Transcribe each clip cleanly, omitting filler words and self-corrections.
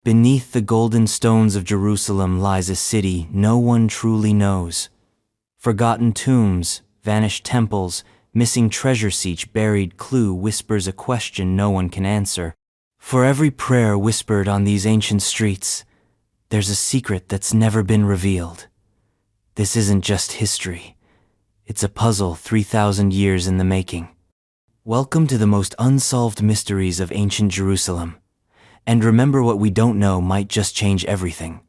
Beneath the golden stones of Jerusalem lies a city no one truly knows. Forgotten tombs, vanished temples, missing treasure, each buried clue whispers a question no one can answer. For every prayer whispered on these ancient streets, there's a secret that's never been revealed. This isn't just history. It's a puzzle 3,000 years in the making. Welcome to the most unsolved mysteries of ancient Jerusalem. And remember, what we don't know might just change everything.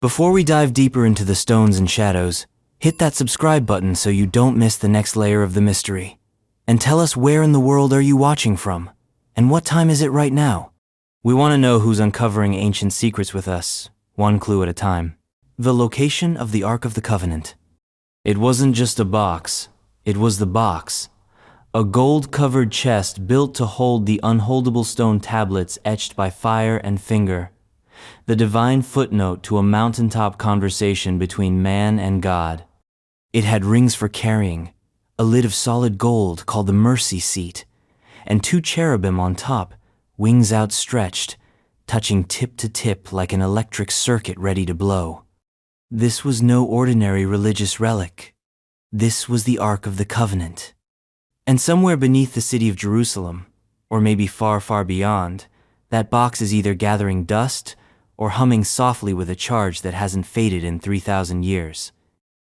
Before we dive deeper into the stones and shadows, hit that subscribe button so you don't miss the next layer of the mystery. And tell us, where in the world are you watching from? And what time is it right now? We want to know who's uncovering ancient secrets with us, one clue at a time. The location of the Ark of the Covenant. It wasn't just a box, it was the box. A gold-covered chest built to hold the unholdable stone tablets etched by fire and finger. The divine footnote to a mountaintop conversation between man and God. It had rings for carrying, a lid of solid gold called the mercy seat, and 2 cherubim on top, wings outstretched, touching tip to tip like an electric circuit ready to blow. This was no ordinary religious relic. This was the Ark of the Covenant. And somewhere beneath the city of Jerusalem, or maybe far, far beyond, that box is either gathering dust or humming softly with a charge that hasn't faded in 3,000 years.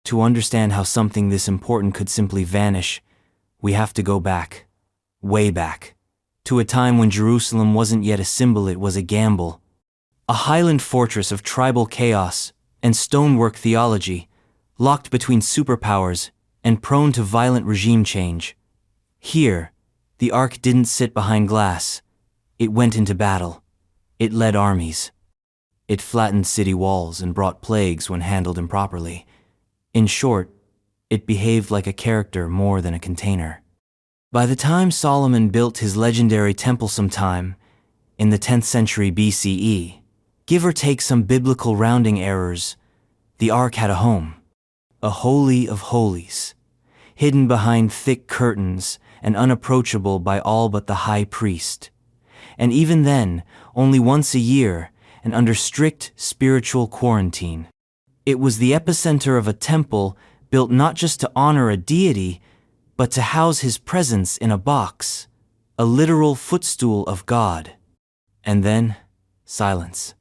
To understand how something this important could simply vanish, we have to go back, way back, to a time when Jerusalem wasn't yet a symbol, it was a gamble. A highland fortress of tribal chaos and stonework theology, locked between superpowers and prone to violent regime change. Here, the Ark didn't sit behind glass. It went into battle. It led armies. It flattened city walls and brought plagues when handled improperly. In short, it behaved like a character more than a container. By the time Solomon built his legendary temple sometime in the 10th century BCE, give or take some biblical rounding errors, the Ark had a home. A holy of holies, hidden behind thick curtains and unapproachable by all but the high priest. And even then, only once a year and under strict spiritual quarantine. It was the epicenter of a temple built not just to honor a deity, but to house his presence in a box, a literal footstool of God. And then, silence.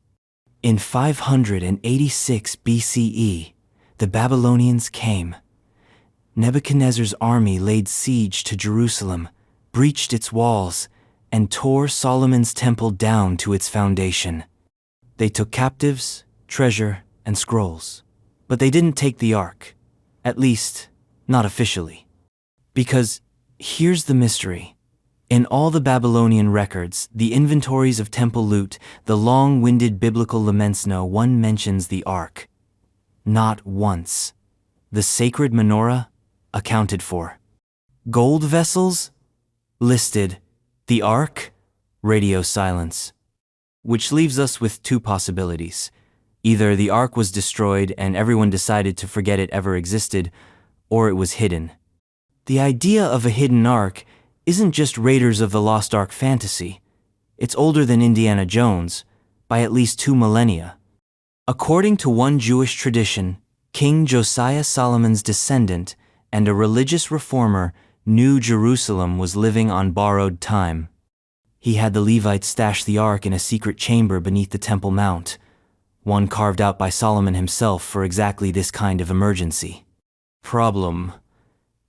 In 586 BCE, the Babylonians came. Nebuchadnezzar's army laid siege to Jerusalem, breached its walls, and tore Solomon's temple down to its foundation. They took captives, treasure, and scrolls. But they didn't take the Ark. At least, not officially. Because here's the mystery. In all the Babylonian records, the inventories of temple loot, the long-winded biblical laments, no one mentions the Ark. Not once. The sacred menorah? Accounted for. Gold vessels? Listed. The Ark? Radio silence. Which leaves us with 2 possibilities. Either the Ark was destroyed and everyone decided to forget it ever existed, or it was hidden. The idea of a hidden Ark isn't just Raiders of the Lost Ark fantasy. It's older than Indiana Jones, by at least 2 millennia. According to one Jewish tradition, King Josiah, Solomon's descendant and a religious reformer, knew Jerusalem was living on borrowed time. He had the Levites stash the Ark in a secret chamber beneath the Temple Mount, one carved out by Solomon himself for exactly this kind of emergency. Problem: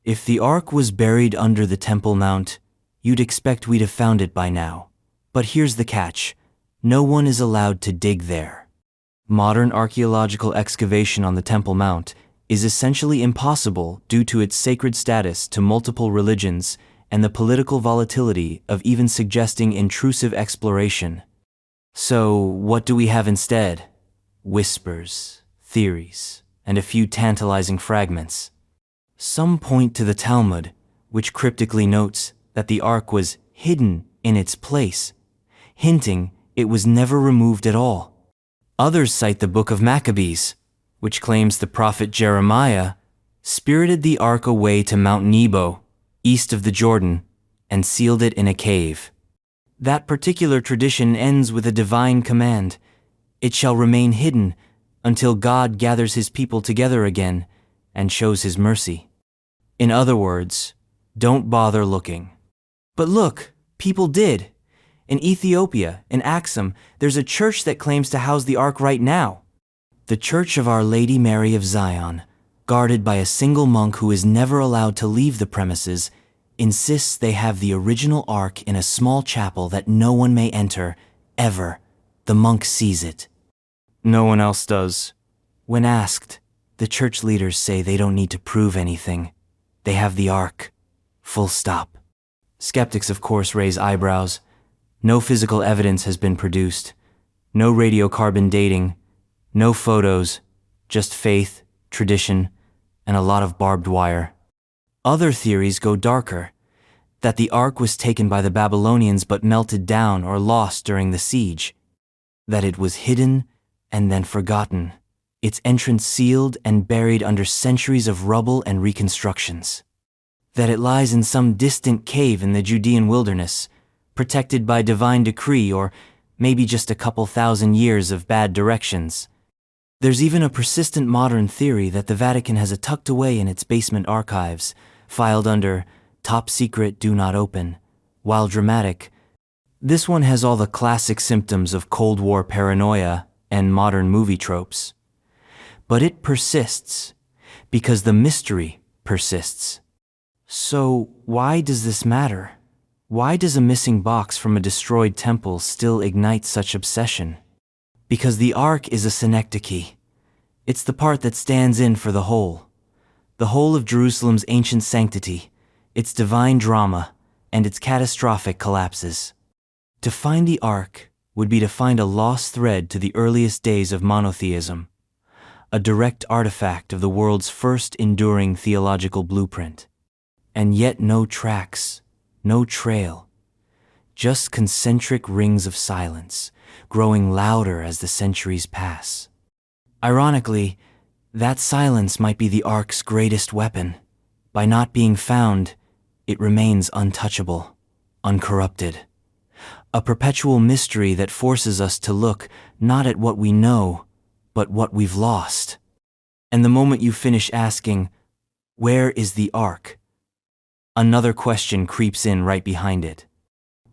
if the Ark was buried under the Temple Mount, you'd expect we'd have found it by now. But here's the catch: no one is allowed to dig there. Modern archaeological excavation on the Temple Mount is essentially impossible due to its sacred status to multiple religions and the political volatility of even suggesting intrusive exploration. So, what do we have instead? Whispers, theories, and a few tantalizing fragments. Some point to the Talmud, which cryptically notes that the Ark was hidden in its place, hinting it was never removed at all. Others cite the Book of Maccabees, which claims the prophet Jeremiah spirited the Ark away to Mount Nebo, east of the Jordan, and sealed it in a cave. That particular tradition ends with a divine command. It shall remain hidden until God gathers his people together again and shows his mercy. In other words, don't bother looking. But look, people did. In Ethiopia, in Axum, there's a church that claims to house the Ark right now. The Church of Our Lady Mary of Zion, guarded by a single monk who is never allowed to leave the premises, insists they have the original Ark in a small chapel that no one may enter, ever. The monk sees it. No one else does. When asked, the church leaders say they don't need to prove anything. They have the Ark. Full stop. Skeptics, of course, raise eyebrows. No physical evidence has been produced. No radiocarbon dating. No photos. Just faith, tradition, and a lot of barbed wire. Other theories go darker. That the Ark was taken by the Babylonians but melted down or lost during the siege. That it was hidden and then forgotten, its entrance sealed and buried under centuries of rubble and reconstructions. That it lies in some distant cave in the Judean wilderness, protected by divine decree or maybe just a couple thousand years of bad directions. There's even a persistent modern theory that the Vatican has it tucked away in its basement archives, filed under Top Secret Do Not Open. While dramatic, this one has all the classic symptoms of Cold War paranoia and modern movie tropes. But it persists, because the mystery persists. So why does this matter? Why does a missing box from a destroyed temple still ignite such obsession? Because the Ark is a synecdoche. It's the part that stands in for the whole of Jerusalem's ancient sanctity, its divine drama, and its catastrophic collapses. To find the Ark would be to find a lost thread to the earliest days of monotheism, a direct artifact of the world's first enduring theological blueprint. And yet no tracks, no trail, just concentric rings of silence, growing louder as the centuries pass. Ironically, that silence might be the Ark's greatest weapon. By not being found, it remains untouchable, uncorrupted. A perpetual mystery that forces us to look not at what we know, but what we've lost. And the moment you finish asking, where is the Ark? Another question creeps in right behind it.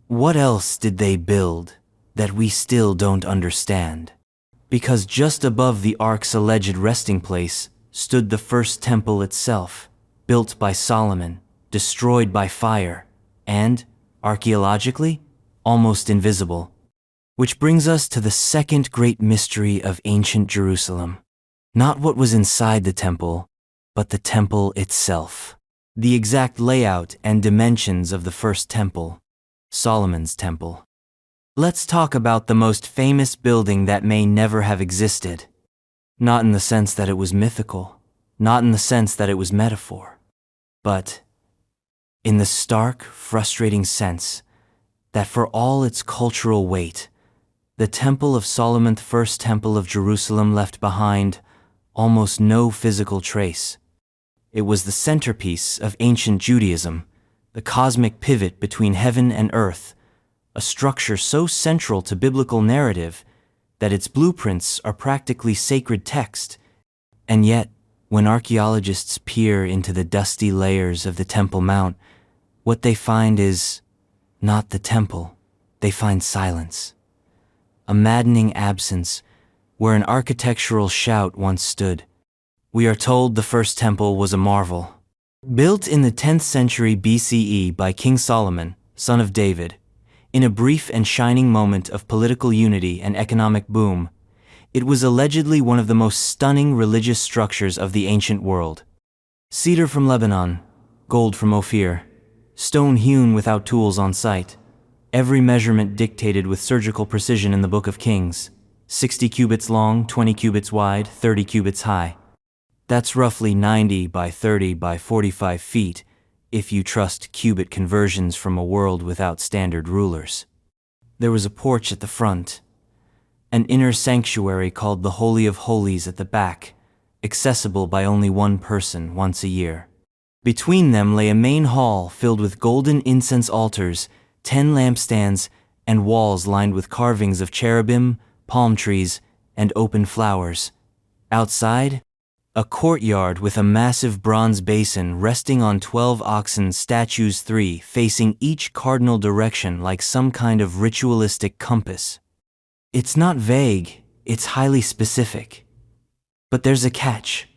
What else did they build that we still don't understand? Because just above the Ark's alleged resting place stood the first temple itself, built by Solomon, destroyed by fire, and, archaeologically, almost invisible. Which brings us to the second great mystery of ancient Jerusalem. Not what was inside the temple, but the temple itself. The exact layout and dimensions of the first temple, Solomon's temple. Let's talk about the most famous building that may never have existed. Not in the sense that it was mythical, not in the sense that it was metaphor, but in the stark, frustrating sense that for all its cultural weight, the Temple of Solomon, the first temple of Jerusalem, left behind almost no physical trace. It was the centerpiece of ancient Judaism, the cosmic pivot between heaven and earth, a structure so central to biblical narrative that its blueprints are practically sacred text. And yet, when archaeologists peer into the dusty layers of the Temple Mount, what they find is not the temple, they find silence. A maddening absence where an architectural shout once stood. We are told the first temple was a marvel. Built in the 10th century BCE by King Solomon, son of David, in a brief and shining moment of political unity and economic boom, it was allegedly one of the most stunning religious structures of the ancient world. Cedar from Lebanon, gold from Ophir, stone hewn without tools on site, every measurement dictated with surgical precision in the Book of Kings, 60 cubits long, 20 cubits wide, 30 cubits high. That's roughly 90 by 30 by 45 feet, if you trust cubit conversions from a world without standard rulers. There was a porch at the front, an inner sanctuary called the Holy of Holies at the back, accessible by only one person once a year. Between them lay a main hall filled with golden incense altars, 10 lampstands, and walls lined with carvings of cherubim, palm trees, and open flowers. Outside, a courtyard with a massive bronze basin resting on 12 oxen statues, 3 facing each cardinal direction like some kind of ritualistic compass. It's not vague, it's highly specific. But there's a catch.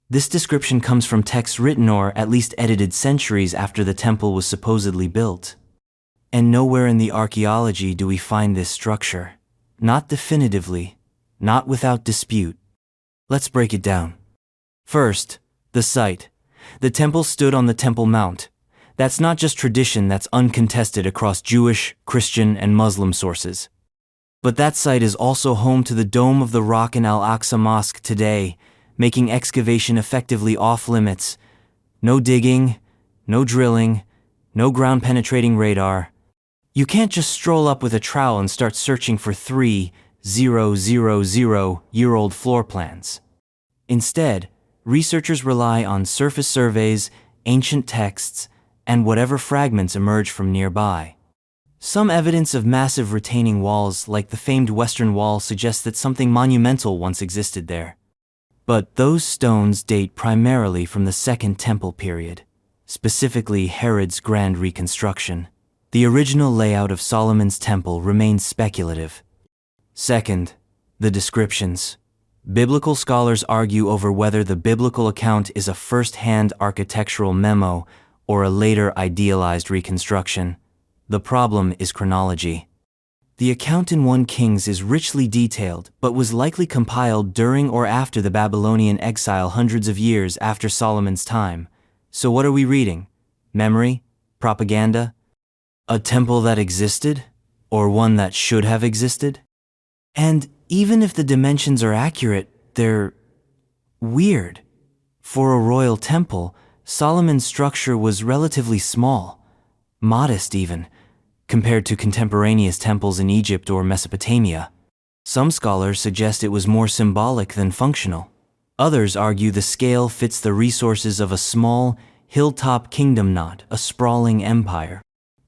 This description comes from texts written or at least edited centuries after the temple was supposedly built. And nowhere in the archaeology do we find this structure. Not definitively, not without dispute. Let's break it down. First, the site. The temple stood on the Temple Mount. That's not just tradition, that's uncontested across Jewish, Christian, and Muslim sources. But that site is also home to the Dome of the Rock in Al-Aqsa Mosque today, making excavation effectively off-limits. No digging, no drilling, no ground-penetrating radar. You can't just stroll up with a trowel and start searching for 3,000-year-old floor plans. Instead, researchers rely on surface surveys, ancient texts, and whatever fragments emerge from nearby. Some evidence of massive retaining walls, like the famed Western Wall, suggests that something monumental once existed there. But those stones date primarily from the Second Temple period, specifically Herod's grand reconstruction. The original layout of Solomon's temple remains speculative. Second, the descriptions. Biblical scholars argue over whether the biblical account is a first-hand architectural memo or a later idealized reconstruction. The problem is chronology. The account in 1 Kings is richly detailed, but was likely compiled during or after the Babylonian exile hundreds of years after Solomon's time. So what are we reading? Memory? Propaganda? A temple that existed? Or one that should have existed? And even if the dimensions are accurate, they're weird. For a royal temple, Solomon's structure was relatively small, modest even, compared to contemporaneous temples in Egypt or Mesopotamia. Some scholars suggest it was more symbolic than functional. Others argue the scale fits the resources of a small, hilltop kingdom, not a sprawling empire.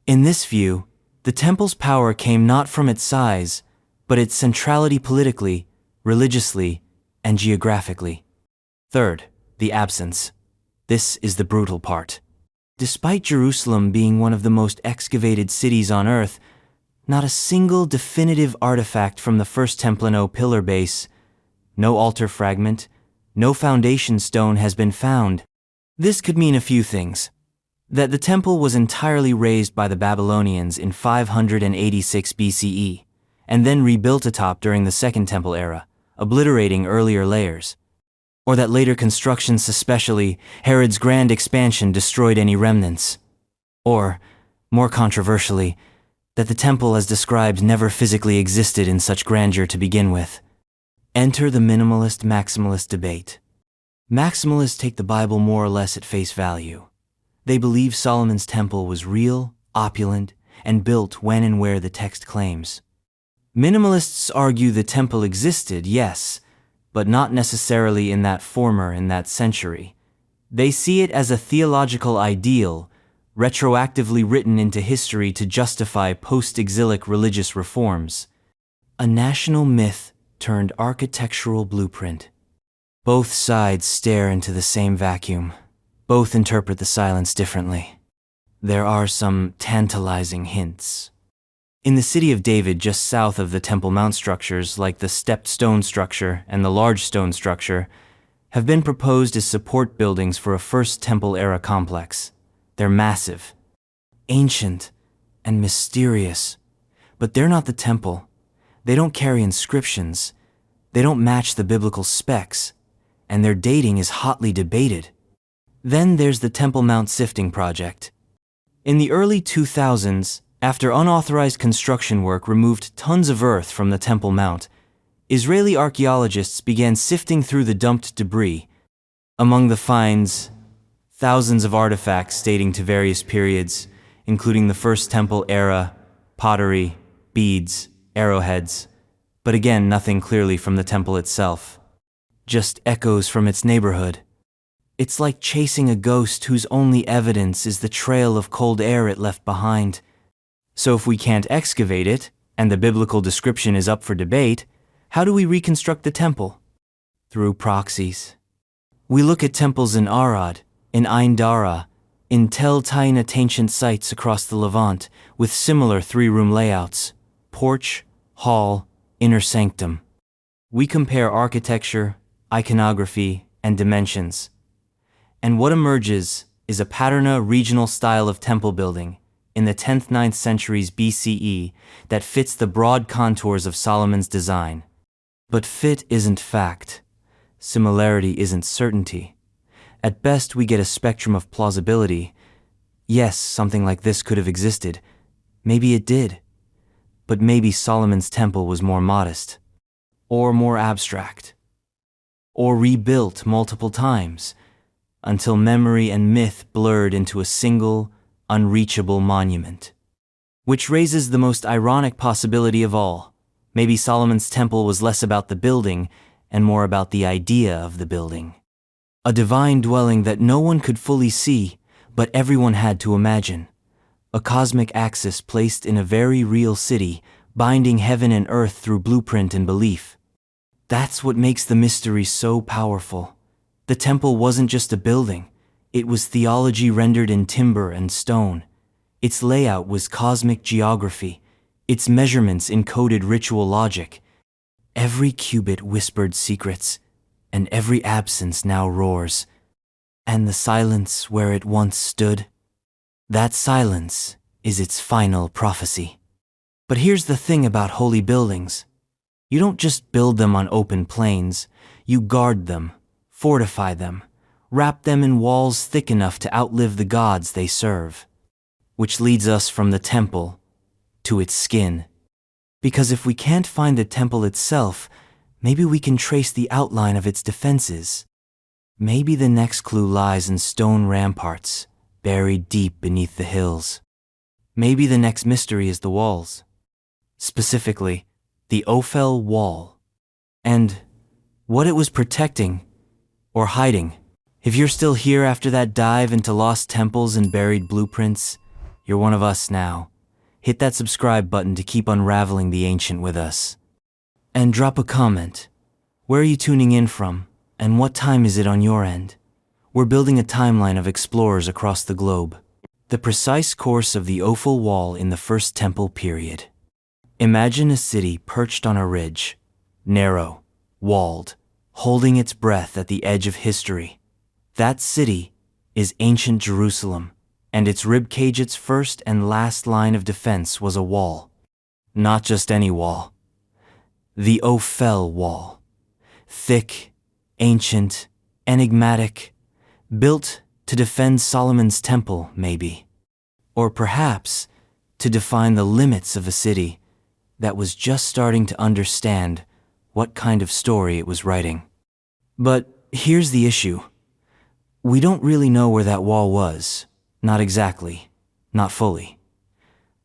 In this view, the temple's power came not from its size, but its centrality politically, religiously, and geographically. Third, the absence. This is the brutal part. Despite Jerusalem being one of the most excavated cities on earth, not a single definitive artifact from the first temple, no pillar base, no altar fragment, no foundation stone has been found. This could mean a few things. That the temple was entirely razed by the Babylonians in 586 BCE, and then rebuilt atop during the Second Temple era, obliterating earlier layers. Or that later constructions, especially Herod's grand expansion, destroyed any remnants. Or, more controversially, that the temple as described never physically existed in such grandeur to begin with. Enter the minimalist-maximalist debate. Maximalists take the Bible more or less at face value. They believe Solomon's temple was real, opulent, and built when and where the text claims. Minimalists argue the temple existed, yes, but not necessarily in that century. They see it as a theological ideal, retroactively written into history to justify post-exilic religious reforms. A national myth turned architectural blueprint. Both sides stare into the same vacuum. Both interpret the silence differently. There are some tantalizing hints. In the city of David, just south of the Temple Mount, structures like the stepped stone structure and the large stone structure have been proposed as support buildings for a First Temple-era complex. They're massive, ancient, and mysterious. But they're not the temple. They don't carry inscriptions. They don't match the biblical specs. And their dating is hotly debated. Then there's the Temple Mount Sifting Project. In the early 2000s, after unauthorized construction work removed tons of earth from the Temple Mount, Israeli archaeologists began sifting through the dumped debris. Among the finds, thousands of artifacts dating to various periods, including the First Temple era, pottery, beads, arrowheads, but again, nothing clearly from the temple itself. Just echoes from its neighborhood. It's like chasing a ghost whose only evidence is the trail of cold air it left behind. So if we can't excavate it, and the biblical description is up for debate, how do we reconstruct the temple? Through proxies. We look at temples in Arad, in Ain Dara, in Tel Tainat ancient sites across the Levant with similar three-room layouts: porch, hall, inner sanctum. We compare architecture, iconography, and dimensions. And what emerges is a Paterna regional style of temple building in the 10th–9th centuries BCE that fits the broad contours of Solomon's design. But fit isn't fact. Similarity isn't certainty. At best, we get a spectrum of plausibility. Yes, something like this could have existed. Maybe it did. But maybe Solomon's temple was more modest, or more abstract, or rebuilt multiple times, until memory and myth blurred into a single, unreachable monument. Which raises the most ironic possibility of all. Maybe Solomon's temple was less about the building and more about the idea of the building. A divine dwelling that no one could fully see, but everyone had to imagine. A cosmic axis placed in a very real city, binding heaven and earth through blueprint and belief. That's what makes the mystery so powerful. The temple wasn't just a building. It was theology rendered in timber and stone. Its layout was cosmic geography. Its measurements encoded ritual logic. Every cubit whispered secrets, and every absence now roars. And the silence where it once stood, that silence is its final prophecy. But here's the thing about holy buildings. You don't just build them on open plains. You guard them, fortify them, wrap them in walls thick enough to outlive the gods they serve. Which leads us from the temple to its skin. Because if we can't find the temple itself, maybe we can trace the outline of its defenses. Maybe the next clue lies in stone ramparts, buried deep beneath the hills. Maybe the next mystery is the walls. Specifically, the Ophel Wall. And what it was protecting or hiding. If you're still here after that dive into lost temples and buried blueprints, you're one of us now. Hit that subscribe button to keep unraveling the ancient with us. And drop a comment. Where are you tuning in from, and what time is it on your end? We're building a timeline of explorers across the globe. The precise course of the Ophel Wall in the First Temple period. Imagine a city perched on a ridge, narrow, walled, holding its breath at the edge of history. That city is ancient Jerusalem, and its ribcage, its first and last line of defense, was a wall. Not just any wall. The Ophel Wall. Thick, ancient, enigmatic, built to defend Solomon's temple, maybe. Or perhaps to define the limits of a city that was just starting to understand what kind of story it was writing. But here's the issue. We don't really know where that wall was. Not exactly. Not fully.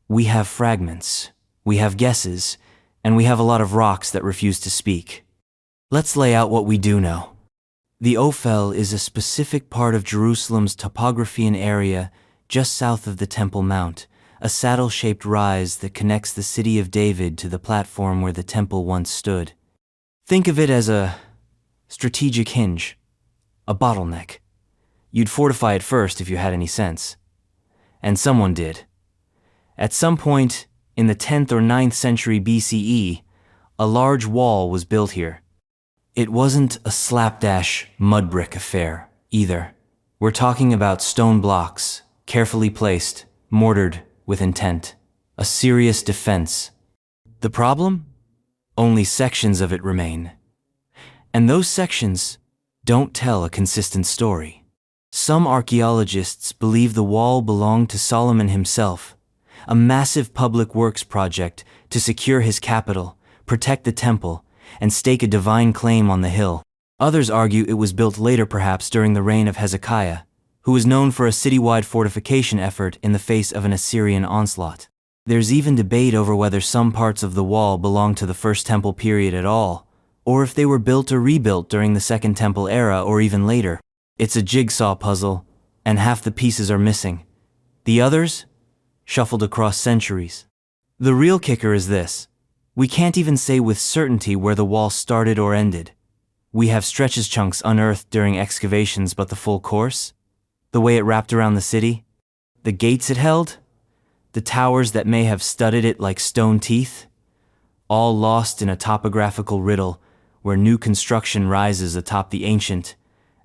We have fragments, we have guesses, and we have a lot of rocks that refuse to speak. Let's lay out what we do know. The Ophel is a specific part of Jerusalem's topography and area just south of the Temple Mount, a saddle-shaped rise that connects the city of David to the platform where the temple once stood. Think of it as a strategic hinge, a bottleneck. You'd fortify it first if you had any sense. And someone did. At some point in the 10th or 9th century BCE, a large wall was built here. It wasn't a slapdash mud brick affair, either. We're talking about stone blocks, carefully placed, mortared with intent. A serious defense. The problem? Only sections of it remain. And those sections don't tell a consistent story. Some archaeologists believe the wall belonged to Solomon himself, a massive public works project to secure his capital, protect the temple, and stake a divine claim on the hill. Others argue it was built later, perhaps during the reign of Hezekiah, who was known for a citywide fortification effort in the face of an Assyrian onslaught. There's even debate over whether some parts of the wall belong to the First Temple period at all, or if they were built or rebuilt during the Second Temple era or even later. It's a jigsaw puzzle, and half the pieces are missing. The others? shuffled across centuries. The real kicker is this. We can't even say with certainty where the wall started or ended. We have stretches chunks unearthed during excavations, but the full course? The way it wrapped around the city? The gates it held? The towers that may have studded it like stone teeth? All lost in a topographical riddle where new construction rises atop the ancient,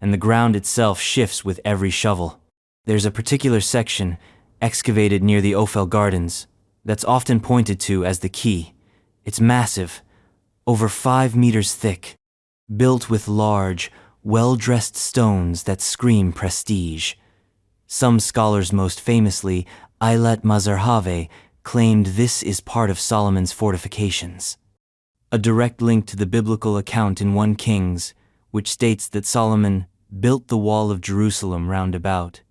and the ground itself shifts with every shovel. There's a particular section, excavated near the Ophel Gardens, that's often pointed to as the key. It's massive, over 5 meters thick, built with large, well-dressed stones that scream prestige. Some scholars, most famously Eilat Mazarhave, claimed this is part of Solomon's fortifications. A direct link to the biblical account in 1 Kings, which states that Solomon built the wall of Jerusalem round about.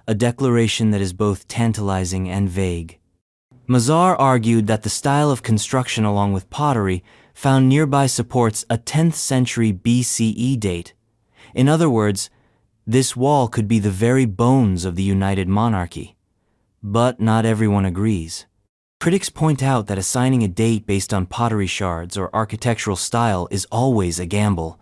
A declaration that is both tantalizing and vague. Mazar argued that the style of construction along with pottery found nearby supports a 10th century BCE date. In other words, this wall could be the very bones of the united monarchy. But not everyone agrees. Critics point out that assigning a date based on pottery shards or architectural style is always a gamble.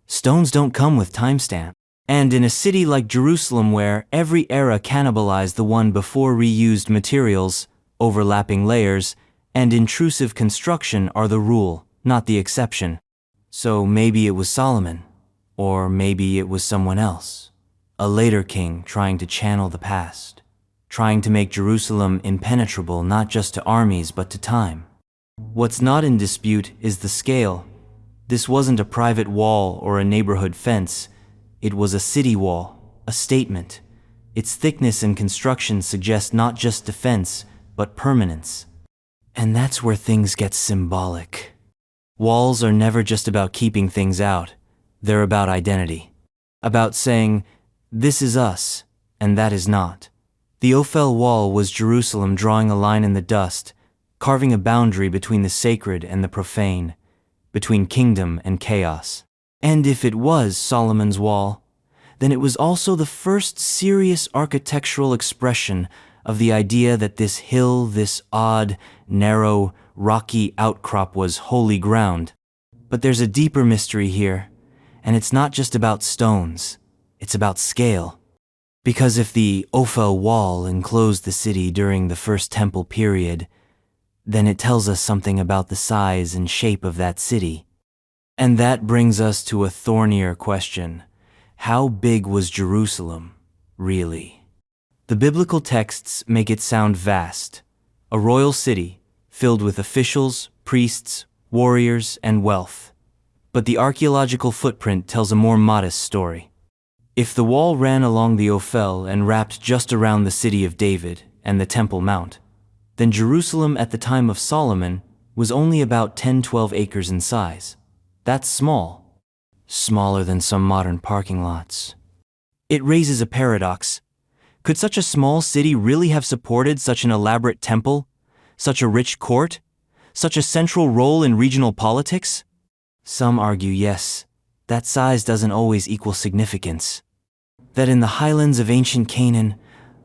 Stones don't come with timestamp. And in a city like Jerusalem where every era cannibalized the one before, reused materials, overlapping layers, and intrusive construction are the rule, not the exception. So maybe it was Solomon, or maybe it was someone else. A later king trying to channel the past, trying to make Jerusalem impenetrable not just to armies but to time. What's not in dispute is the scale. This wasn't a private wall or a neighborhood fence. It was a city wall, a statement. Its thickness and construction suggest not just defense, but permanence. And that's where things get symbolic. Walls are never just about keeping things out. They're about identity. About saying, this is us, and that is not. The Ophel Wall was Jerusalem drawing a line in the dust, carving a boundary between the sacred and the profane, between kingdom and chaos. And if it was Solomon's Wall, then it was also the first serious architectural expression of the idea that this hill, this odd, narrow, rocky outcrop was holy ground. But there's a deeper mystery here, and it's not just about stones, it's about scale. Because if the Ophel Wall enclosed the city during the First Temple period, then it tells us something about the size and shape of that city. And that brings us to a thornier question. How big was Jerusalem, really? The biblical texts make it sound vast, a royal city filled with officials, priests, warriors, and wealth. But the archaeological footprint tells a more modest story. If the wall ran along the Ophel and wrapped just around the city of David and the Temple Mount, then Jerusalem at the time of Solomon was only about 10-12 acres in size. That's small. Smaller than some modern parking lots. It raises a paradox. Could such a small city really have supported such an elaborate temple, such a rich court, such a central role in regional politics? Some argue yes, that size doesn't always equal significance. That in the highlands of ancient Canaan,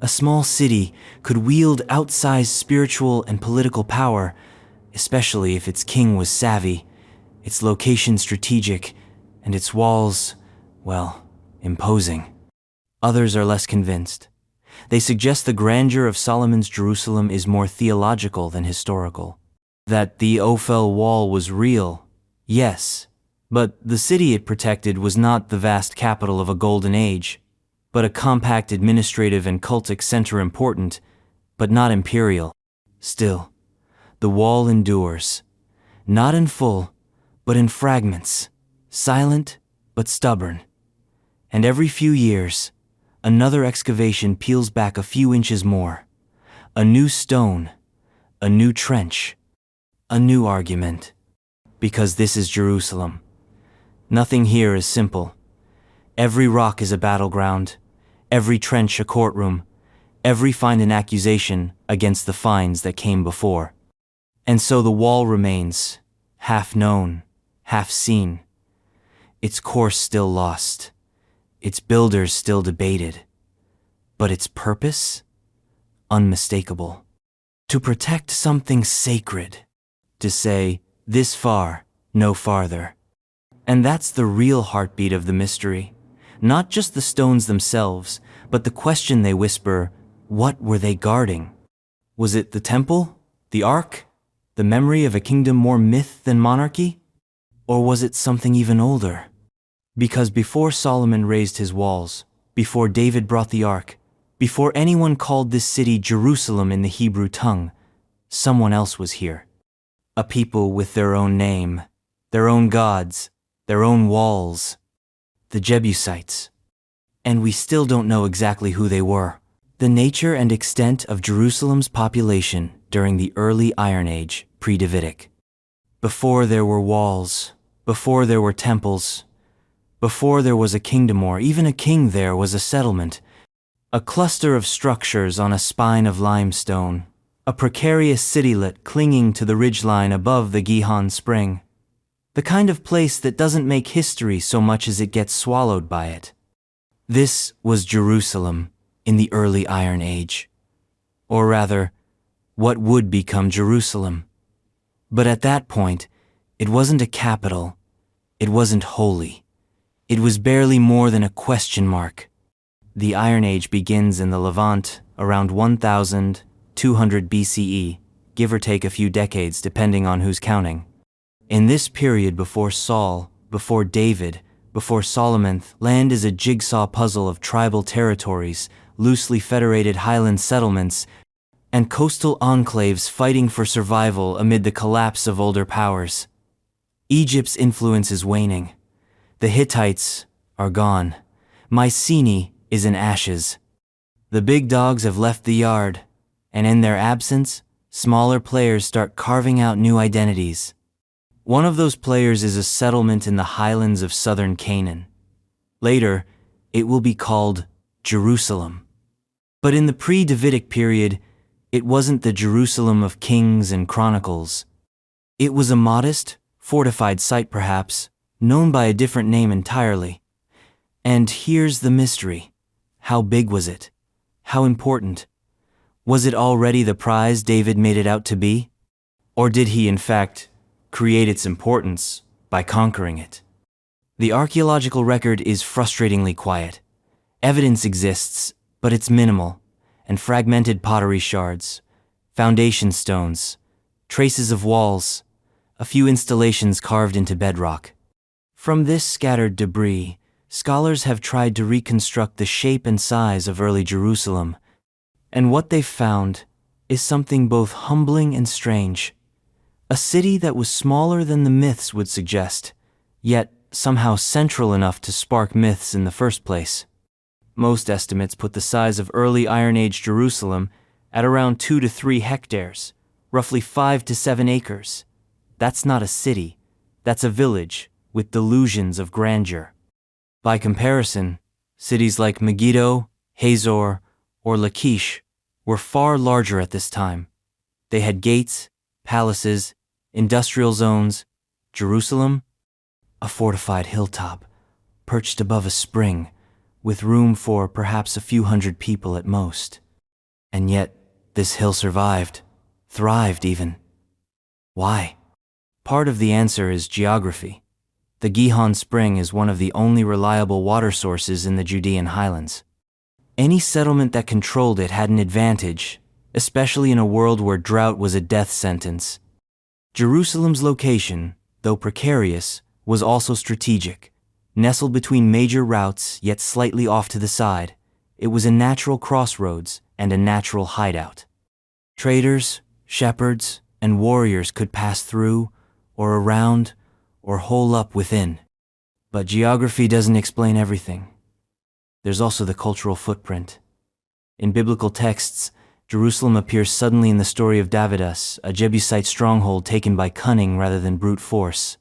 a small city could wield outsized spiritual and political power, especially if its king was savvy, its location strategic, and its walls, well, imposing. Others are less convinced. They suggest the grandeur of Solomon's Jerusalem is more theological than historical. That the Ophel Wall was real, yes, but the city it protected was not the vast capital of a golden age, but a compact administrative and cultic center, important, but not imperial. Still, the wall endures, not in full, but in fragments, silent but stubborn. And every few years, another excavation peels back a few inches more. A new stone, a new trench, a new argument. Because this is Jerusalem. Nothing here is simple. Every rock is a battleground, every trench a courtroom, every find an accusation against the finds that came before. And so the wall remains, half known, half seen. Its course still lost, its builders still debated. But its purpose? unmistakable. To protect something sacred. To say, this far, no farther. And that's the real heartbeat of the mystery. Not just the stones themselves, but the question they whisper, what were they guarding? Was it the temple? The ark? The memory of a kingdom more myth than monarchy? Or was it something even older? Because before Solomon raised his walls, before David brought the ark, before anyone called this city Jerusalem in the Hebrew tongue, someone else was here. A people with their own name, their own gods, their own walls. The Jebusites. And we still don't know exactly who they were. The nature and extent of Jerusalem's population during the early Iron Age, pre-Davidic. Before there were walls, before there were temples, before there was a kingdom or even a king, there was a settlement, a cluster of structures on a spine of limestone, a precarious citylet clinging to the ridgeline above the Gihon spring. The kind of place that doesn't make history so much as it gets swallowed by it. This was Jerusalem in the early Iron Age. Or rather, what would become Jerusalem. But at that point, it wasn't a capital. It wasn't holy. It was barely more than a question mark. The Iron Age begins in the Levant around 1200 BCE, give or take a few decades depending on who's counting. In this period before Saul, before David, before Solomon, land is a jigsaw puzzle of tribal territories, loosely federated highland settlements, and coastal enclaves fighting for survival amid the collapse of older powers. Egypt's influence is waning. The Hittites are gone. Mycenae is in ashes. The big dogs have left the yard, and in their absence, smaller players start carving out new identities. One of those players is a settlement in the highlands of southern Canaan. Later, it will be called Jerusalem. But in the pre-Davidic period, it wasn't the Jerusalem of kings and chronicles. It was a modest, fortified site perhaps, known by a different name entirely. And here's the mystery. How big was it? How important? Was it already the prize David made it out to be? Or did he, in fact, create its importance by conquering it? The archaeological record is frustratingly quiet. Evidence exists, but it's minimal, and fragmented pottery shards, foundation stones, traces of walls, a few installations carved into bedrock. From this scattered debris, scholars have tried to reconstruct the shape and size of early Jerusalem, and what they've found is something both humbling and strange. A city that was smaller than the myths would suggest, yet somehow central enough to spark myths in the first place. Most estimates put the size of early Iron Age Jerusalem at around 2 to 3 hectares, roughly 5 to 7 acres. That's not a city, that's a village with delusions of grandeur. By comparison, cities like Megiddo, Hazor, or Lachish were far larger at this time. They had gates, palaces, industrial zones. Jerusalem, a fortified hilltop, perched above a spring, with room for perhaps a few hundred people at most. And yet, this hill survived, thrived even. Why? Part of the answer is geography. The Gihon Spring is one of the only reliable water sources in the Judean highlands. Any settlement that controlled it had an advantage, especially in a world where drought was a death sentence. Jerusalem's location, though precarious, was also strategic. Nestled between major routes, yet slightly off to the side, it was a natural crossroads and a natural hideout. Traders, shepherds, and warriors could pass through, or around, or hole up within. But geography doesn't explain everything. There's also the cultural footprint. In biblical texts, Jerusalem appears suddenly in the story of Davidas, a Jebusite stronghold taken by cunning rather than brute force.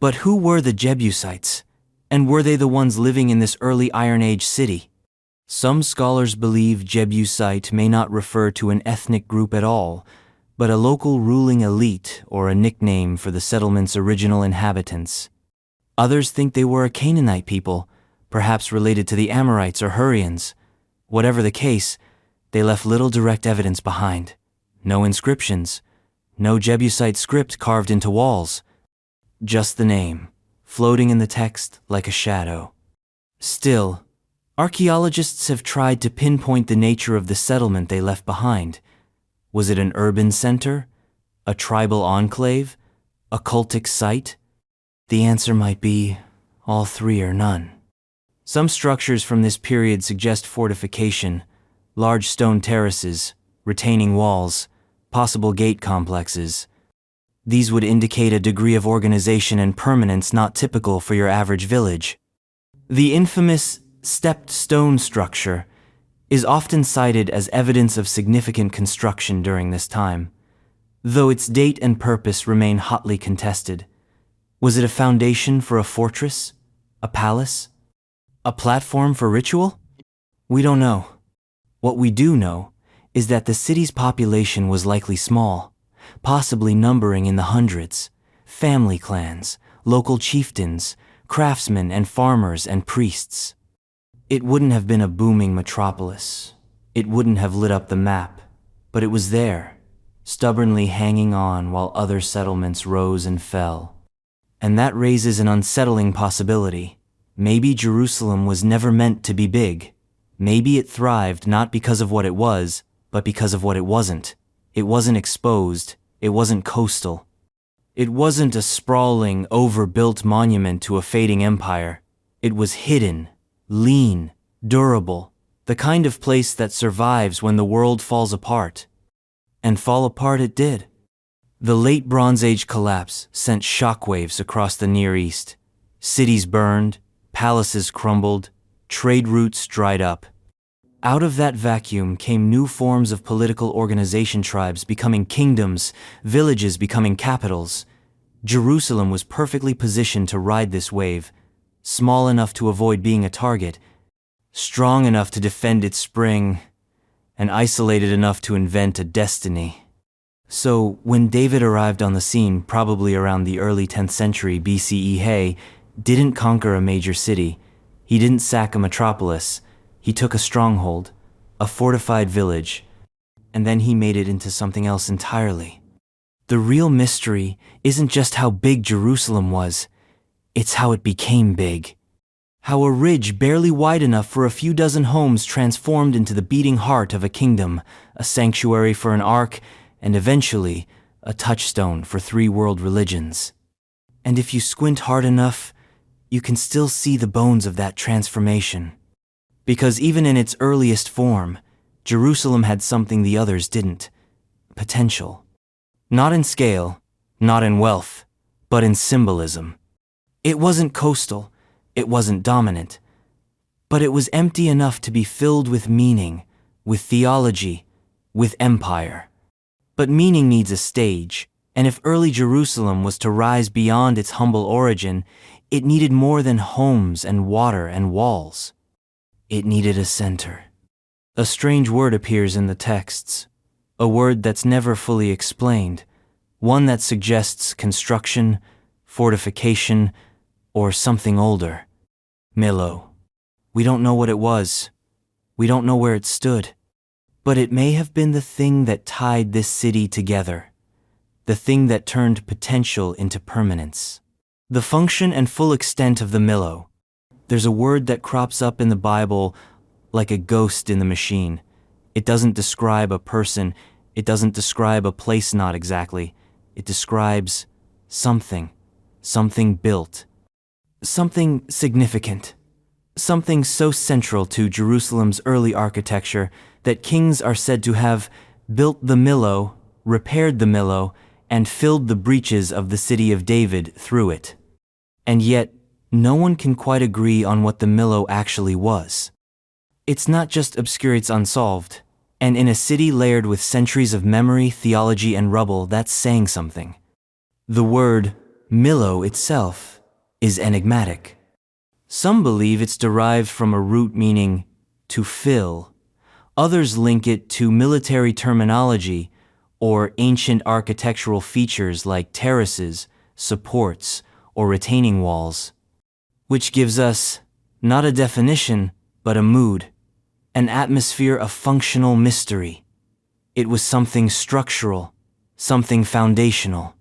But who were the Jebusites? And were they the ones living in this early Iron Age city? Some scholars believe Jebusite may not refer to an ethnic group at all, but a local ruling elite or a nickname for the settlement's original inhabitants. Others think they were a Canaanite people, perhaps related to the Amorites or Hurrians. Whatever the case, They left little direct evidence behind. No inscriptions, no Jebusite script carved into walls. Just the name, floating in the text like a shadow. Still, archaeologists have tried to pinpoint the nature of the settlement they left behind. Was it an urban center? A tribal enclave? A cultic site? The answer might be all three or none. Some structures from this period suggest fortification, large stone terraces, retaining walls, possible gate complexes. These would indicate a degree of organization and permanence not typical for your average village. The infamous stepped stone structure is often cited as evidence of significant construction during this time, though its date and purpose remain hotly contested. Was it a foundation for a fortress? A palace? A platform for ritual? We don't know. What we do know is that the city's population was likely small, possibly numbering in the hundreds. Family clans, local chieftains, craftsmen and farmers and priests. It wouldn't have been a booming metropolis. It wouldn't have lit up the map, but it was there, stubbornly hanging on while other settlements rose and fell. And that raises an unsettling possibility. Maybe Jerusalem was never meant to be big. Maybe it thrived not because of what it was, but because of what it wasn't. It wasn't exposed. It wasn't coastal. It wasn't a sprawling, overbuilt monument to a fading empire. It was hidden, lean, durable, the kind of place that survives when the world falls apart. And fall apart it did. The late Bronze Age collapse sent shockwaves across the Near East. Cities burned, palaces crumbled, trade routes dried up. Out of that vacuum came new forms of political organization, tribes becoming kingdoms, villages becoming capitals. Jerusalem was perfectly positioned to ride this wave, small enough to avoid being a target, strong enough to defend its spring, and isolated enough to invent a destiny. So, when David arrived on the scene, probably around the early 10th century BCE, he didn't conquer a major city. He didn't sack a metropolis. He took a stronghold, a fortified village, and then he made it into something else entirely. The real mystery isn't just how big Jerusalem was, it's how it became big. How a ridge barely wide enough for a few dozen homes transformed into the beating heart of a kingdom, a sanctuary for an ark, and eventually a touchstone for 3 world religions. And if you squint hard enough, you can still see the bones of that transformation. Because even in its earliest form, Jerusalem had something the others didn't: potential. Not in scale, not in wealth, but in symbolism. It wasn't coastal, it wasn't dominant, but it was empty enough to be filled with meaning, with theology, with empire. But meaning needs a stage, and if early Jerusalem was to rise beyond its humble origin, it needed more than homes and water and walls. It needed a center. A strange word appears in the texts, a word that's never fully explained, one that suggests construction, fortification, or something older. Millo. We don't know what it was. We don't know where it stood. But it may have been the thing that tied this city together, the thing that turned potential into permanence. The function and full extent of the Millo. There's a word that crops up in the Bible like a ghost in the machine. It doesn't describe a person. It doesn't describe a place, not exactly. It describes something built, something significant, something so central to Jerusalem's early architecture that kings are said to have built the Millo, repaired the Millo, and filled the breaches of the city of David through it. And yet, no one can quite agree on what the Millo actually was. It's not just obscure, it's unsolved. And in a city layered with centuries of memory, theology, and rubble, that's saying something. The word Millo itself is enigmatic. Some believe it's derived from a root meaning to fill. Others link it to military terminology or ancient architectural features like terraces, supports, or retaining walls, which gives us not a definition, but a mood. an atmosphere of functional mystery. It was something structural, something foundational,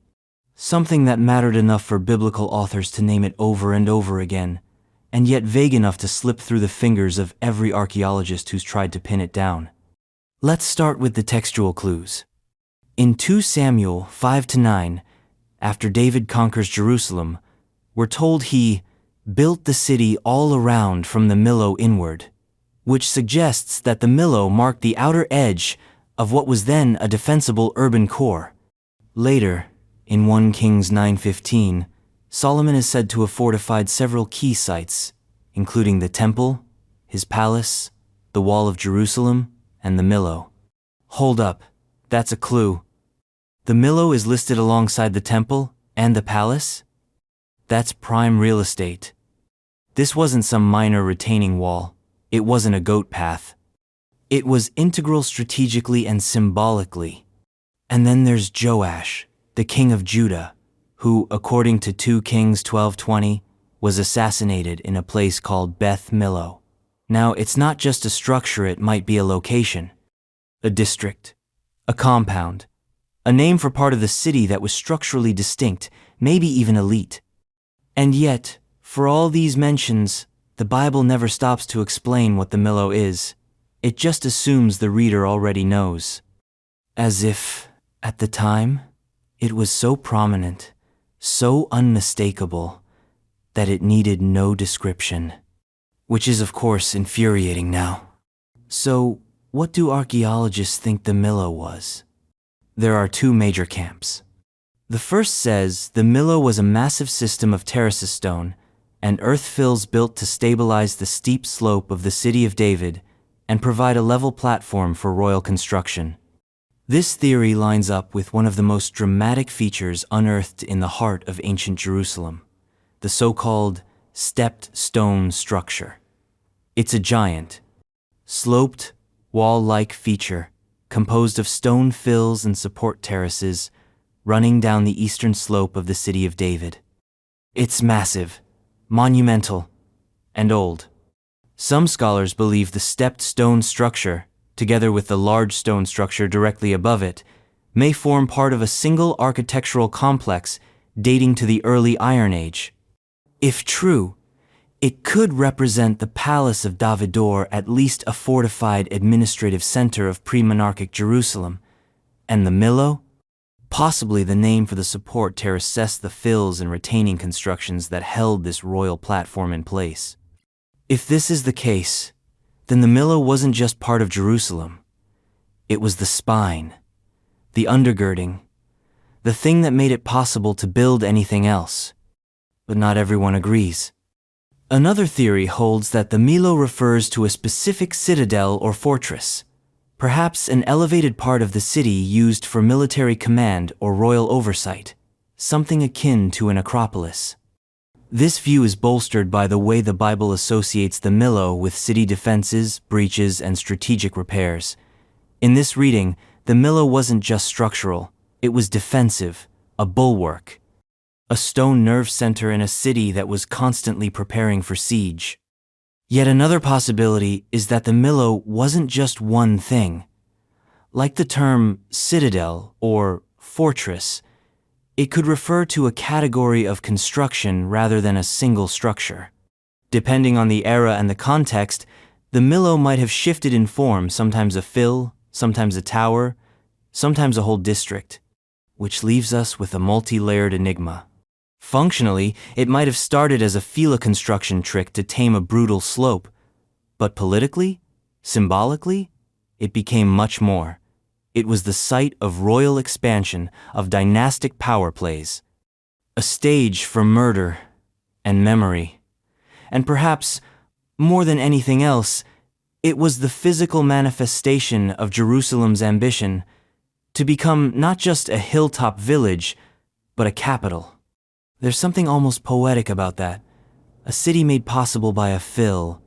something that mattered enough for biblical authors to name it over and over again, and yet vague enough to slip through the fingers of every archaeologist who's tried to pin it down. Let's start with the textual clues. In 2 Samuel 5-9, after David conquers Jerusalem, we're told he built the city all around from the Millo inward, which suggests that the Millo marked the outer edge of what was then a defensible urban core. Later, in 1 Kings 9:15, Solomon is said to have fortified several key sites, including the temple, his palace, the wall of Jerusalem, and the Millo. Hold up, that's a clue. The Millo is listed alongside the temple and the palace? That's prime real estate. This wasn't some minor retaining wall. It wasn't a goat path. It was integral strategically and symbolically. And then there's Joash, the king of Judah, who, according to 2 Kings 12:20, was assassinated in a place called Beth Millo. Now, it's not just a structure, it might be a location, a district, a compound, a name for part of the city that was structurally distinct, maybe even elite. And yet, for all these mentions, the Bible never stops to explain what the Millo is. It just assumes the reader already knows. As if, at the time, it was so prominent, so unmistakable, that it needed no description. Which is, of course, infuriating now. So, what do archaeologists think the Millo was? There are 2 major camps. The first says the Millo was a massive system of terraces stone and earth fills built to stabilize the steep slope of the city of David and provide a level platform for royal construction. This theory lines up with one of the most dramatic features unearthed in the heart of ancient Jerusalem, the so-called stepped stone structure. It's a giant, sloped, wall-like feature composed of stone fills and support terraces running down the eastern slope of the city of David. It's massive, monumental, and old. Some scholars believe the stepped stone structure, together with the large stone structure directly above it, may form part of a single architectural complex dating to the early Iron Age. If true, it could represent the Palace of David, or at least a fortified administrative center of pre-monarchic Jerusalem, and the Millo, possibly the name for the support terraces, the fills and retaining constructions that held this royal platform in place. If this is the case, then the Millo wasn't just part of Jerusalem. It was the spine, the undergirding, the thing that made it possible to build anything else. But not everyone agrees. Another theory holds that the Millo refers to a specific citadel or fortress, perhaps an elevated part of the city used for military command or royal oversight, something akin to an Acropolis. This view is bolstered by the way the Bible associates the Millo with city defenses, breaches, and strategic repairs. In this reading, the Millo wasn't just structural, it was defensive, a bulwark, a stone nerve center in a city that was constantly preparing for siege. Yet another possibility is that the Millo wasn't just one thing. Like the term citadel or fortress, it could refer to a category of construction rather than a single structure. Depending on the era and the context, the Millo might have shifted in form, sometimes a fill, sometimes a tower, sometimes a whole district, which leaves us with a multi-layered enigma. Functionally, it might have started as a Fila construction trick to tame a brutal slope, but politically, symbolically, it became much more. It was the site of royal expansion, of dynastic power plays, a stage for murder and memory. And perhaps, more than anything else, it was the physical manifestation of Jerusalem's ambition to become not just a hilltop village, but a capital. There's something almost poetic about that. A city made possible by a fill,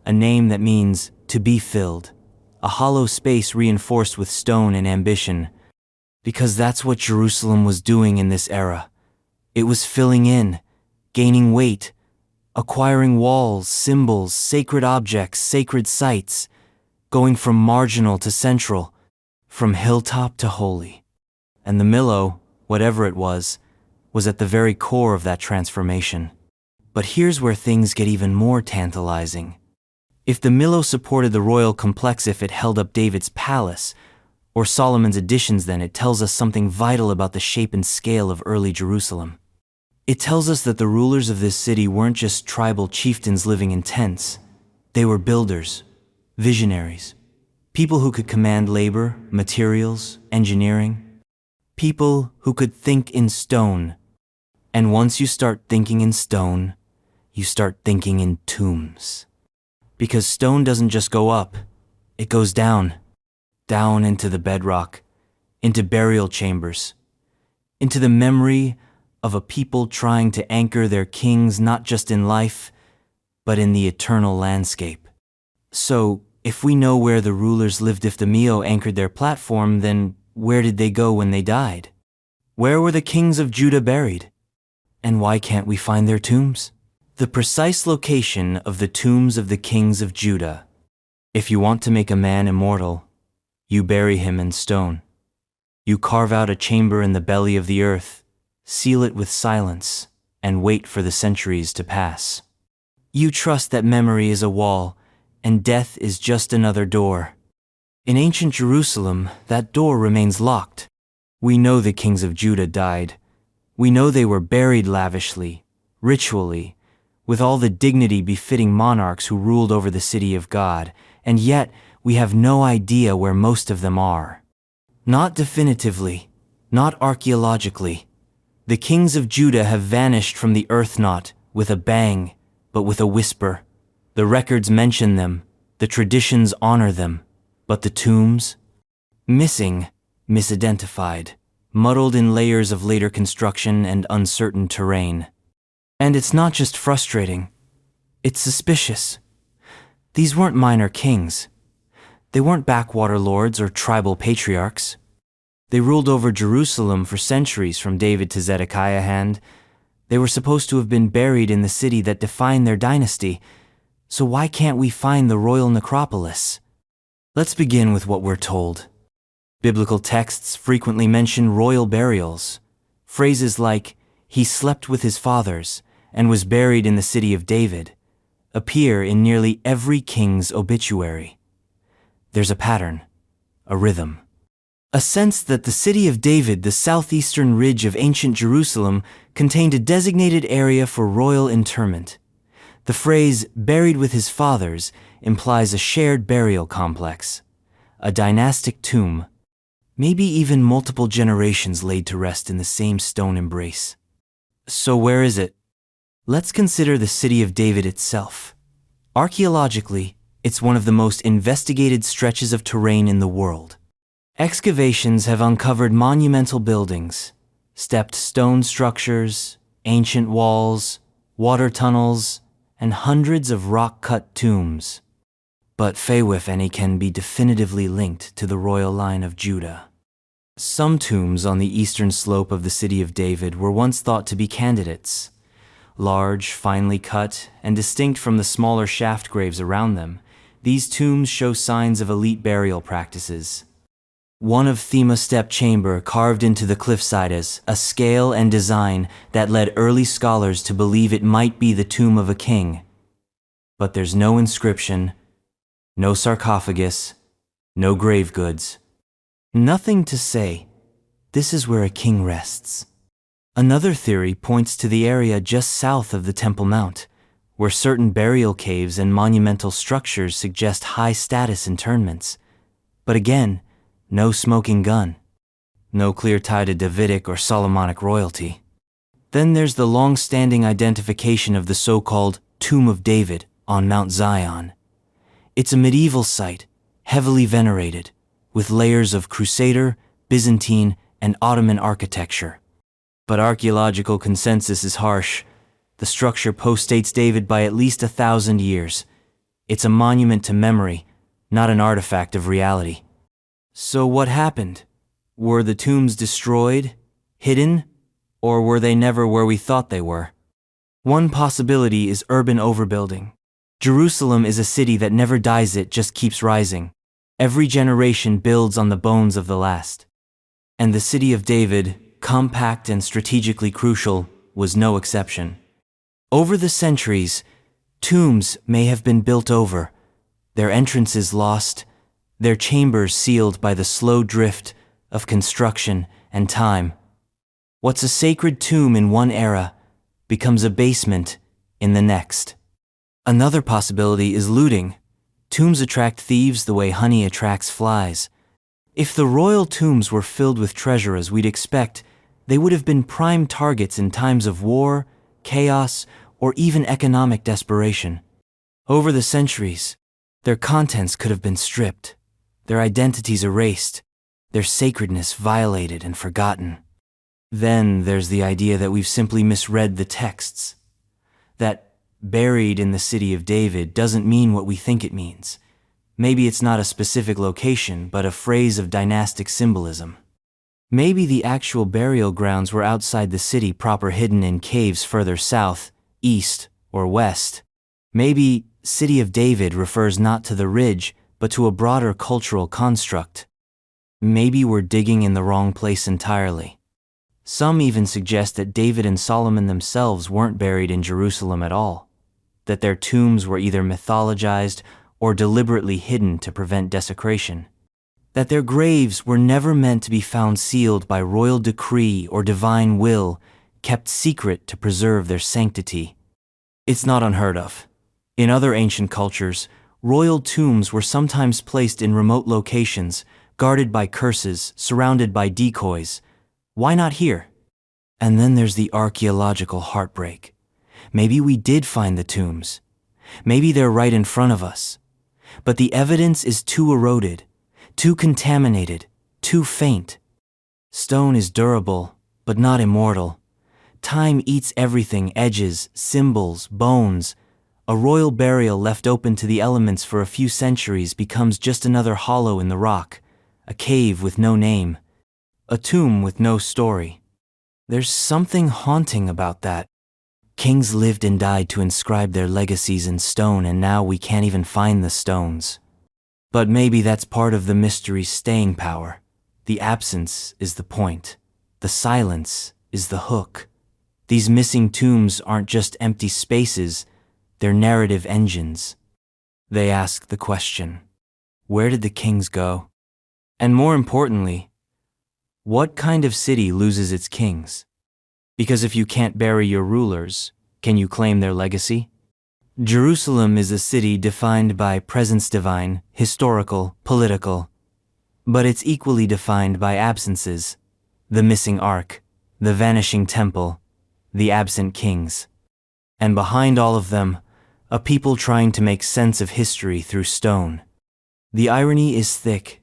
a name that means to be filled, a hollow space reinforced with stone and ambition. Because that's what Jerusalem was doing in this era. It was filling in, gaining weight, acquiring walls, symbols, sacred objects, sacred sites. going from marginal to central, from hilltop to holy. And the Millo, whatever it was at the very core of that transformation. But here's where things get even more tantalizing. If the Millo supported the royal complex, if it held up David's palace, or Solomon's additions, then it tells us something vital about the shape and scale of early Jerusalem. It tells us that the rulers of this city weren't just tribal chieftains living in tents. They were builders, visionaries, people who could command labor, materials, engineering, people who could think in stone. And once you start thinking in stone, you start thinking in tombs. Because stone doesn't just go up, it goes down into the bedrock, into burial chambers, into the memory of a people trying to anchor their kings not just in life, but in the eternal landscape. So, if we know where the rulers lived, if the Millo anchored their platform, then where did they go when they died? Where were the kings of Judah buried? And why can't we find their tombs? The precise location of the tombs of the kings of Judah. If you want to make a man immortal, you bury him in stone. You carve out a chamber in the belly of the earth, seal it with silence, and wait for the centuries to pass. You trust that memory is a wall, and death is just another door. In ancient Jerusalem, that door remains locked. We know the kings of Judah died. We know they were buried lavishly, ritually, with all the dignity befitting monarchs who ruled over the city of God, and yet we have no idea where most of them are. Not definitively, not archaeologically. The kings of Judah have vanished from the earth, not with a bang, but with a whisper. The records mention them, the traditions honor them, but the tombs? Missing, misidentified, muddled in layers of later construction and uncertain terrain. And it's not just frustrating, it's suspicious. These weren't minor kings. They weren't backwater lords or tribal patriarchs. They ruled over Jerusalem for centuries, from David to Zedekiah hand. They were supposed to have been buried in the city that defined their dynasty. So why can't we find the royal necropolis? Let's begin with what we're told. Biblical texts frequently mention royal burials. Phrases like, "He slept with his fathers and was buried in the city of David," appear in nearly every king's obituary. There's a pattern, a rhythm, a sense that the city of David, the southeastern ridge of ancient Jerusalem, contained a designated area for royal interment. The phrase, "buried with his fathers," implies a shared burial complex, a dynastic tomb, maybe even multiple generations laid to rest in the same stone embrace. So where is it? Let's consider the city of David itself. Archaeologically, it's one of the most investigated stretches of terrain in the world. Excavations have uncovered monumental buildings, stepped stone structures, ancient walls, water tunnels, and hundreds of rock-cut tombs. But few, if any, can be definitively linked to the royal line of Judah. Some tombs on the eastern slope of the city of David were once thought to be candidates. Large, finely cut, and distinct from the smaller shaft graves around them, these tombs show signs of elite burial practices. One of Thema step chamber carved into the cliffside as a scale and design that led early scholars to believe it might be the tomb of a king. But there's no inscription, no sarcophagus, no grave goods. Nothing to say, this is where a king rests. Another theory points to the area just south of the Temple Mount, where certain burial caves and monumental structures suggest high-status interments. But again, no smoking gun. No clear tie to Davidic or Solomonic royalty. Then there's the long-standing identification of the so-called Tomb of David on Mount Zion. It's a medieval site, heavily venerated, with layers of Crusader, Byzantine, and Ottoman architecture. But archaeological consensus is harsh. The structure postdates David by at least 1,000 years. It's a monument to memory, not an artifact of reality. So what happened? Were the tombs destroyed, hidden, or were they never where we thought they were? One possibility is urban overbuilding. Jerusalem is a city that never dies, it just keeps rising. Every generation builds on the bones of the last. And the city of David, compact and strategically crucial, was no exception. Over the centuries, tombs may have been built over, their entrances lost, their chambers sealed by the slow drift of construction and time. What's a sacred tomb in one era becomes a basement in the next. Another possibility is looting. Tombs attract thieves the way honey attracts flies. If the royal tombs were filled with treasure as we'd expect, they would have been prime targets in times of war, chaos, or even economic desperation. Over the centuries, their contents could have been stripped, their identities erased, their sacredness violated and forgotten. Then there's the idea that we've simply misread the texts. That buried in the city of David doesn't mean what we think it means. Maybe it's not a specific location, but a phrase of dynastic symbolism. Maybe the actual burial grounds were outside the city proper, hidden in caves further south, east, or west. Maybe City of David refers not to the ridge, but to a broader cultural construct. Maybe we're digging in the wrong place entirely. Some even suggest that David and Solomon themselves weren't buried in Jerusalem at all, that their tombs were either mythologized or deliberately hidden to prevent desecration, that their graves were never meant to be found sealed by royal decree or divine will, kept secret to preserve their sanctity. It's not unheard of. In other ancient cultures, royal tombs were sometimes placed in remote locations, guarded by curses, surrounded by decoys. Why not here? And then there's the archaeological heartbreak. Maybe we did find the tombs. Maybe they're right in front of us. But the evidence is too eroded, too contaminated, too faint. Stone is durable, but not immortal. Time eats everything: edges, symbols, bones. A royal burial left open to the elements for a few centuries becomes just another hollow in the rock, a cave with no name, a tomb with no story. There's something haunting about that. Kings lived and died to inscribe their legacies in stone, and now we can't even find the stones. But maybe that's part of the mystery's staying power. The absence is the point. The silence is the hook. These missing tombs aren't just empty spaces, they're narrative engines. They ask the question, where did the kings go? And more importantly, what kind of city loses its kings? Because if you can't bury your rulers, can you claim their legacy? Jerusalem is a city defined by presence divine, historical, political, but it's equally defined by absences: the missing ark, the vanishing temple, the absent kings. And behind all of them, a people trying to make sense of history through stone. The irony is thick.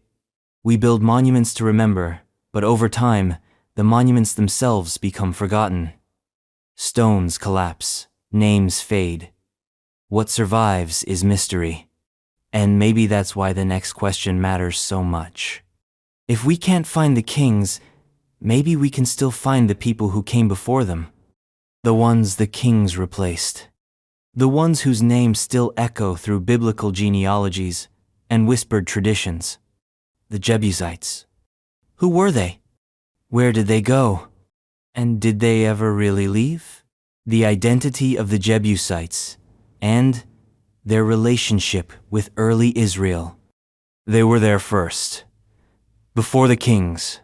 We build monuments to remember, but over time, the monuments themselves become forgotten. Stones collapse, names fade. What survives is mystery. And maybe that's why the next question matters so much. If we can't find the kings, maybe we can still find the people who came before them. The ones the kings replaced. The ones whose names still echo through biblical genealogies and whispered traditions. The Jebusites. Who were they? Where did they go? And did they ever really leave? The identity of the Jebusites and their relationship with early Israel. They were there first, before the kings,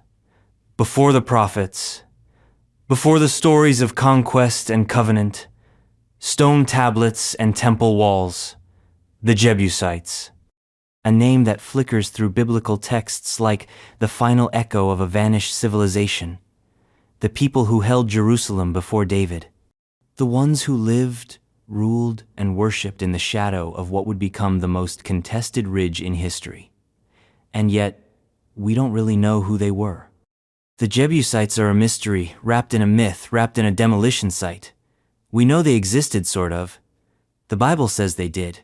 before the prophets, before the stories of conquest and covenant, stone tablets and temple walls. The Jebusites. A name that flickers through biblical texts like the final echo of a vanished civilization. The people who held Jerusalem before David. The ones who lived, ruled, and worshipped in the shadow of what would become the most contested ridge in history. And yet, we don't really know who they were. The Jebusites are a mystery, wrapped in a myth, wrapped in a demolition site. We know they existed, sort of. The Bible says they did.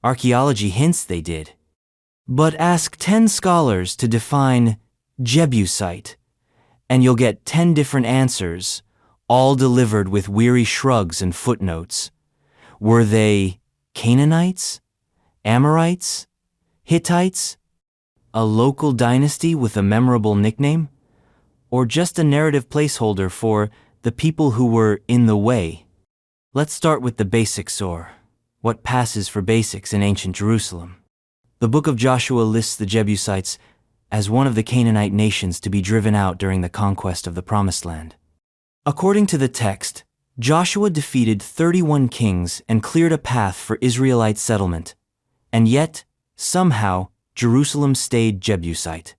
Archaeology hints they did. But ask 10 scholars to define Jebusite, and you'll get 10 different answers, all delivered with weary shrugs and footnotes. Were they Canaanites? Amorites? Hittites? A local dynasty with a memorable nickname? Or just a narrative placeholder for the people who were in the way? Let's start with the basics, or what passes for basics in ancient Jerusalem. The book of Joshua lists the Jebusites as one of the Canaanite nations to be driven out during the conquest of the Promised Land. According to the text, Joshua defeated 31 kings and cleared a path for Israelite settlement, and yet, somehow, Jerusalem stayed Jebusite.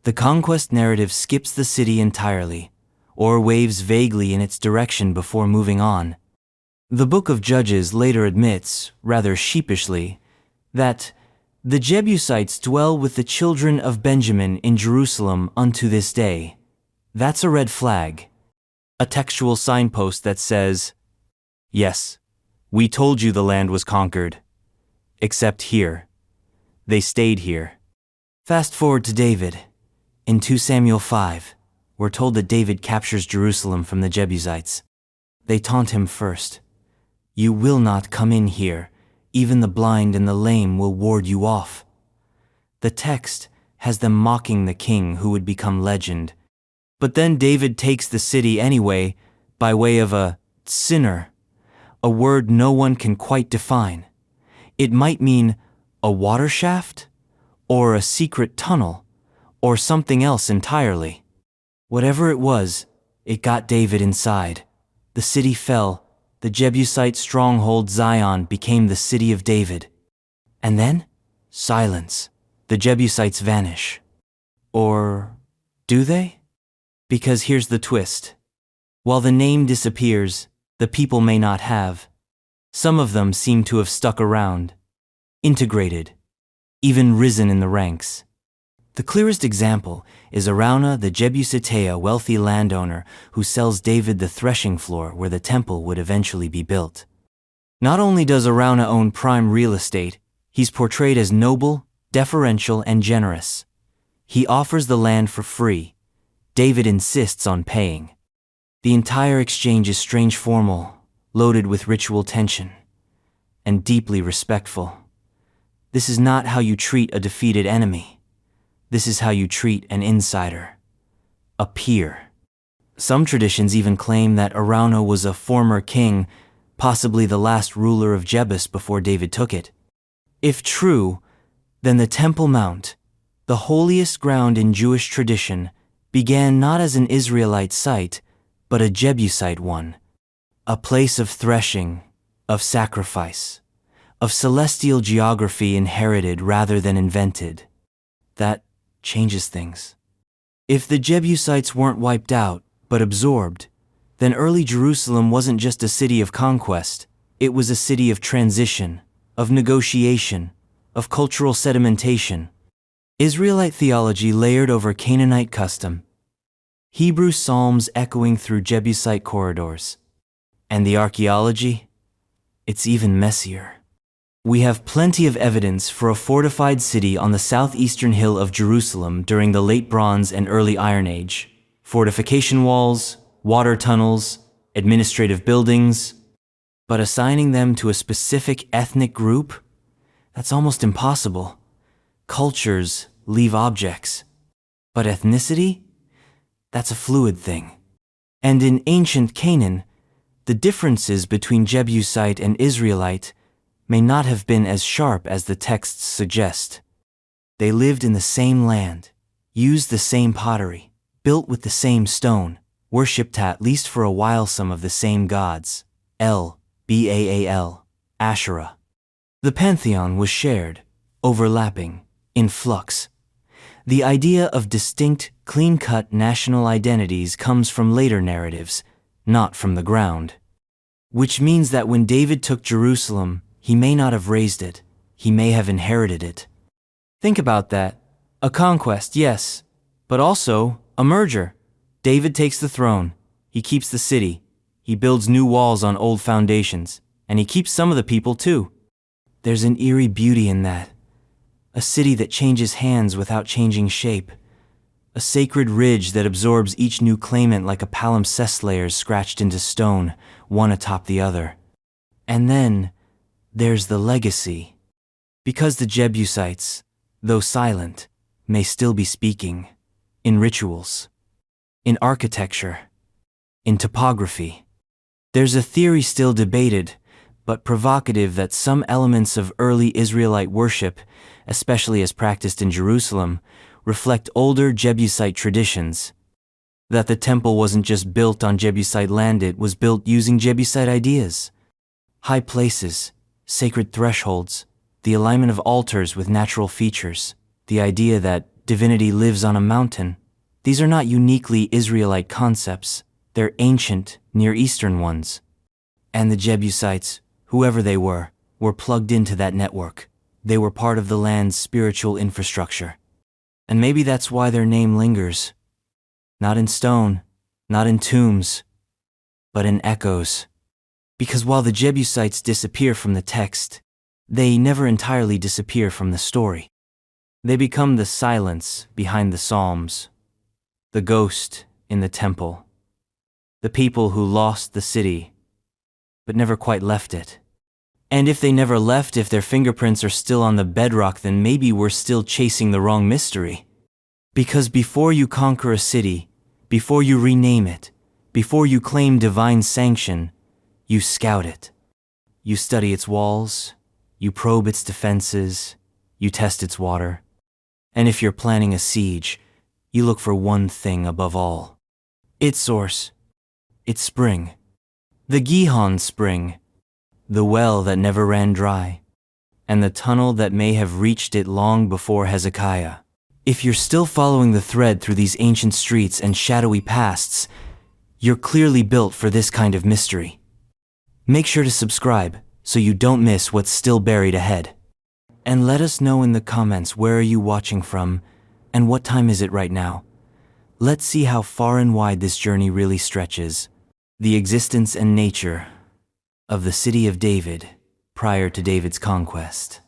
The conquest narrative skips the city entirely, or waves vaguely in its direction before moving on. The book of Judges later admits, rather sheepishly, that the Jebusites dwell with the children of Benjamin in Jerusalem unto this day. That's a red flag. A textual signpost that says, yes, we told you the land was conquered. Except here. They stayed here. Fast forward to David. In 2 Samuel 5, we're told that David captures Jerusalem from the Jebusites. They taunt him first. You will not come in here. Even the blind and the lame will ward you off. The text has them mocking the king who would become legend. But then David takes the city anyway, by way of a sinner, a word no one can quite define. It might mean a water shaft, or a secret tunnel, or something else entirely. Whatever it was, it got David inside. The city fell. The Jebusite stronghold Zion became the city of David. And then, silence. The Jebusites vanish. Or do they? Because here's the twist. While the name disappears, the people may not have. Some of them seem to have stuck around, integrated, even risen in the ranks. The clearest example is Araunah the Jebusite, a wealthy landowner who sells David the threshing floor where the temple would eventually be built. Not only does Araunah own prime real estate, he's portrayed as noble, deferential, and generous. He offers the land for free. David insists on paying. The entire exchange is strange formal, loaded with ritual tension, and deeply respectful. This is not how you treat a defeated enemy. This is how you treat an insider, a peer. Some traditions even claim that Araunah was a former king, possibly the last ruler of Jebus before David took it. If true, then the Temple Mount, the holiest ground in Jewish tradition, began not as an Israelite site, but a Jebusite one, a place of threshing, of sacrifice, of celestial geography inherited rather than invented. That changes things. If the Jebusites weren't wiped out, but absorbed, then early Jerusalem wasn't just a city of conquest, it was a city of transition, of negotiation, of cultural sedimentation. Israelite theology layered over Canaanite custom, Hebrew psalms echoing through Jebusite corridors. And the archaeology? It's even messier. We have plenty of evidence for a fortified city on the southeastern hill of Jerusalem during the Late Bronze and Early Iron Age. Fortification walls, water tunnels, administrative buildings. But assigning them to a specific ethnic group? That's almost impossible. Cultures leave objects. But ethnicity? That's a fluid thing. And in ancient Canaan, the differences between Jebusite and Israelite may not have been as sharp as the texts suggest. They lived in the same land, used the same pottery, built with the same stone, worshipped at least for a while some of the same gods, Baal, Asherah. The pantheon was shared, overlapping, in flux. The idea of distinct, clean-cut national identities comes from later narratives, not from the ground. Which means that when David took Jerusalem, he may not have raised it, he may have inherited it. Think about that. A conquest, yes, but also a merger. David takes the throne, he keeps the city, he builds new walls on old foundations, and he keeps some of the people too. There's an eerie beauty in that. A city that changes hands without changing shape. A sacred ridge that absorbs each new claimant like a palimpsest layers scratched into stone, one atop the other. And then, there's the legacy. Because the Jebusites, though silent, may still be speaking, in rituals, in architecture, in topography. There's a theory still debated, but provocative, that some elements of early Israelite worship, especially as practiced in Jerusalem, reflect older Jebusite traditions. That the temple wasn't just built on Jebusite land, it was built using Jebusite ideas. High places, sacred thresholds, the alignment of altars with natural features, the idea that divinity lives on a mountain. These are not uniquely Israelite concepts, they're ancient, Near Eastern ones. And the Jebusites, whoever they were plugged into that network. They were part of the land's spiritual infrastructure. And maybe that's why their name lingers. Not in stone, not in tombs, but in echoes. Because while the Jebusites disappear from the text, they never entirely disappear from the story. They become the silence behind the Psalms, the ghost in the temple, the people who lost the city, but never quite left it. And if they never left, if their fingerprints are still on the bedrock, then maybe we're still chasing the wrong mystery. Because before you conquer a city, before you rename it, before you claim divine sanction, you scout it. You study its walls, you probe its defenses, you test its water. And if you're planning a siege, you look for one thing above all. Its source, its spring. The Gihon spring, the well that never ran dry, and the tunnel that may have reached it long before Hezekiah. If you're still following the thread through these ancient streets and shadowy pasts, you're clearly built for this kind of mystery. Make sure to subscribe so you don't miss what's still buried ahead. And let us know in the comments, where are you watching from and what time is it right now? Let's see how far and wide this journey really stretches. The existence and nature of the city of David prior to David's conquest.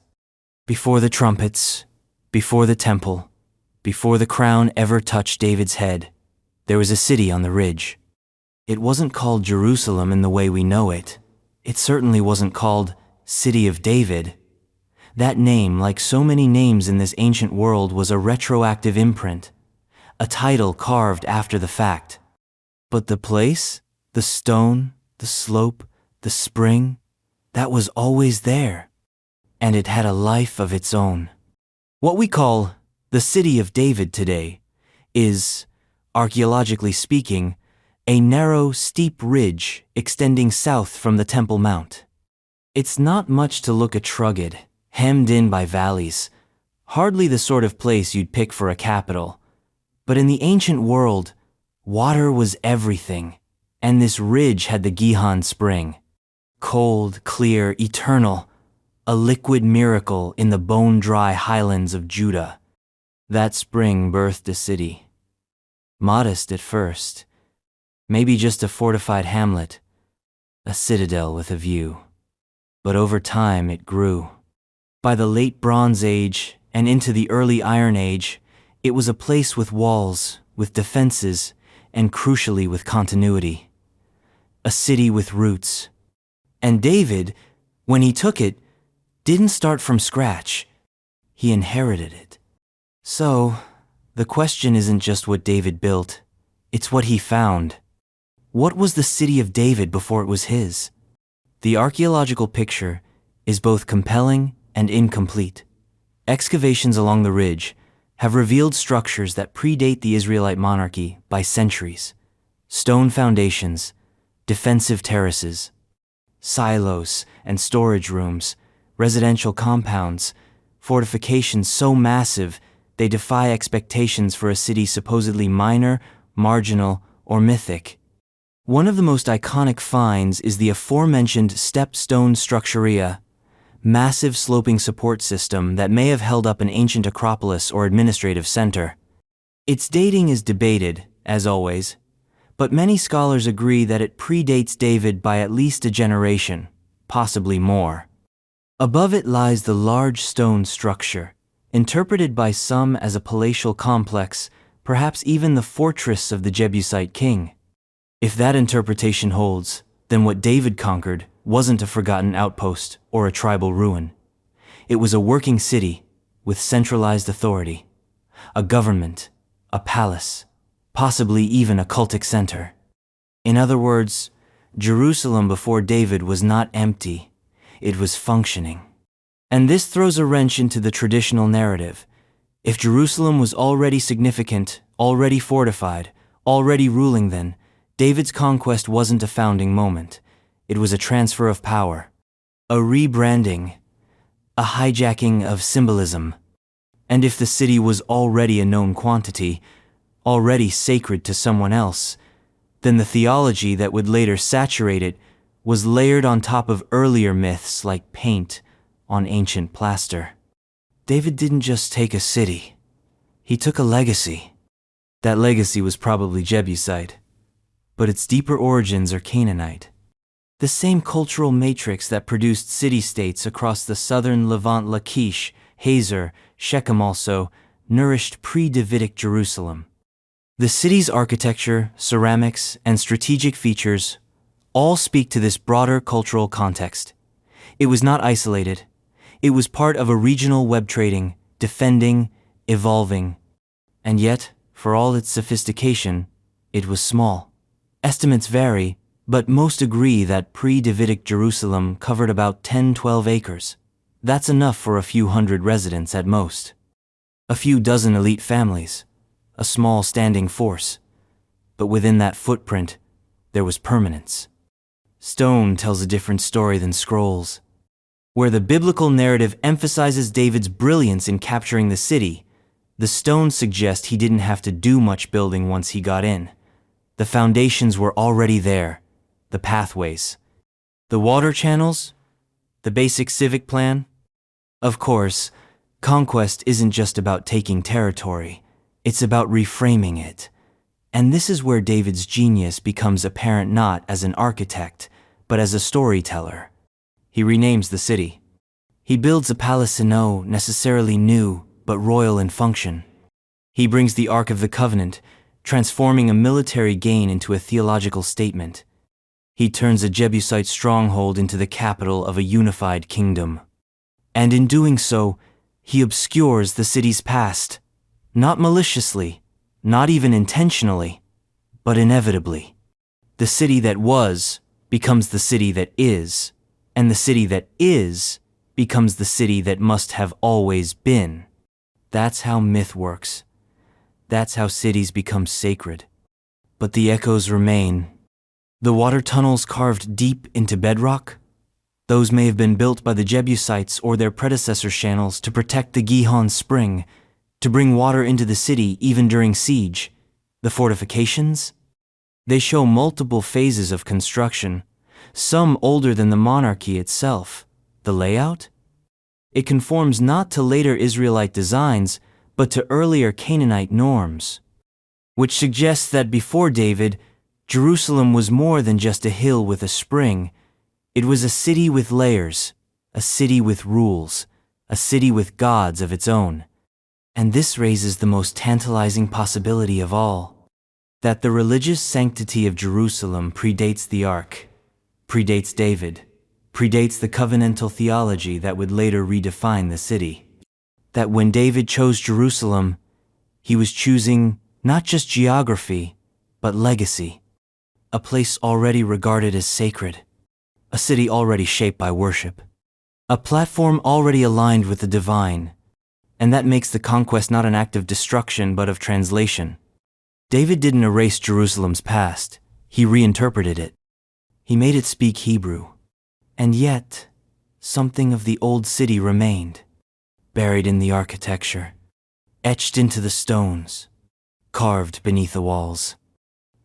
Before the trumpets, before the temple, before the crown ever touched David's head, there was a city on the ridge. It wasn't called Jerusalem in the way we know it. It certainly wasn't called City of David. That name, like so many names in this ancient world, was a retroactive imprint, a title carved after the fact. But the place, the stone, the slope, the spring, that was always there. And it had a life of its own. What we call the City of David today is, archaeologically speaking, a narrow, steep ridge extending south from the Temple Mount. It's not much to look at, rugged, hemmed in by valleys, hardly the sort of place you'd pick for a capital. But in the ancient world, water was everything, and this ridge had the Gihon spring. Cold, clear, eternal, a liquid miracle in the bone-dry highlands of Judah. That spring birthed a city. Modest at first, maybe just a fortified hamlet, a citadel with a view. But over time it grew. By the late Bronze Age and into the early Iron Age, it was a place with walls, with defenses, and crucially with continuity. A city with roots. And David, when he took it, didn't start from scratch. He inherited it. So, the question isn't just what David built, it's what he found. What was the city of David before it was his? The archaeological picture is both compelling and incomplete. Excavations along the ridge have revealed structures that predate the Israelite monarchy by centuries. Stone foundations, defensive terraces, silos and storage rooms, residential compounds, fortifications so massive they defy expectations for a city supposedly minor, marginal, or mythic. One of the most iconic finds is the aforementioned step stone structurea, massive sloping support system that may have held up an ancient acropolis or administrative center. Its dating is debated, as always, but many scholars agree that it predates David by at least a generation, possibly more. Above it lies the large stone structure, interpreted by some as a palatial complex, perhaps even the fortress of the Jebusite king. If that interpretation holds, then what David conquered wasn't a forgotten outpost or a tribal ruin. It was a working city with centralized authority, a government, a palace, possibly even a cultic center. In other words, Jerusalem before David was not empty, it was functioning. And this throws a wrench into the traditional narrative. If Jerusalem was already significant, already fortified, already ruling, then David's conquest wasn't a founding moment. It was a transfer of power, a rebranding, a hijacking of symbolism. And if the city was already a known quantity, already sacred to someone else, then the theology that would later saturate it was layered on top of earlier myths like paint on ancient plaster. David didn't just take a city, he took a legacy. That legacy was probably Jebusite, but its deeper origins are Canaanite. The same cultural matrix that produced city-states across the southern Levant, Lachish, Hazor, Shechem also nourished pre-Davidic Jerusalem. The city's architecture, ceramics, and strategic features all speak to this broader cultural context. It was not isolated. It was part of a regional web trading, defending, evolving. And yet, for all its sophistication, it was small. Estimates vary, but most agree that pre-Davidic Jerusalem covered about 10-12 acres. That's enough for a few hundred residents at most. A few dozen elite families, a small standing force. But within that footprint, there was permanence. Stone tells a different story than scrolls. Where the biblical narrative emphasizes David's brilliance in capturing the city, the stones suggest he didn't have to do much building once he got in. The foundations were already there, the pathways, the water channels, the basic civic plan. Of course, conquest isn't just about taking territory, it's about reframing it. And this is where David's genius becomes apparent not as an architect, but as a storyteller. He renames the city. He builds a palace no necessarily new, but royal in function. He brings the Ark of the Covenant, transforming a military gain into a theological statement. He turns a Jebusite stronghold into the capital of a unified kingdom. And in doing so, he obscures the city's past, not maliciously, not even intentionally, but inevitably. The city that was becomes the city that is, and the city that is becomes the city that must have always been. That's how myth works. That's how cities become sacred. But the echoes remain. The water tunnels carved deep into bedrock? Those may have been built by the Jebusites or their predecessor channels to protect the Gihon spring, to bring water into the city even during siege. The fortifications? They show multiple phases of construction, some older than the monarchy itself. The layout? It conforms not to later Israelite designs, but to earlier Canaanite norms, which suggests that before David, Jerusalem was more than just a hill with a spring. It was a city with layers, a city with rules, a city with gods of its own. And this raises the most tantalizing possibility of all, that the religious sanctity of Jerusalem predates the Ark, predates David, predates the covenantal theology that would later redefine the city. That when David chose Jerusalem, he was choosing not just geography, but legacy, a place already regarded as sacred, a city already shaped by worship, a platform already aligned with the divine, and that makes the conquest not an act of destruction but of translation. David didn't erase Jerusalem's past, he reinterpreted it. He made it speak Hebrew. And yet, something of the old city remained, buried in the architecture, etched into the stones, carved beneath the walls.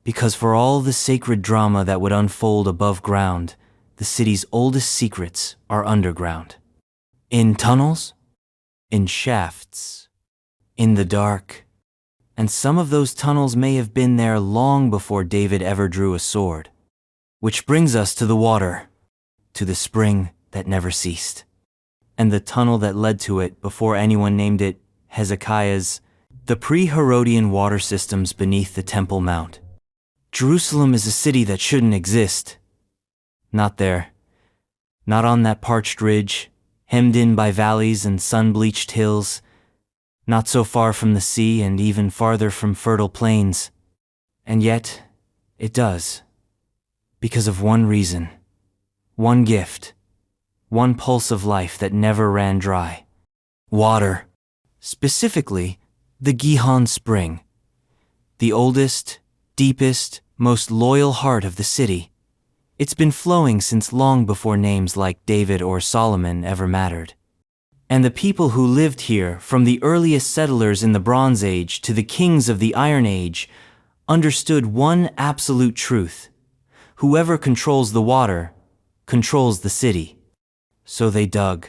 Because for all the sacred drama that would unfold above ground, the city's oldest secrets are underground. In tunnels, in shafts, in the dark. And some of those tunnels may have been there long before David ever drew a sword. Which brings us to the water, to the spring that never ceased, and the tunnel that led to it before anyone named it Hezekiah's, the pre-Herodian water systems beneath the Temple Mount. Jerusalem is a city that shouldn't exist. Not there. Not on that parched ridge, hemmed in by valleys and sun-bleached hills. not so far from the sea and even farther from fertile plains. And yet, it does. Because of one reason. One gift. One pulse of life that never ran dry. Water. Specifically, the Gihon Spring. The oldest, deepest, most loyal heart of the city. It's been flowing since long before names like David or Solomon ever mattered. And the people who lived here, from the earliest settlers in the Bronze Age to the kings of the Iron Age, understood one absolute truth. Whoever controls the water, controls the city. So they dug,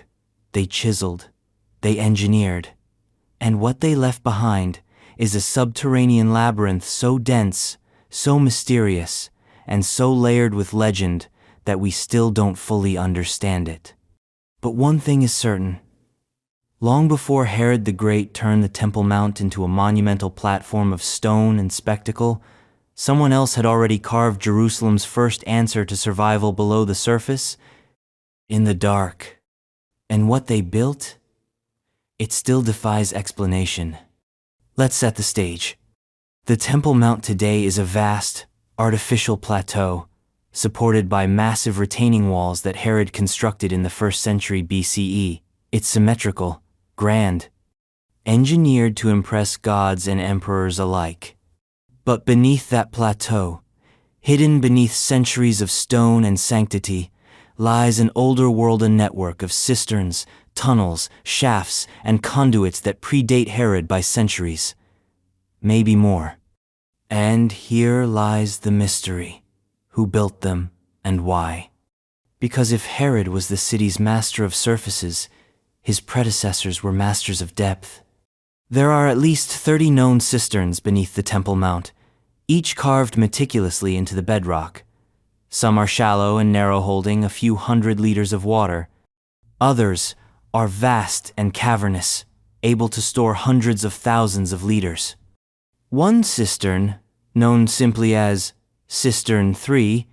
they chiseled, they engineered. And what they left behind is a subterranean labyrinth so dense, so mysterious, and so layered with legend that we still don't fully understand it. But one thing is certain. Long before Herod the Great turned the Temple Mount into a monumental platform of stone and spectacle, someone else had already carved Jerusalem's first answer to survival below the surface, in the dark. And what they built? It still defies explanation. Let's set the stage. The Temple Mount today is a vast, artificial plateau, supported by massive retaining walls that Herod constructed in the 1st century BCE. It's symmetrical, grand, engineered to impress gods and emperors alike. But beneath that plateau, hidden beneath centuries of stone and sanctity, lies an older world, a network of cisterns, tunnels, shafts, and conduits that predate Herod by centuries. Maybe more. And here lies the mystery. Who built them and why? Because if Herod was the city's master of surfaces, his predecessors were masters of depth. There are at least 30 known cisterns beneath the Temple Mount, each carved meticulously into the bedrock. Some are shallow and narrow, holding a few hundred liters of water. Others are vast and cavernous, able to store hundreds of thousands of liters. One cistern, known simply as Cistern 3,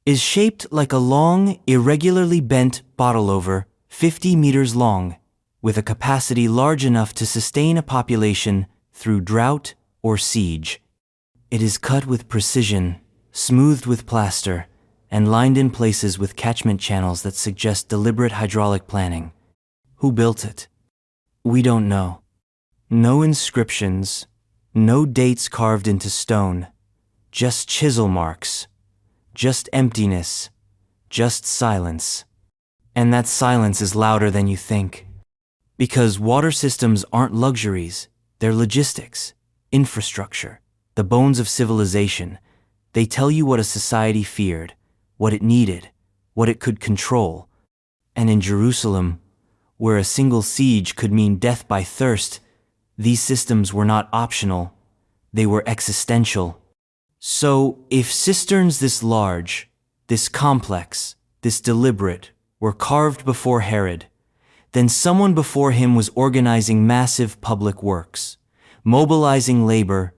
is shaped like a long, irregularly bent bottle over 50 meters long, with a capacity large enough to sustain a population through drought or siege. It is cut with precision, smoothed with plaster, and lined in places with catchment channels that suggest deliberate hydraulic planning. Who built it? We don't know. No inscriptions, no dates carved into stone, just chisel marks, just emptiness, just silence. And that silence is louder than you think. Because water systems aren't luxuries, they're logistics, infrastructure, the bones of civilization. They tell you what a society feared, what it needed, what it could control. And in Jerusalem, where a single siege could mean death by thirst, these systems were not optional, they were existential. So, if cisterns this large, this complex, this deliberate, were carved before Herod, then someone before him was organizing massive public works, mobilizing labor,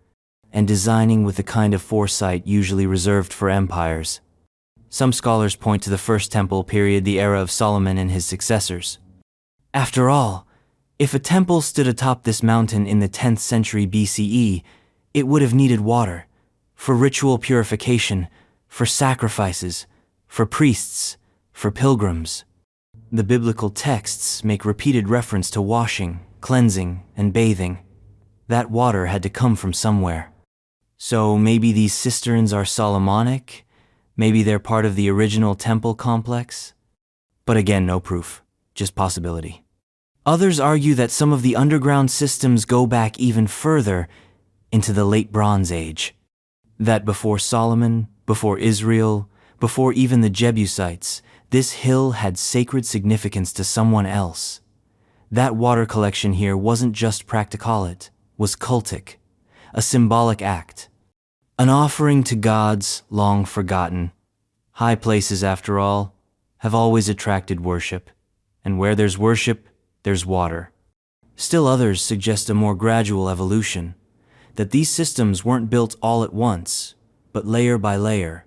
and designing with the kind of foresight usually reserved for empires. Some scholars point to the First Temple period, the era of Solomon and his successors. After all, if a temple stood atop this mountain in the 10th century BCE, it would have needed water, for ritual purification, for sacrifices, for priests, for pilgrims. The biblical texts make repeated reference to washing, cleansing, and bathing. That water had to come from somewhere. So maybe these cisterns are Solomonic, maybe they're part of the original temple complex. But again, no proof, just possibility. Others argue that some of the underground systems go back even further into the late Bronze Age. That before Solomon, before Israel, before even the Jebusites, this hill had sacred significance to someone else. That water collection here wasn't just practical, it was cultic, a symbolic act, an offering to gods long forgotten. High places, after all, have always attracted worship, and where there's worship, there's water. Still others suggest a more gradual evolution, that these systems weren't built all at once, but layer by layer.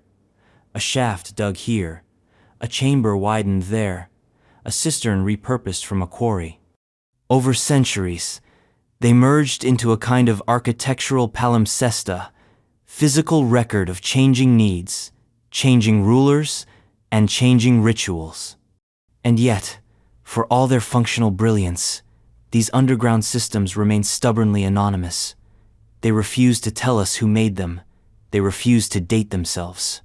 A shaft dug here, a chamber widened there, a cistern repurposed from a quarry. Over centuries, They merged into a kind of architectural palimpsesta, physical record of changing needs, changing rulers, and changing rituals. And yet, for all their functional brilliance, these underground systems remain stubbornly anonymous. They refuse to tell us who made them. They refuse to date themselves.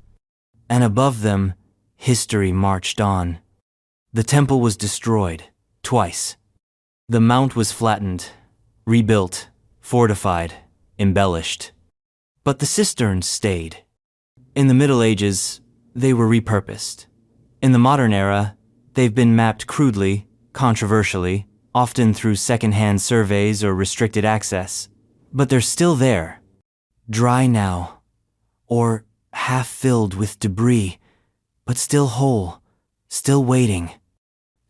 And above them, history marched on. The temple was destroyed, twice. The mount was flattened, rebuilt, fortified, embellished. But the cisterns stayed. In the Middle Ages, they were repurposed. In the modern era, they've been mapped crudely, controversially, often through second-hand surveys or restricted access. But they're still there, dry now, or half-filled with debris, but still whole, still waiting.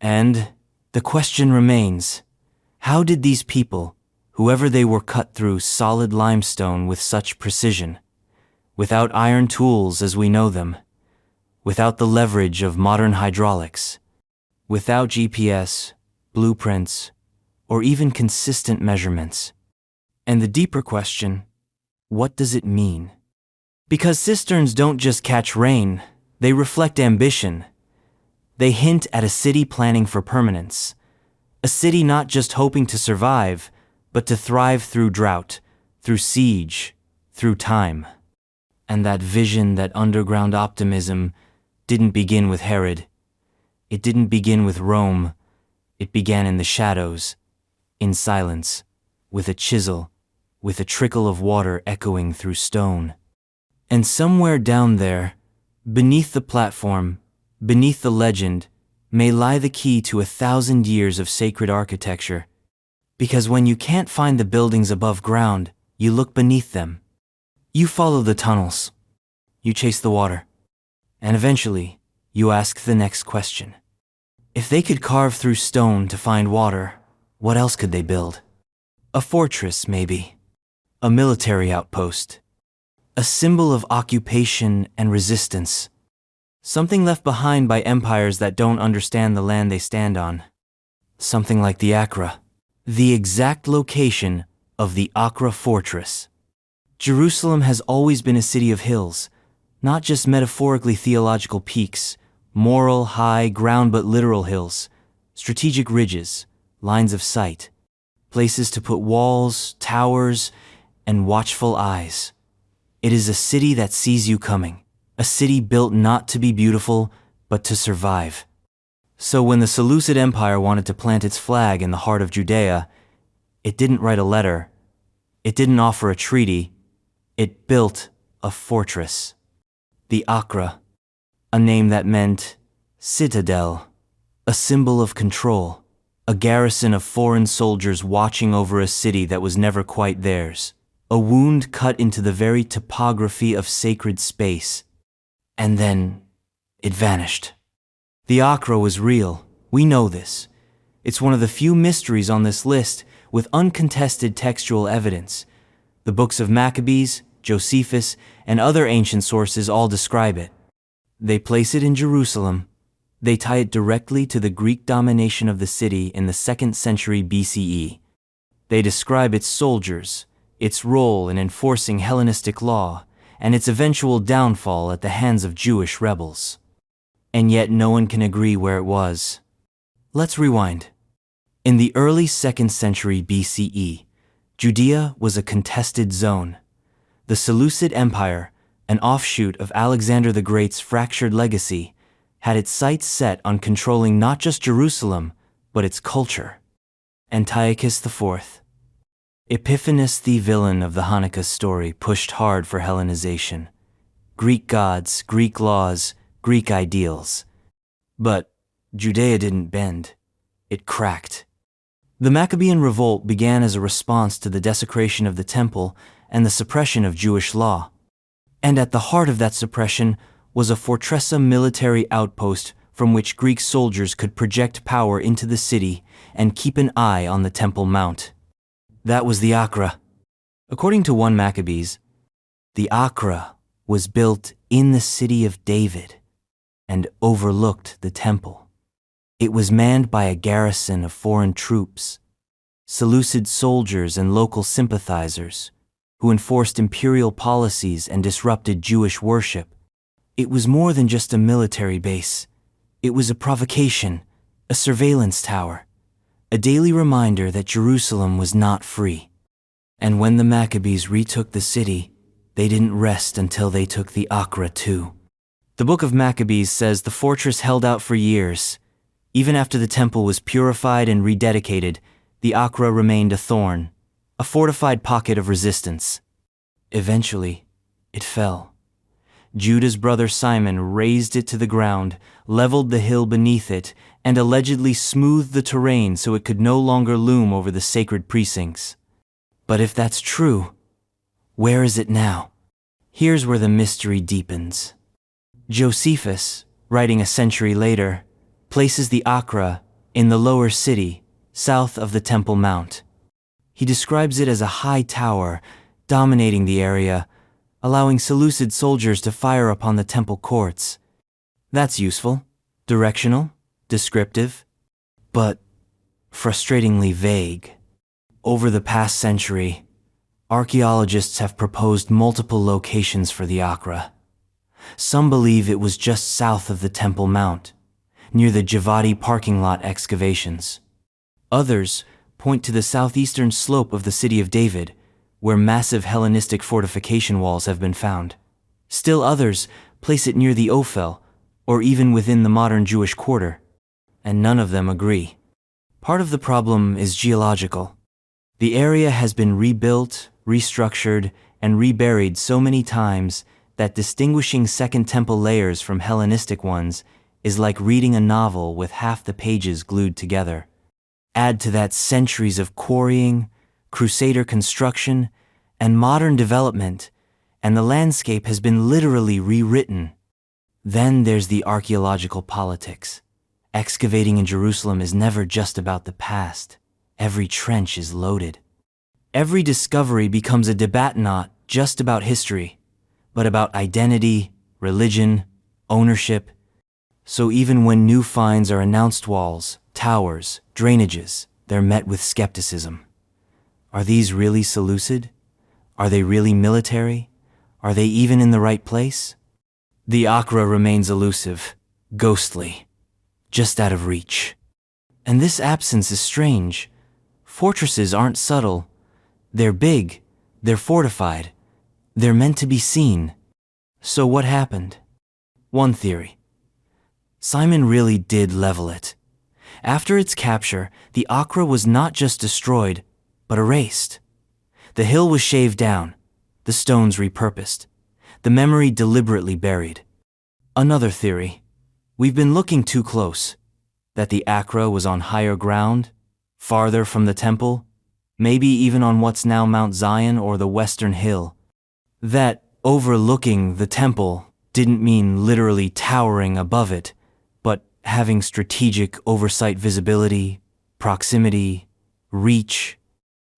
And the question remains, how did these people, whoever they were, cut through solid limestone with such precision, without iron tools as we know them, without the leverage of modern hydraulics, without GPS, blueprints, or even consistent measurements? And the deeper question, what does it mean? Because cisterns don't just catch rain, they reflect ambition. They hint at a city planning for permanence, a city not just hoping to survive, but to thrive through drought, through siege, through time. And that vision, that underground optimism, didn't begin with Herod. It didn't begin with Rome. It began in the shadows, in silence, with a chisel, with a trickle of water echoing through stone. And somewhere down there, beneath the platform, beneath the legend, may lie the key to 1,000 years of sacred architecture. Because when you can't find the buildings above ground, you look beneath them. You follow the tunnels. You chase the water. And eventually, you ask the next question. If they could carve through stone to find water, what else could they build? A fortress, maybe. A military outpost. A symbol of occupation and resistance. Something left behind by empires that don't understand the land they stand on. Something like the Acra. The exact location of the Acra Fortress. Jerusalem has always been a city of hills, not just metaphorically theological peaks, moral, high, ground but literal hills, strategic ridges, lines of sight, places to put walls, towers, and watchful eyes. It is a city that sees you coming, a city built not to be beautiful, but to survive. So when the Seleucid Empire wanted to plant its flag in the heart of Judea, it didn't write a letter, it didn't offer a treaty, it built a fortress. The Acra, a name that meant citadel, a symbol of control, a garrison of foreign soldiers watching over a city that was never quite theirs, a wound cut into the very topography of sacred space. And then it vanished. The Acra was real, we know this. It's one of the few mysteries on this list with uncontested textual evidence. The books of Maccabees, Josephus, and other ancient sources all describe it. They place it in Jerusalem. They tie it directly to the Greek domination of the city in the 2nd century BCE. They describe its soldiers, its role in enforcing Hellenistic law, and its eventual downfall at the hands of Jewish rebels. And yet no one can agree where it was. Let's rewind. In the early 2nd century BCE, Judea was a contested zone. The Seleucid Empire, an offshoot of Alexander the Great's fractured legacy, had its sights set on controlling not just Jerusalem, but its culture. Antiochus IV, Epiphanes the villain of the Hanukkah story, pushed hard for Hellenization. Greek gods, Greek laws, Greek ideals. But Judea didn't bend. It cracked. The Maccabean revolt began as a response to the desecration of the temple and the suppression of Jewish law. And at the heart of that suppression was a fortressa military outpost from which Greek soldiers could project power into the city and keep an eye on the Temple Mount. That was the Acra. According to 1 Maccabees, the Acra was built in the city of David and overlooked the temple. It was manned by a garrison of foreign troops. Seleucid soldiers and local sympathizers, who enforced imperial policies and disrupted Jewish worship. It was more than just a military base. It was a provocation, a surveillance tower, a daily reminder that Jerusalem was not free. And when the Maccabees retook the city, they didn't rest until they took the Acra too. The Book of Maccabees says the fortress held out for years. Even after the temple was purified and rededicated, the Acra remained a thorn, a fortified pocket of resistance. Eventually, it fell. Judah's brother Simon razed it to the ground, leveled the hill beneath it, and allegedly smoothed the terrain so it could no longer loom over the sacred precincts. But if that's true, where is it now? Here's where the mystery deepens. Josephus, writing a century later, places the Acra in the lower city, south of the Temple Mount. He describes it as a high tower, dominating the area, allowing Seleucid soldiers to fire upon the temple courts. That's useful, directional, descriptive, but frustratingly vague. Over the past century, archaeologists have proposed multiple locations for the Acra. Some believe it was just south of the Temple Mount, near the Jebusite parking lot excavations. Others point to the southeastern slope of the city of David, where massive Hellenistic fortification walls have been found. Still others place it near the Ophel, or even within the modern Jewish quarter, and none of them agree. Part of the problem is geological. The area has been rebuilt, restructured, and reburied so many times that distinguishing Second Temple layers from Hellenistic ones is like reading a novel with half the pages glued together. Add to that centuries of quarrying, Crusader construction, and modern development, and the landscape has been literally rewritten. Then there's the archaeological politics. Excavating in Jerusalem is never just about the past. Every trench is loaded. Every discovery becomes a debate not just about history, but about identity, religion, ownership. So even when new finds are announced, walls, towers, drainages, they're met with skepticism. Are these really Seleucid? Are they really military? Are they even in the right place? The Acra remains elusive, ghostly, just out of reach. And this absence is strange. Fortresses aren't subtle. They're big, they're fortified, they're meant to be seen. So what happened? One theory. Simon really did level it. After its capture, the Acra was not just destroyed, but erased. The hill was shaved down, the stones repurposed, the memory deliberately buried. Another theory. We've been looking too close. That the Acra was on higher ground, farther from the temple, maybe even on what's now Mount Zion or the Western Hill. That overlooking the temple didn't mean literally towering above it, but having strategic oversight, visibility, proximity, reach.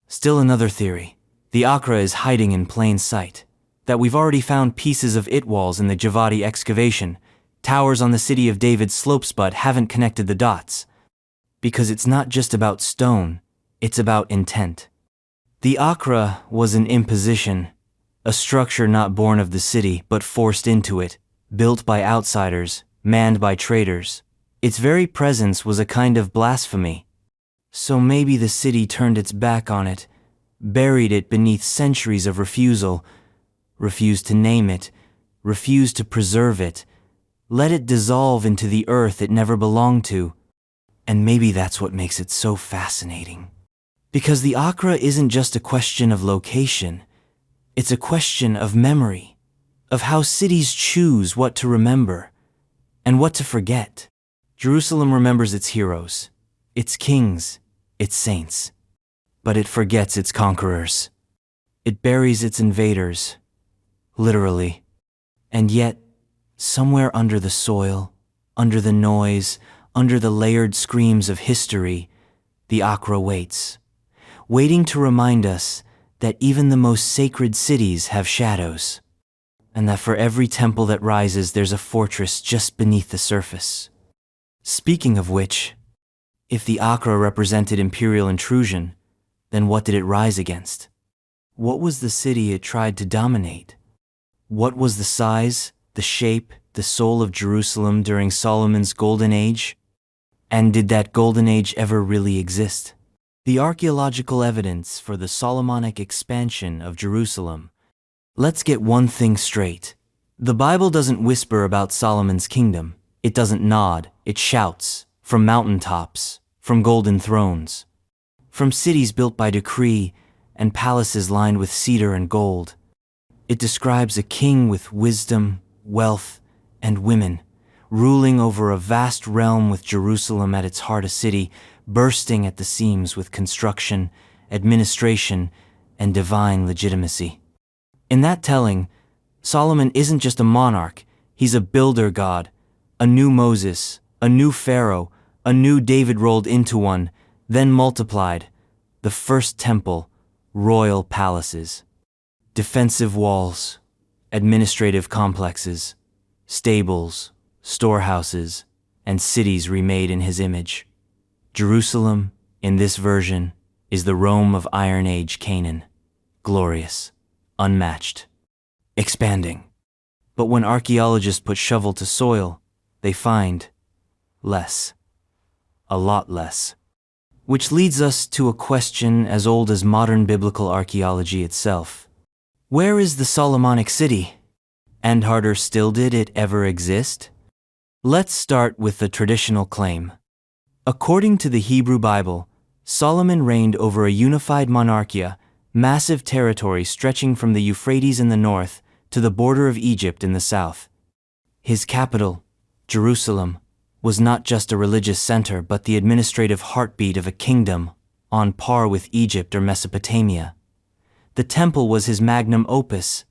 Still another theory. The Acra is hiding in plain sight. That we've already found pieces of it walls in the Jebusite excavation, towers on the city of David's slopes, but haven't connected the dots. Because it's not just about stone, it's about intent. The Acra was an imposition, a structure not born of the city, but forced into it, built by outsiders, manned by traitors. Its very presence was a kind of blasphemy. So maybe the city turned its back on it, buried it beneath centuries of refusal, refused to name it, refused to preserve it, let it dissolve into the earth it never belonged to. And maybe that's what makes it so fascinating. Because the Acra isn't just a question of location, it's a question of memory, of how cities choose what to remember and what to forget. Jerusalem remembers its heroes, its kings, its saints, but it forgets its conquerors. It buries its invaders, literally. And yet, somewhere under the soil, under the noise, under the layered screams of history, the Acra waits, waiting to remind us that even the most sacred cities have shadows, and that for every temple that rises there's a fortress just beneath the surface. Speaking of which, if the Acra represented imperial intrusion, Then what did it rise against? What was the city it tried to dominate? What was the size, the shape, the soul of Jerusalem during Solomon's Golden Age? And did that Golden Age ever really exist? The archaeological evidence for the Solomonic expansion of Jerusalem. Let's get one thing straight. The Bible doesn't whisper about Solomon's kingdom. It doesn't nod, it shouts, from mountaintops, from golden thrones, from cities built by decree and palaces lined with cedar and gold. It describes a king with wisdom, wealth, and women, ruling over a vast realm with Jerusalem at its heart, a city bursting at the seams with construction, administration, and divine legitimacy. In that telling, Solomon isn't just a monarch, he's a builder god, a new Moses, a new Pharaoh, a new David rolled into one, then multiplied, the first temple, royal palaces, defensive walls, administrative complexes, stables, storehouses, and cities remade in his image. Jerusalem, in this version, is the Rome of Iron Age Canaan, glorious, unmatched, expanding. But when archaeologists put shovel to soil, they find less, a lot less. Which leads us to a question as old as modern biblical archaeology itself. Where is the Solomonic city? And harder still, did it ever exist? Let's start with the traditional claim. According to the Hebrew Bible, Solomon reigned over a unified monarchia, massive territory stretching from the Euphrates in the north to the border of Egypt in the south. His capital, Jerusalem, was not just a religious center but the administrative heartbeat of a kingdom, on par with Egypt or Mesopotamia. The temple was his magnum opus,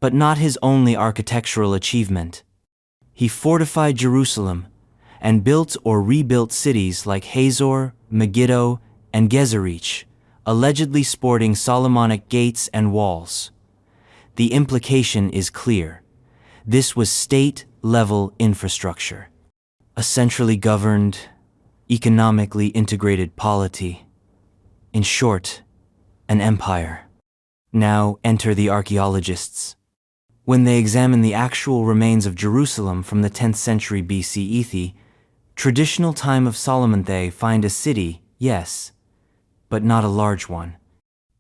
but not his only architectural achievement. He fortified Jerusalem and built or rebuilt cities like Hazor, Megiddo, and Gezerich, allegedly sporting Solomonic gates and walls. The implication is clear. This was state-level infrastructure, a centrally governed, economically integrated polity. In short, an empire. Now enter the archaeologists. When they examine the actual remains of Jerusalem from the 10th century BCE, traditional time of Solomon, they find a city, yes, but not a large one.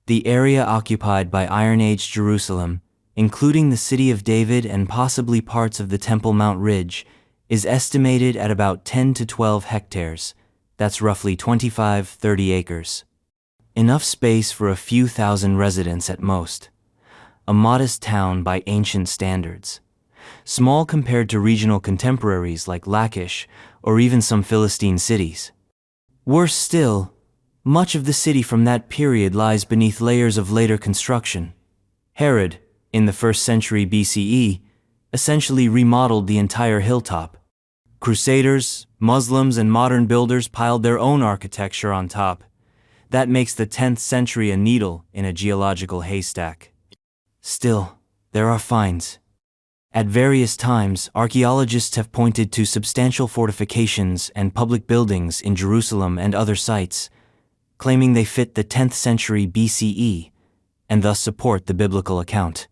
The area occupied by Iron Age Jerusalem, including the city of David and possibly parts of the Temple Mount Ridge, is estimated at about 10 to 12 hectares. That's roughly 25-30 acres. Enough space for a few thousand residents at most. A modest town by ancient standards. Small compared to regional contemporaries like Lachish or even some Philistine cities. Worse still, much of the city from that period lies beneath layers of later construction. Herod, in the 1st century BCE, essentially remodeled the entire hilltop. Crusaders, Muslims, and modern builders piled their own architecture on top. That makes the 10th century a needle in a geological haystack. Still, there are finds. At various times, archaeologists have pointed to substantial fortifications and public buildings in Jerusalem and other sites, claiming they fit the 10th century BCE and thus support the biblical account.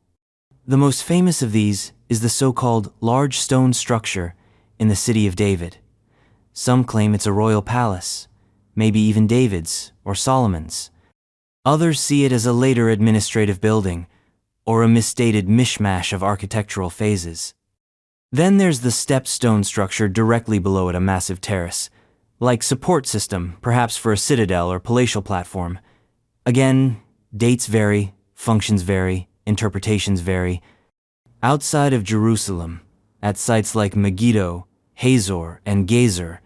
The most famous of these is the so-called large stone structure in the city of David. Some claim it's a royal palace, maybe even David's or Solomon's. Others see it as a later administrative building, or a misstated mishmash of architectural phases. Then there's the stepped stone structure directly below it, a massive terrace, like support system, perhaps for a citadel or palatial platform. Again, dates vary, functions vary, interpretations vary. Outside of Jerusalem, at sites like Megiddo, Hazor, and Gezer,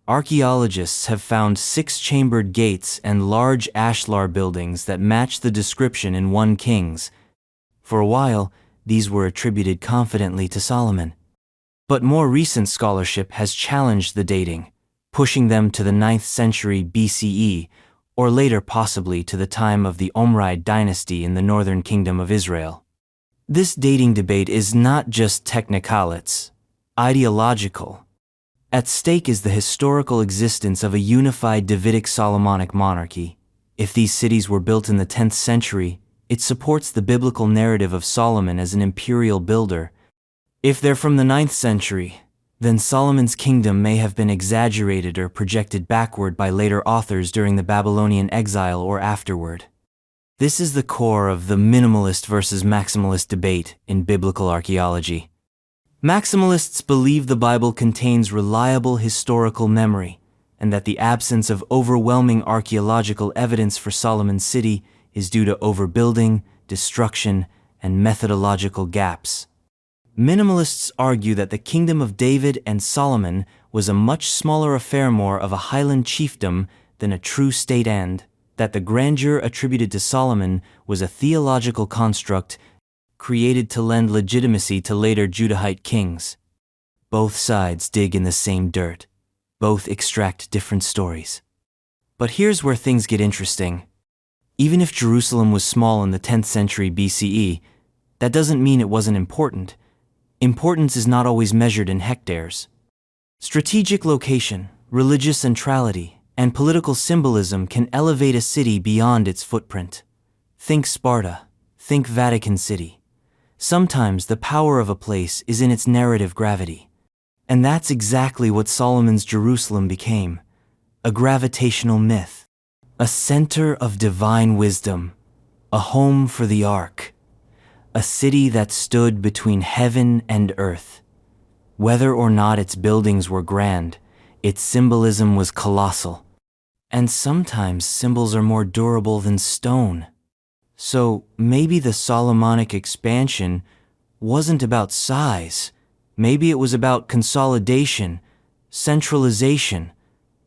archaeologists have found 6-chambered gates and large ashlar buildings that match the description in 1 Kings. For a while, these were attributed confidently to Solomon. But more recent scholarship has challenged the dating, pushing them to the 9th century BCE, or later possibly to the time of the Omride dynasty in the northern kingdom of Israel. This dating debate is not just technical, it's ideological. At stake is the historical existence of a unified Davidic Solomonic monarchy, If these cities were built in the 10th century, it supports the biblical narrative of Solomon as an imperial builder. If they're from the 9th century, then Solomon's kingdom may have been exaggerated or projected backward by later authors during the Babylonian exile or afterward. This is the core of the minimalist versus maximalist debate in biblical archaeology. Maximalists believe the Bible contains reliable historical memory, and that the absence of overwhelming archaeological evidence for Solomon's city is due to overbuilding, destruction, and methodological gaps. Minimalists argue that the kingdom of David and Solomon was a much smaller affair, more of a highland chiefdom than a true state, and that the grandeur attributed to Solomon was a theological construct created to lend legitimacy to later Judahite kings. Both sides dig in the same dirt. Both extract different stories. But here's where things get interesting. Even if Jerusalem was small in the 10th century BCE, that doesn't mean it wasn't important. Importance is not always measured in hectares. Strategic location, religious centrality, and political symbolism can elevate a city beyond its footprint. Think Sparta, think Vatican City. Sometimes the power of a place is in its narrative gravity. And that's exactly what Solomon's Jerusalem became, a gravitational myth, a center of divine wisdom, a home for the Ark, a city that stood between heaven and earth. Whether or not its buildings were grand, its symbolism was colossal. And sometimes symbols are more durable than stone. So maybe the Solomonic Expansion wasn't about size. Maybe it was about consolidation, centralization,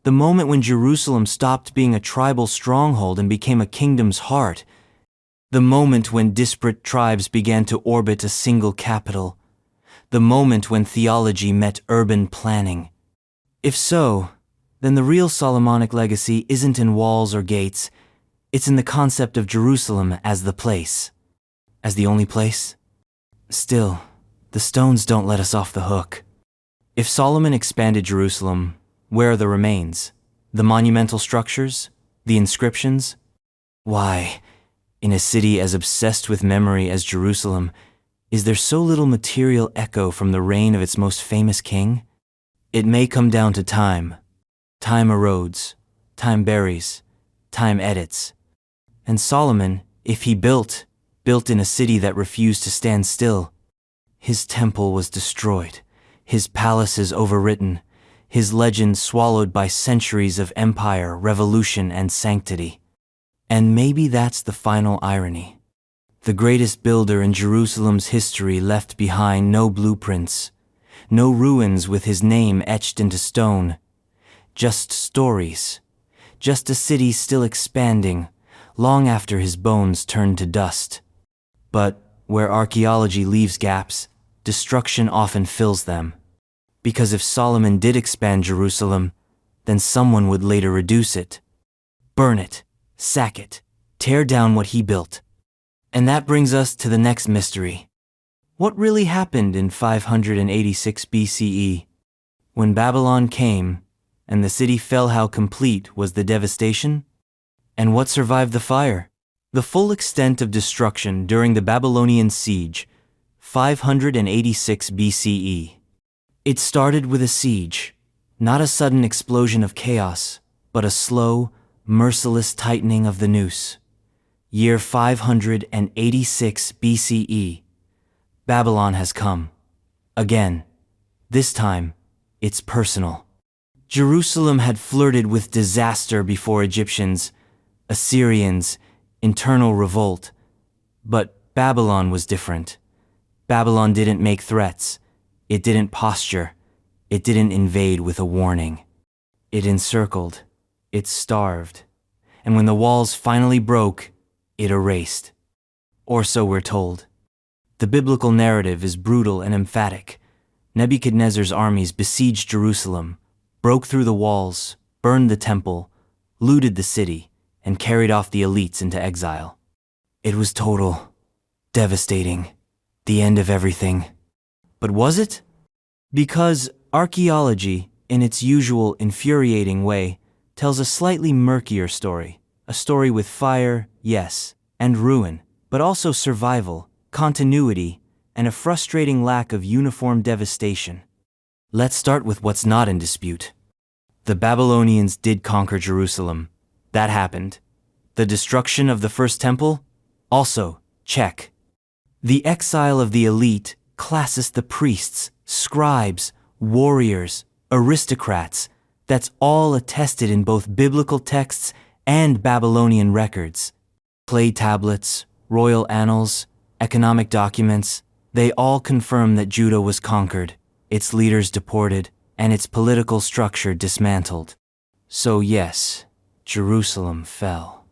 the moment when Jerusalem stopped being a tribal stronghold and became a kingdom's heart, the moment when disparate tribes began to orbit a single capital, the moment when theology met urban planning. If so, then the real Solomonic legacy isn't in walls or gates, it's in the concept of Jerusalem as the place. As the only place? Still, the stones don't let us off the hook. If Solomon expanded Jerusalem, where are the remains? The monumental structures? The inscriptions? Why, in a city as obsessed with memory as Jerusalem, is there so little material echo from the reign of its most famous king? It may come down to time. Time erodes, time buries, time edits. And Solomon, if he built in a city that refused to stand still. His temple was destroyed, his palaces overwritten, his legend swallowed by centuries of empire, revolution, and sanctity. And maybe that's the final irony. The greatest builder in Jerusalem's history left behind no blueprints, no ruins with his name etched into stone, just stories, just a city still expanding, long after his bones turned to dust. But where archaeology leaves gaps, destruction often fills them. Because if Solomon did expand Jerusalem, then someone would later reduce it, burn it, sack it, tear down what he built. And that brings us to the next mystery. What really happened in 586 BCE? When Babylon came, and the city fell, how complete was the devastation? And what survived the fire? The full extent of destruction during the Babylonian siege, 586 BCE. It started with a siege, not a sudden explosion of chaos, but a slow, merciless tightening of the noose. Year 586 BCE. Babylon has come. Again. This time, it's personal. Jerusalem had flirted with disaster before Egyptians, Assyrians, internal revolt. But Babylon was different. Babylon didn't make threats. It didn't posture. It didn't invade with a warning. It encircled. It starved. And when the walls finally broke, it erased. Or so we're told. The biblical narrative is brutal and emphatic. Nebuchadnezzar's armies besieged Jerusalem, broke through the walls, burned the temple, looted the city, and carried off the elites into exile. It was total, devastating, the end of everything. But was it? Because archaeology, in its usual infuriating way, tells a slightly murkier story, A story with fire, yes, and ruin, but also survival, continuity, and a frustrating lack of uniform devastation. Let's start with what's not in dispute. The Babylonians did conquer Jerusalem. That happened. The destruction of the first temple? Also, check. The exile of the elite, classist the priests, scribes, warriors, aristocrats, that's all attested in both biblical texts and Babylonian records. Clay tablets, royal annals, economic documents, they all confirm that Judah was conquered, its leaders deported, and its political structure dismantled. So yes, Jerusalem fell.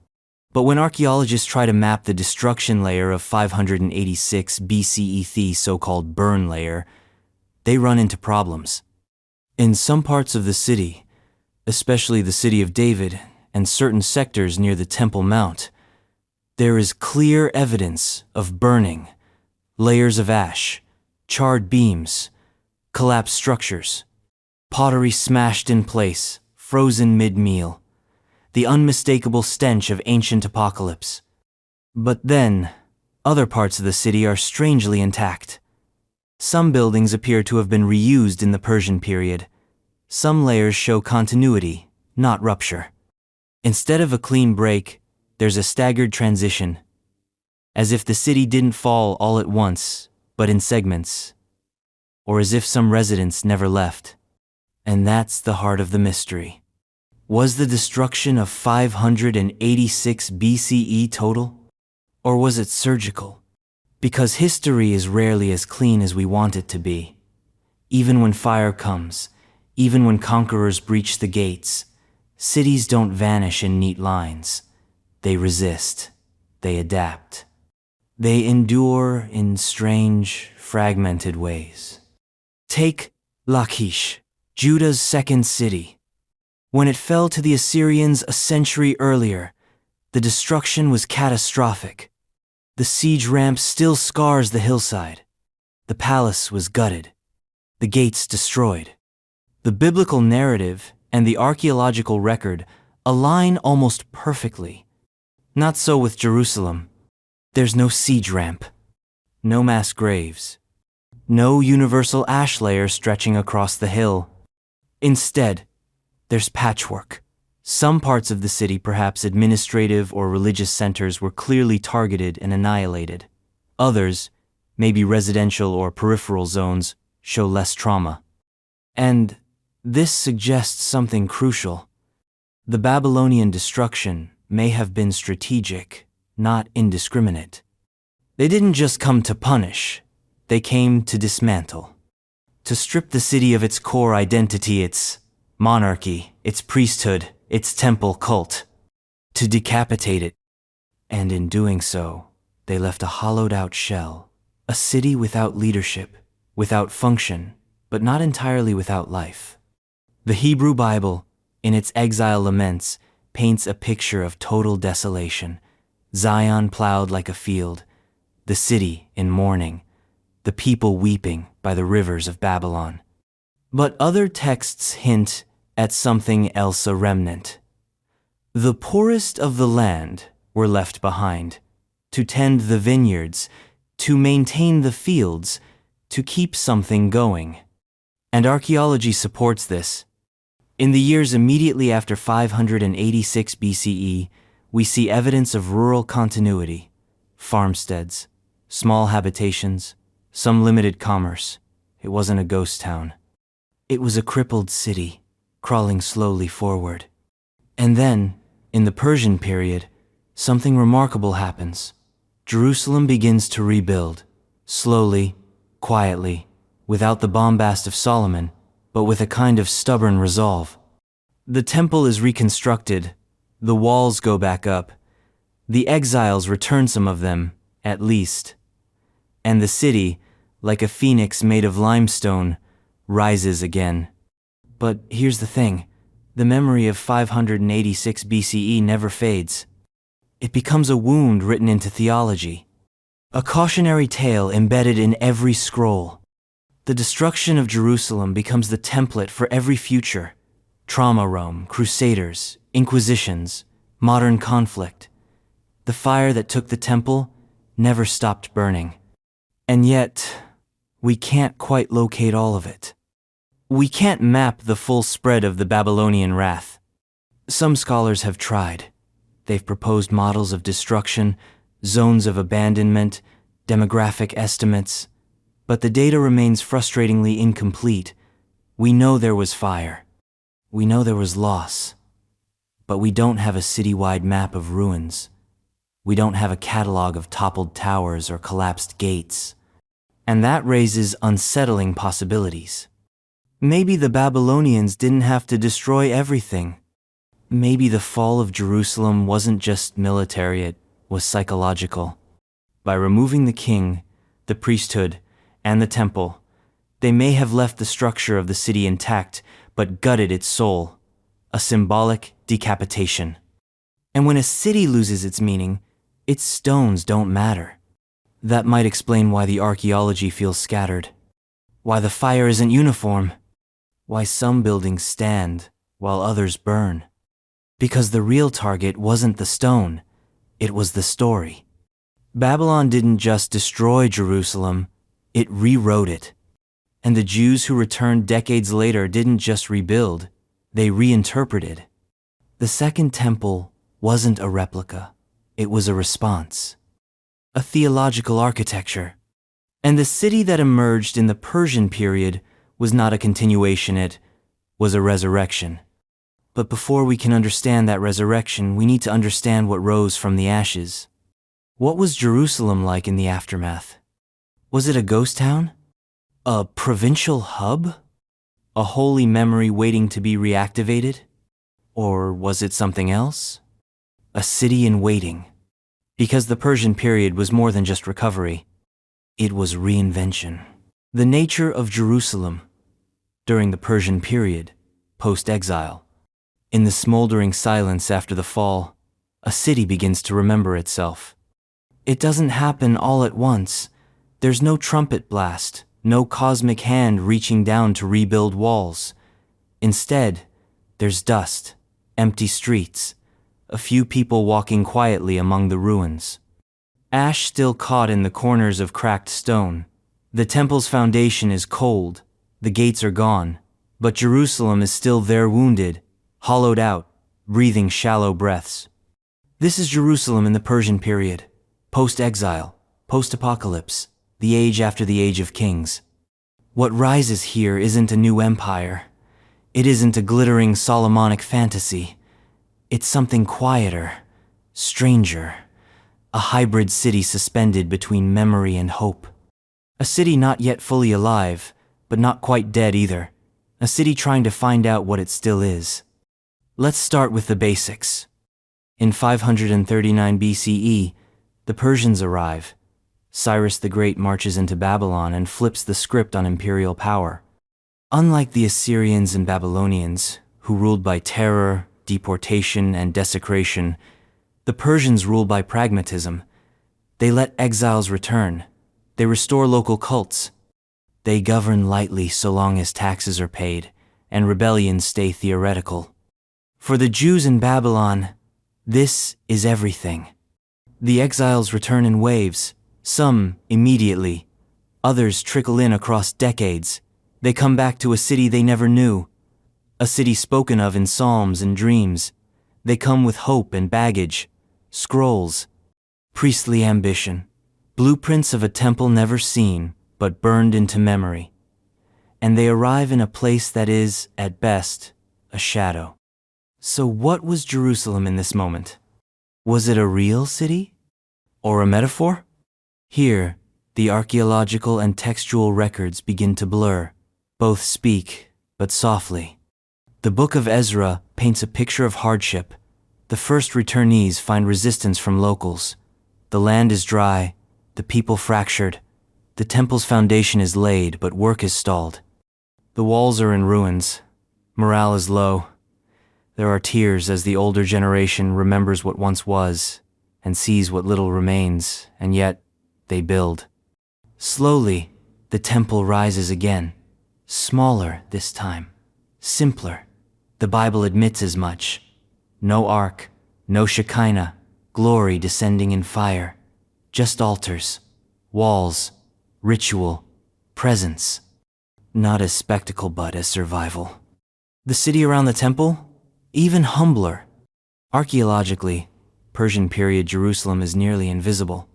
But when archaeologists try to map the destruction layer of 586 BCE, the so-called burn layer, they run into problems. In some parts of the city, especially the city of David and certain sectors near the Temple Mount, there is clear evidence of burning, layers of ash, charred beams, collapsed structures, pottery smashed in place, frozen mid-meal, the unmistakable stench of ancient apocalypse. But then, other parts of the city are strangely intact. Some buildings appear to have been reused in the Persian period. Some layers show continuity, not rupture. Instead of a clean break, there's a staggered transition, as if the city didn't fall all at once, but in segments, or as if some residents never left. And that's the heart of the mystery. Was the destruction of 586 BCE total? Or was it surgical? Because history is rarely as clean as we want it to be. Even when fire comes, even when conquerors breach the gates, cities don't vanish in neat lines. They resist. They adapt. They endure in strange, fragmented ways. Take Lachish, Judah's second city. When it fell to the Assyrians a century earlier, the destruction was catastrophic. The siege ramp still scars the hillside. The palace was gutted. The gates destroyed. The biblical narrative and the archaeological record align almost perfectly. Not so with Jerusalem. There's no siege ramp, no mass graves, no universal ash layer stretching across the hill. Instead, there's patchwork. Some parts of the city, perhaps administrative or religious centers, were clearly targeted and annihilated. Others, maybe residential or peripheral zones, show less trauma. And this suggests something crucial. The Babylonian destruction may have been strategic, not indiscriminate. They didn't just come to punish, they came to dismantle. To strip the city of its core identity, its monarchy, its priesthood, its temple cult. To decapitate it. And in doing so, they left a hollowed-out shell, a city without leadership, without function, but not entirely without life. The Hebrew Bible, in its exile laments, paints a picture of total desolation. Zion plowed like a field, the city in mourning, the people weeping by the rivers of Babylon. But other texts hint at something else, a remnant. The poorest of the land were left behind, to tend the vineyards, to maintain the fields, to keep something going. And archaeology supports this. In the years immediately after 586 BCE, we see evidence of rural continuity, farmsteads, small habitations, some limited commerce. It wasn't a ghost town. It was a crippled city, crawling slowly forward. And then, in the Persian period, something remarkable happens. Jerusalem begins to rebuild, slowly, quietly, without the bombast of Solomon, but with a kind of stubborn resolve. The temple is reconstructed, the walls go back up, the exiles return some of them, at least, and the city, like a phoenix made of limestone, rises again. But here's the thing, the memory of 586 BCE never fades. It becomes a wound written into theology, a cautionary tale embedded in every scroll. The destruction of Jerusalem becomes the template for every future. Trauma Rome, crusaders, inquisitions, modern conflict. The fire that took the temple never stopped burning. And yet, we can't quite locate all of it. We can't map the full spread of the Babylonian wrath. Some scholars have tried. They've proposed models of destruction, zones of abandonment, demographic estimates, but the data remains frustratingly incomplete. We know there was fire. We know there was loss. But we don't have a citywide map of ruins. We don't have a catalog of toppled towers or collapsed gates. And that raises unsettling possibilities. Maybe the Babylonians didn't have to destroy everything. Maybe the fall of Jerusalem wasn't just military, it was psychological. By removing the king, the priesthood, and the temple, they may have left the structure of the city intact, but gutted its soul, a symbolic decapitation. And when a city loses its meaning, its stones don't matter. That might explain why the archaeology feels scattered, why the fire isn't uniform, why some buildings stand while others burn. Because the real target wasn't the stone, it was the story. Babylon didn't just destroy Jerusalem, it rewrote it. And the Jews who returned decades later didn't just rebuild, they reinterpreted. The Second Temple wasn't a replica, it was a response. A theological architecture. And the city that emerged in the Persian period was not a continuation, it was a resurrection. But before we can understand that resurrection, we need to understand what rose from the ashes. What was Jerusalem like in the aftermath? Was it a ghost town? A provincial hub? A holy memory waiting to be reactivated? Or was it something else? A city in waiting. Because the Persian period was more than just recovery. It was reinvention. The nature of Jerusalem during the Persian period, post-exile. In the smoldering silence after the fall, a city begins to remember itself. It doesn't happen all at once. There's no trumpet blast, no cosmic hand reaching down to rebuild walls. Instead, there's dust, empty streets, a few people walking quietly among the ruins. Ash still caught in the corners of cracked stone. The temple's foundation is cold, the gates are gone, but Jerusalem is still there, wounded, hollowed out, breathing shallow breaths. This is Jerusalem in the Persian period, post-exile, post-apocalypse, the age after the age of kings. What rises here isn't a new empire. It isn't a glittering Solomonic fantasy. It's something quieter, stranger, a hybrid city suspended between memory and hope. A city not yet fully alive, but not quite dead either. A city trying to find out what it still is. Let's start with the basics. In 539 BCE, the Persians arrive. Cyrus the Great marches into Babylon and flips the script on imperial power. Unlike the Assyrians and Babylonians, who ruled by terror, deportation, and desecration, the Persians rule by pragmatism. They let exiles return. They restore local cults. They govern lightly so long as taxes are paid, and rebellions stay theoretical. For the Jews in Babylon, this is everything. The exiles return in waves, some immediately, others trickle in across decades. They come back to a city they never knew, a city spoken of in psalms and dreams. They come with hope and baggage, scrolls, priestly ambition, blueprints of a temple never seen, but burned into memory. And they arrive in a place that is, at best, a shadow. So what was Jerusalem in this moment? Was it a real city? Or a metaphor? Here, the archaeological and textual records begin to blur. Both speak, but softly. The book of Ezra paints a picture of hardship. The first returnees find resistance from locals. The land is dry, the people fractured. The temple's foundation is laid, but work is stalled. The walls are in ruins. Morale is low. There are tears as the older generation remembers what once was and sees what little remains, and yet they build. Slowly, the temple rises again. Smaller this time. Simpler. The Bible admits as much. No ark, No Shekinah, glory descending in fire. Just altars, walls, ritual, presence. Not as spectacle but as survival. The city around the temple? Even humbler. Archaeologically, Persian period Jerusalem is nearly invisible.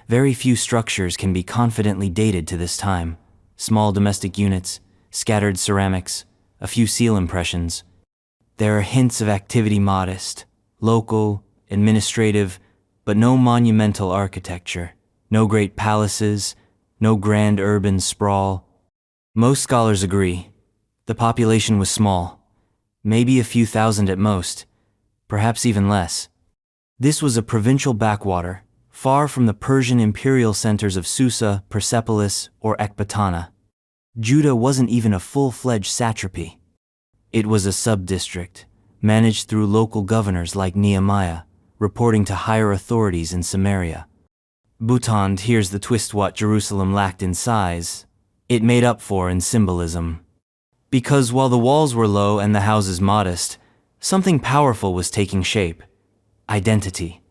Very few structures can be confidently dated to this time. Small domestic units, scattered ceramics, a few seal impressions. There are hints of activity modest, local, administrative, but no monumental architecture, no great palaces, no grand urban sprawl. Most scholars agree. The population was small, maybe a few thousand at most, perhaps even less. This was a provincial backwater, far from the Persian imperial centers of Susa, Persepolis, or Ecbatana. Judah wasn't even a full-fledged satrapy. It was a sub-district, managed through local governors like Nehemiah, reporting to higher authorities in Samaria. Boutand, here's the twist: what Jerusalem lacked in size, it made up for in symbolism. Because while the walls were low and the houses modest, something powerful was taking shape: identity.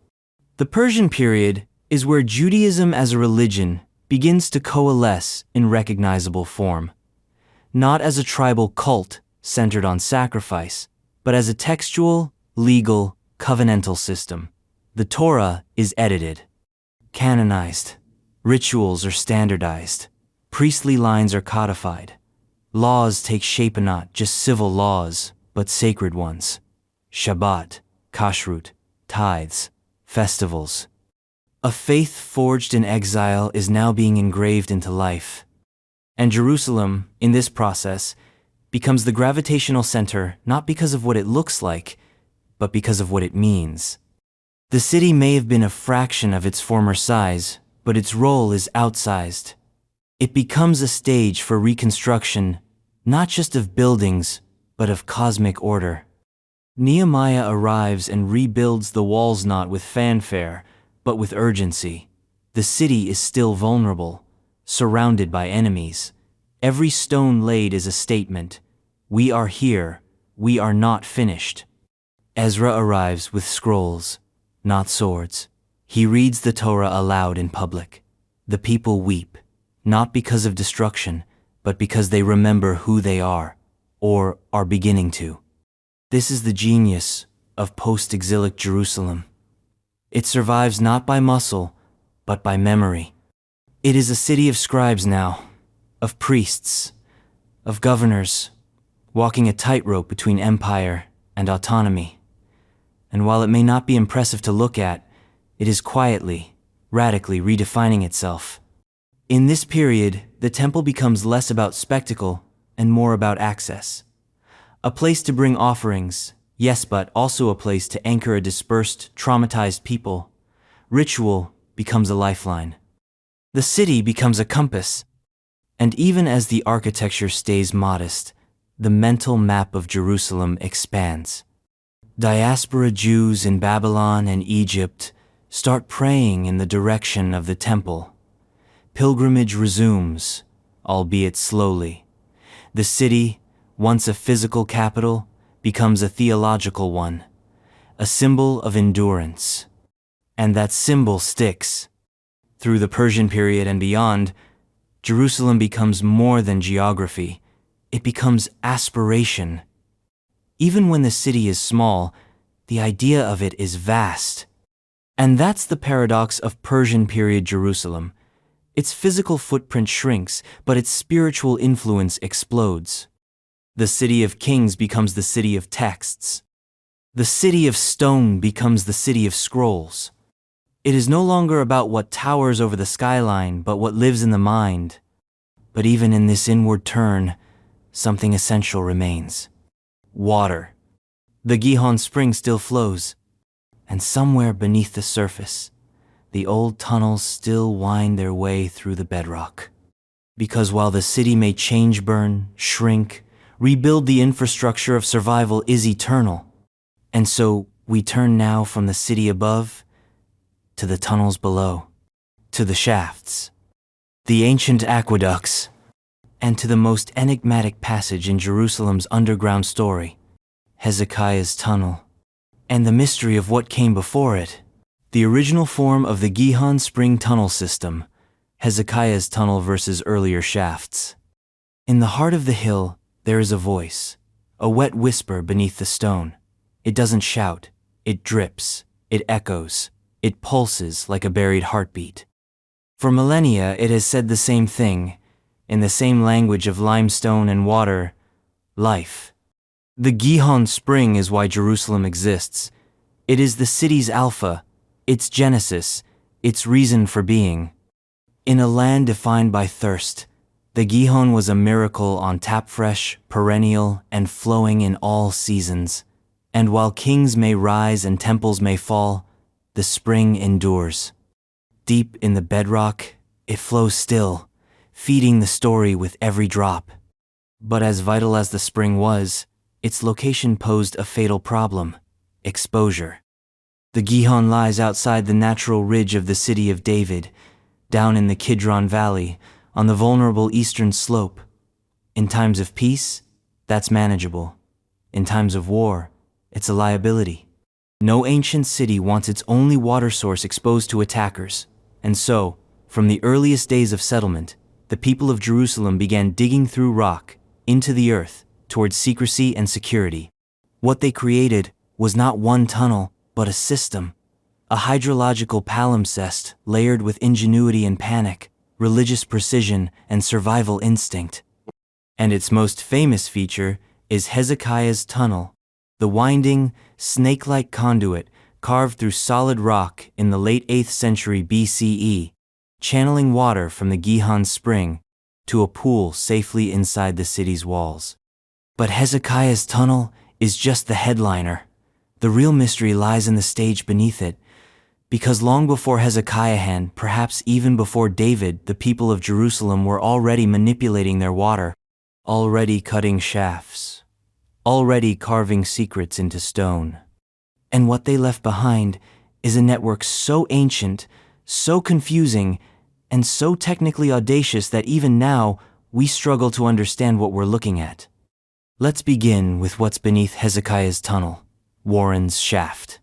The Persian period is where Judaism as a religion begins to coalesce in recognizable form, not as a tribal cult centered on sacrifice, but as a textual, legal, covenantal system. The Torah is edited, canonized, rituals are standardized, priestly lines are codified, laws take shape, not just civil laws, but sacred ones. Shabbat, kashrut, tithes, festivals. A faith forged in exile is now being engraved into life. And Jerusalem, in this process, becomes the gravitational center not because of what it looks like, but because of what it means. The city may have been a fraction of its former size, but its role is outsized. It becomes a stage for reconstruction, not just of buildings, but of cosmic order. Nehemiah arrives and rebuilds the walls not with fanfare, but with urgency. The city is still vulnerable, surrounded by enemies. Every stone laid is a statement. We are here, we are not finished. Ezra arrives with scrolls, not swords. He reads the Torah aloud in public. The people weep, not because of destruction, but because they remember who they are, or are beginning to. This is the genius of post-exilic Jerusalem. It survives not by muscle, but by memory. It is a city of scribes now, of priests, of governors, walking a tightrope between empire and autonomy. And while it may not be impressive to look at, it is quietly, radically redefining itself. In this period, the temple becomes less about spectacle and more about access. A place to bring offerings, yes, but also a place to anchor a dispersed, traumatized people. Ritual becomes a lifeline. The city becomes a compass. And even as the architecture stays modest, the mental map of Jerusalem expands. Diaspora Jews in Babylon and Egypt start praying in the direction of the temple. Pilgrimage resumes, albeit slowly. The city, once a physical capital, becomes a theological one, a symbol of endurance. And that symbol sticks. Through the Persian period and beyond, Jerusalem becomes more than geography. It becomes aspiration. Even when the city is small, the idea of it is vast. And that's the paradox of Persian period Jerusalem. Its physical footprint shrinks, but its spiritual influence explodes. The city of kings becomes the city of texts. The city of stone becomes the city of scrolls. It is no longer about what towers over the skyline, but what lives in the mind. But even in this inward turn, something essential remains. Water. The Gihon spring still flows, and somewhere beneath the surface, the old tunnels still wind their way through the bedrock. Because while the city may change, burn, shrink, rebuild, the infrastructure of survival is eternal. And so we turn now from the city above to the tunnels below, to the shafts, the ancient aqueducts, and to the most enigmatic passage in Jerusalem's underground story, Hezekiah's tunnel. and the mystery of what came before it. The original form of the Gihon spring tunnel system, Hezekiah's tunnel versus earlier shafts. In the heart of the hill, there is a voice, a wet whisper beneath the stone. It doesn't shout, it drips, it echoes, it pulses like a buried heartbeat. For millennia, it has said the same thing, in the same language of limestone and water, life. The Gihon spring is why Jerusalem exists. It is the city's alpha, its genesis, its reason for being. In a land defined by thirst, the Gihon was a miracle on tap fresh, perennial, and flowing in all seasons. And while kings may rise and temples may fall, the spring endures. Deep in the bedrock, it flows still, feeding the story with every drop. But as vital as the spring was, its location posed a fatal problem: exposure. The Gihon lies outside the natural ridge of the city of David, down in the Kidron Valley, on the vulnerable eastern slope. In times of peace, that's manageable. In times of war, it's a liability. No ancient city wants its only water source exposed to attackers, and so, from the earliest days of settlement, the people of Jerusalem began digging through rock, into the earth, towards secrecy and security. What they created was not one tunnel, but a system, a hydrological palimpsest layered with ingenuity and panic, religious precision and survival instinct. And its most famous feature is Hezekiah's tunnel, the winding, snake-like conduit carved through solid rock in the late 8th century BCE, channeling water from the Gihon spring to a pool safely inside the city's walls. But Hezekiah's tunnel is just the headliner. The real mystery lies in the stage beneath it, because long before Hezekiah and perhaps even before David, the people of Jerusalem were already manipulating their water, already cutting shafts, already carving secrets into stone. And what they left behind is a network so ancient, so confusing, and so technically audacious that even now we struggle to understand what we're looking at. Let's begin with what's beneath Hezekiah's tunnel, Warren's Shaft.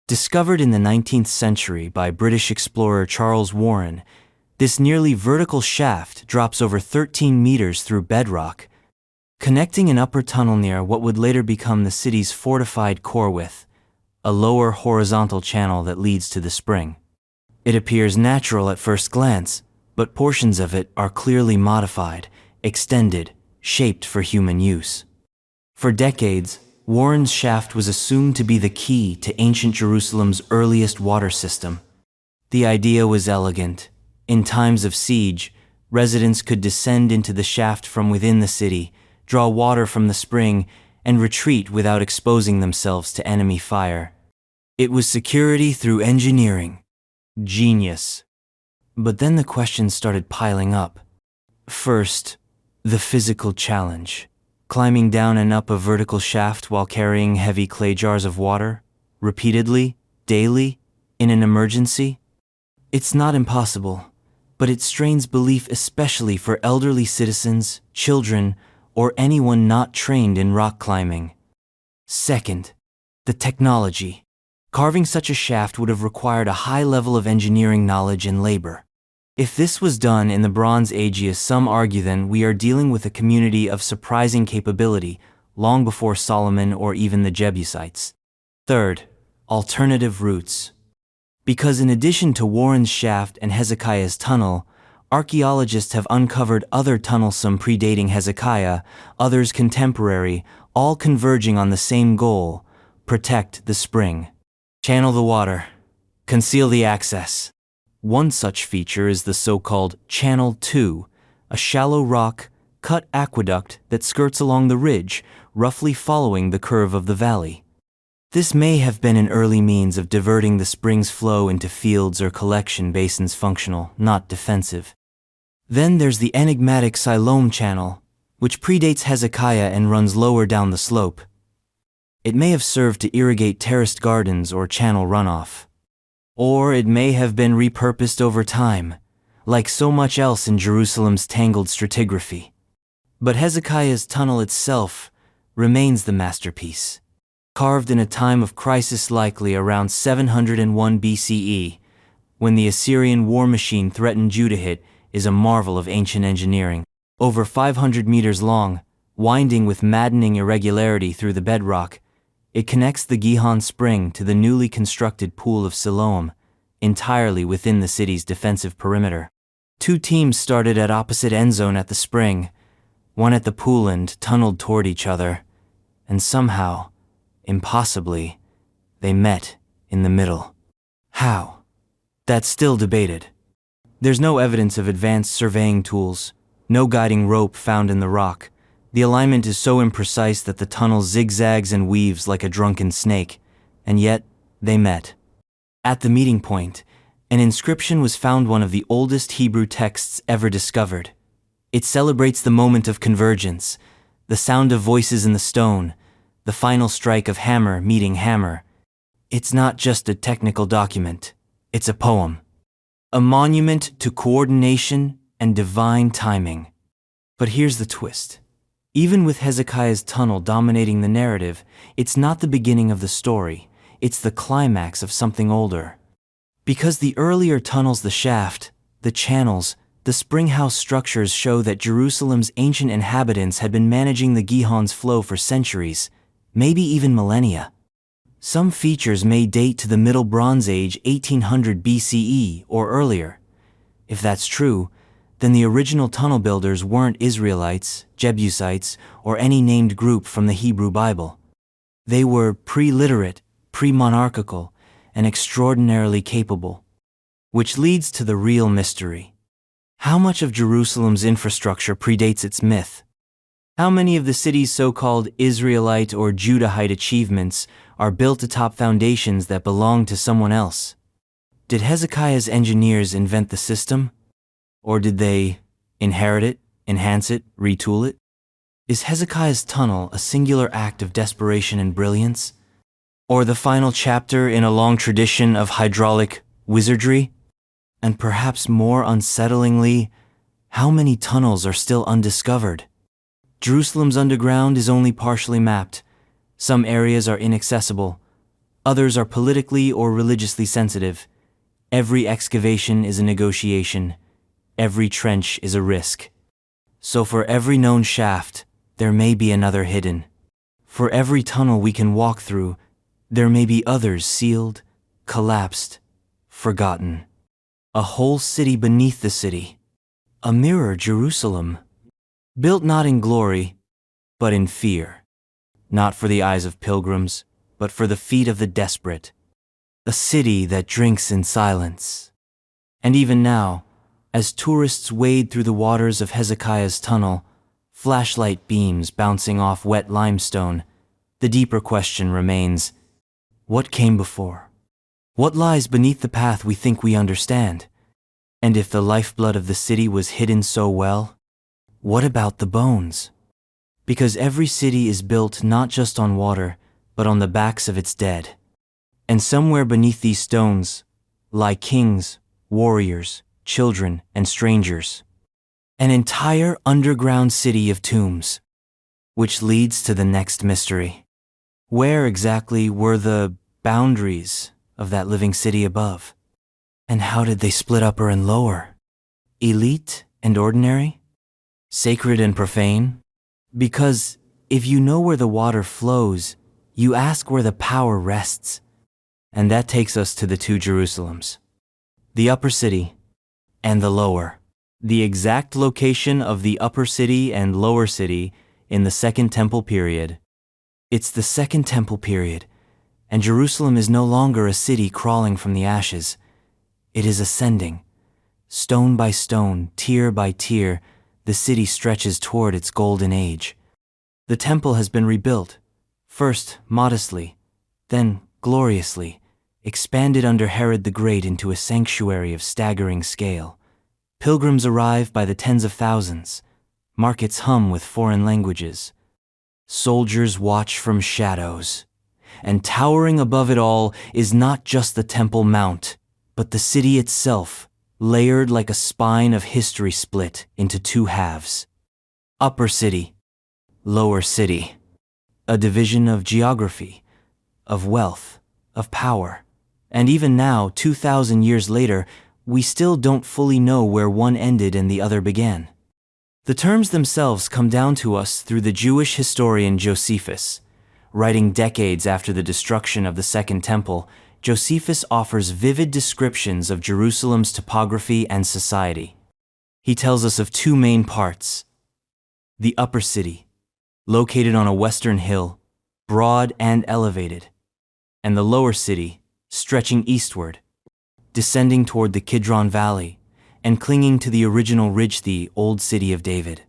Discovered in the 19th century by British explorer Charles Warren, this nearly vertical shaft drops over 13 meters through bedrock, connecting an upper tunnel near what would later become the city's fortified core with a lower horizontal channel that leads to the spring. It appears natural at first glance, but portions of it are clearly modified, extended, shaped for human use. For decades, Warren's Shaft was assumed to be the key to ancient Jerusalem's earliest water system. The idea was elegant. In times of siege, residents could descend into the shaft from within the city, draw water from the spring, and retreat without exposing themselves to enemy fire. It was security through engineering. Genius. But then the questions started piling up. First, the physical challenge. Climbing down and up a vertical shaft while carrying heavy clay jars of water, repeatedly, daily, in an emergency? It's not impossible, but it strains belief, especially for elderly citizens, children, or anyone not trained in rock climbing. Second, the technology. Carving such a shaft would have required a high level of engineering knowledge and labor. If this was done in the Bronze Age, as some argue, then we are dealing with a community of surprising capability, long before Solomon or even the Jebusites. Third, alternative routes. Because in addition to Warren's Shaft and Hezekiah's tunnel, archaeologists have uncovered other tunnels, some predating Hezekiah, others contemporary, all converging on the same goal: protect the spring. Channel the water. Conceal the access. One such feature is the so-called Channel 2, a shallow rock-cut aqueduct that skirts along the ridge, roughly following the curve of the valley. This may have been an early means of diverting the spring's flow into fields or collection basins, functional, not defensive. Then there's the enigmatic Siloam Channel, which predates Hezekiah and runs lower down the slope. It may have served to irrigate terraced gardens or channel runoff. Or it may have been repurposed over time, like so much else in Jerusalem's tangled stratigraphy. But Hezekiah's tunnel itself remains the masterpiece. carved in a time of crisis likely around 701 BCE, when the Assyrian war machine threatened Judah, is a marvel of ancient engineering. Over 500 meters long, winding with maddening irregularity through the bedrock, it connects the Gihon spring to the newly constructed pool of Siloam, entirely within the city's defensive perimeter. Two teams started at opposite end zone at the spring, one at the pool and tunneled toward each other, and somehow, impossibly, they met in the middle. How? That's still debated. There's no evidence of advanced surveying tools, no guiding rope found in the rock. The alignment is so imprecise that the tunnel zigzags and weaves like a drunken snake, and yet they met. At the meeting point, an inscription was found, one of the oldest Hebrew texts ever discovered. It celebrates the moment of convergence, the sound of voices in the stone, the final strike of hammer meeting hammer. It's not just a technical document, it's a poem. A monument to coordination and divine timing. But here's the twist. Even with Hezekiah's tunnel dominating the narrative, it's not the beginning of the story, it's the climax of something older. Because the earlier tunnels, the shaft, the channels, the springhouse structures show that Jerusalem's ancient inhabitants had been managing the Gihon's flow for centuries, maybe even millennia. Some features may date to the Middle Bronze Age, 1800 BCE or earlier. If that's true, then the original tunnel builders weren't Israelites, Jebusites, or any named group from the Hebrew Bible. They were pre-literate, pre-monarchical, and extraordinarily capable. Which leads to the real mystery. How much of Jerusalem's infrastructure predates its myth? How many of the city's so-called Israelite or Judahite achievements are built atop foundations that belong to someone else? Did Hezekiah's engineers invent the system? Or did they inherit it, enhance it, retool it? Is Hezekiah's tunnel a singular act of desperation and brilliance? Or the final chapter in a long tradition of hydraulic wizardry? And perhaps more unsettlingly, how many tunnels are still undiscovered? Jerusalem's underground is only partially mapped. Some areas are inaccessible. Others are politically or religiously sensitive. Every excavation is a negotiation. Every trench is a risk. So for every known shaft, there may be another hidden. For every tunnel we can walk through, there may be others sealed, collapsed, forgotten. A whole city beneath the city. A mirror Jerusalem. Built not in glory, but in fear. Not for the eyes of pilgrims, but for the feet of the desperate. A city that drinks in silence. And even now, as tourists wade through the waters of Hezekiah's tunnel, flashlight beams bouncing off wet limestone, the deeper question remains, what came before? What lies beneath the path we think we understand? And if the lifeblood of the city was hidden so well, what about the bones? Because every city is built not just on water, but on the backs of its dead. And somewhere beneath these stones lie kings, warriors, children, and strangers. An entire underground city of tombs. Which leads to the next mystery. Where exactly were the boundaries of that living city above? And how did they split upper and lower? Elite and ordinary? Sacred and profane? Because if you know where the water flows, you ask where the power rests. And that takes us to the two Jerusalems. The upper city and the lower. The exact location of the upper city and lower city in the Second Temple period. It's the Second Temple period, and Jerusalem is no longer a city crawling from the ashes. It is ascending. Stone by stone, tier by tier, the city stretches toward its golden age. The temple has been rebuilt, first modestly, then gloriously, expanded under Herod the Great into a sanctuary of staggering scale. Pilgrims arrive by the tens of thousands. Markets hum with foreign languages. Soldiers watch from shadows. And towering above it all is not just the Temple Mount, but the city itself, layered like a spine of history split into two halves. Upper city, lower city. A division of geography, of wealth, of power. And even now, 2,000 years later, we still don't fully know where one ended and the other began. The terms themselves come down to us through the Jewish historian Josephus. Writing decades after the destruction of the Second Temple, Josephus offers vivid descriptions of Jerusalem's topography and society. He tells us of two main parts: the upper city, located on a western hill, broad and elevated, and the lower city, stretching eastward, descending toward the Kidron Valley, and clinging to the original ridge, the Old City of David.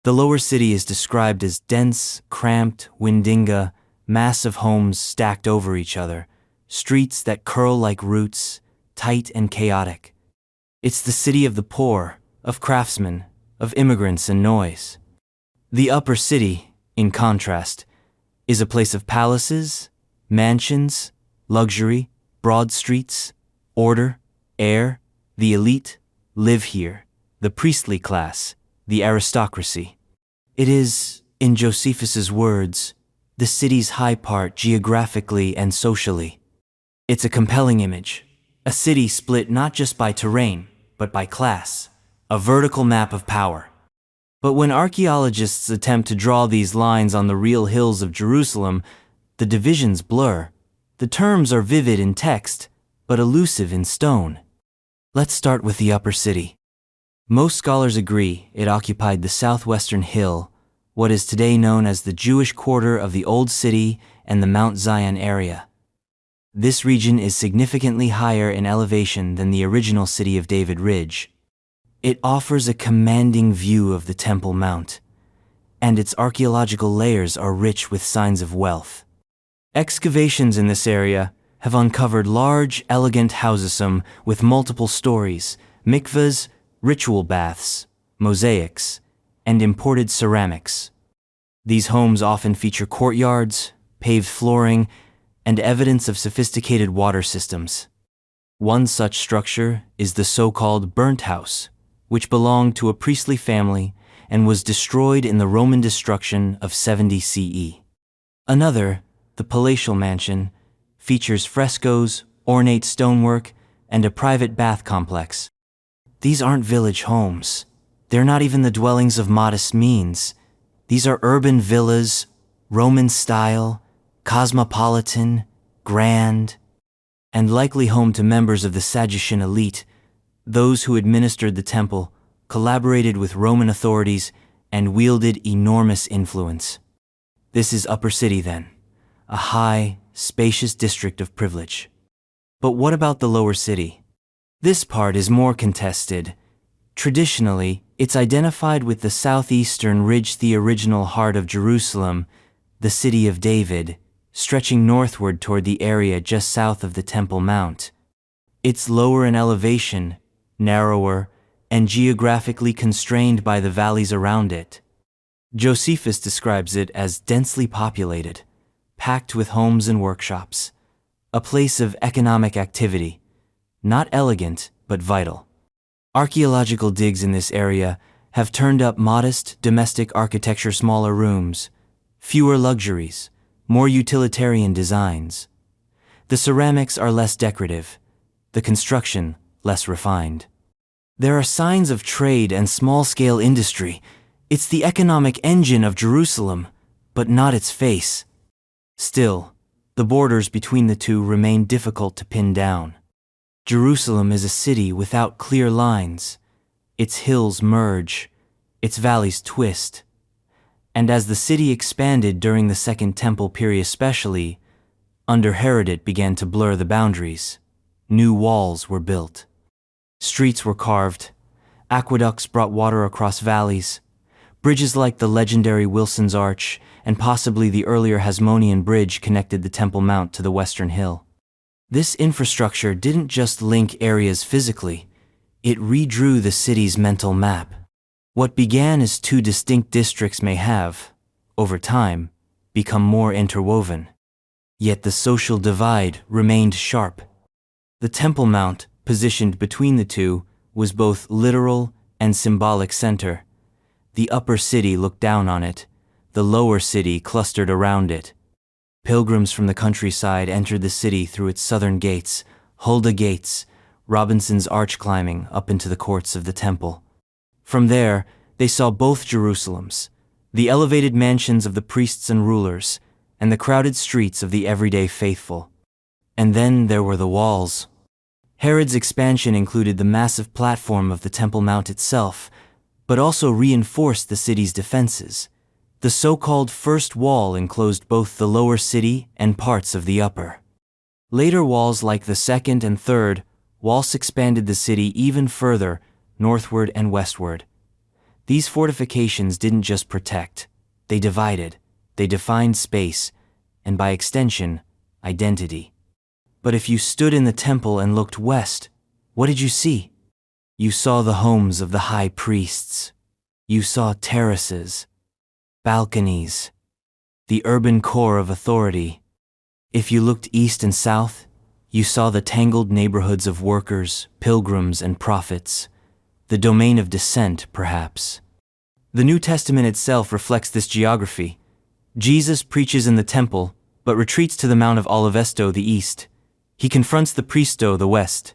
The lower city is described as dense, cramped, windinga, mass of homes stacked over each other, streets that curl like roots, tight and chaotic. It's the city of the poor, of craftsmen, of immigrants and noise. The upper city, in contrast, is a place of palaces, mansions, luxury, broad streets, order, air. The elite live here, the priestly class, the aristocracy. It is, in Josephus's words, the city's high part geographically and socially. It's a compelling image, a city split not just by terrain, but by class, a vertical map of power. But when archaeologists attempt to draw these lines on the real hills of Jerusalem, the divisions blur. The terms are vivid in text, but elusive in stone. Let's start with the upper city. Most scholars agree it occupied the southwestern hill, what is today known as the Jewish quarter of the Old City and the Mount Zion area. This region is significantly higher in elevation than the original City of David Ridge. It offers a commanding view of the Temple Mount, and its archaeological layers are rich with signs of wealth. Excavations in this area have uncovered large, elegant houses with multiple stories, mikvahs, ritual baths, mosaics, and imported ceramics. These homes often feature courtyards, paved flooring, and evidence of sophisticated water systems. One such structure is the so-called burnt house, which belonged to a priestly family and was destroyed in the Roman destruction of 70 CE. Another, the palatial mansion, features frescoes, ornate stonework, and a private bath complex. These aren't village homes. They're not even the dwellings of modest means. These are urban villas, Roman style, cosmopolitan, grand, and likely home to members of the Sadducean elite, those who administered the temple, collaborated with Roman authorities, and wielded enormous influence. This is Upper City then, a high, spacious district of privilege. But what about the lower city? This part is more contested. Traditionally, it's identified with the southeastern ridge, the original heart of Jerusalem, the City of David, stretching northward toward the area just south of the Temple Mount. It's lower in elevation, narrower, and geographically constrained by the valleys around it. Josephus describes it as densely populated, packed with homes and workshops, a place of economic activity, not elegant, but vital. Archaeological digs in this area have turned up modest domestic architecture, smaller rooms, fewer luxuries, more utilitarian designs. The ceramics are less decorative, the construction less refined. There are signs of trade and small-scale industry. It's the economic engine of Jerusalem, but not its face. Still, the borders between the two remain difficult to pin down. Jerusalem is a city without clear lines. Its hills merge, its valleys twist. And as the city expanded during the Second Temple period especially, under Herod it began to blur the boundaries. New walls were built. Streets were carved. Aqueducts brought water across valleys. Bridges like the legendary Wilson's Arch and possibly the earlier Hasmonean Bridge connected the Temple Mount to the Western Hill. This infrastructure didn't just link areas physically, it redrew the city's mental map. What began as two distinct districts may have, over time, become more interwoven. Yet the social divide remained sharp. The Temple Mount, positioned between the two, was both literal and symbolic center. The upper city looked down on it, the lower city clustered around it. Pilgrims from the countryside entered the city through its southern gates, Hulda Gates, Robinson's arch climbing up into the courts of the temple. From there, they saw both Jerusalems, the elevated mansions of the priests and rulers, and the crowded streets of the everyday faithful. And then there were the walls. Herod's expansion included the massive platform of the Temple Mount itself, but also reinforced the city's defenses. The so-called First Wall enclosed both the lower city and parts of the upper. Later walls like the Second and Third Walls expanded the city even further, northward and westward. These fortifications didn't just protect, they divided, they defined space, and by extension, identity. But if you stood in the temple and looked west, what did you see? You saw the homes of the high priests. You saw terraces, balconies, the urban core of authority. If you looked east and south, you saw the tangled neighborhoods of workers, pilgrims, and prophets, the domain of dissent, perhaps. The New Testament itself reflects this geography. Jesus preaches in the temple, but retreats to the Mount of Oliveto, the east. He confronts the Priesto, the west.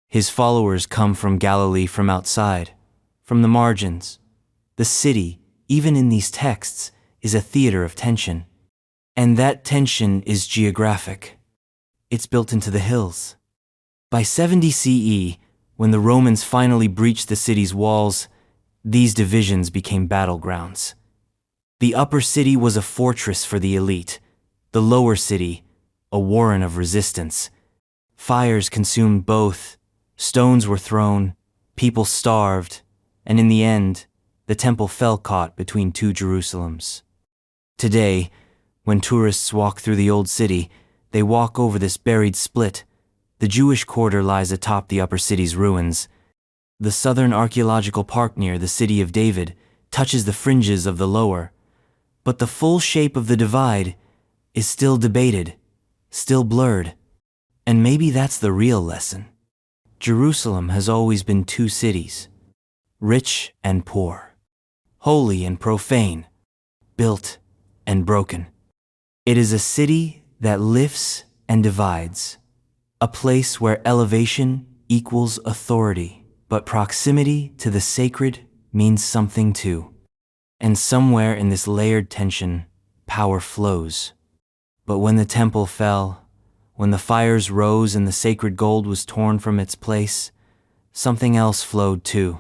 His followers come from Galilee, from outside, from the margins. The city, even in these texts, is a theater of tension. And that tension is geographic. It's built into the hills. By 70 CE, when the Romans finally breached the city's walls, these divisions became battlegrounds. The upper city was a fortress for the elite, the lower city, a warren of resistance. Fires consumed both, stones were thrown, people starved, and in the end, the temple fell caught between two Jerusalems. Today, when tourists walk through the old city, they walk over this buried split. The Jewish quarter lies atop the upper city's ruins. The southern archaeological park near the city of David touches the fringes of the lower. But the full shape of the divide is still debated, still blurred. And maybe that's the real lesson. Jerusalem has always been two cities, rich and poor, holy and profane, built and broken. It is a city that lifts and divides, a place where elevation equals authority, but proximity to the sacred means something too. And somewhere in this layered tension, power flows. But when the temple fell, when the fires rose and the sacred gold was torn from its place, something else flowed too.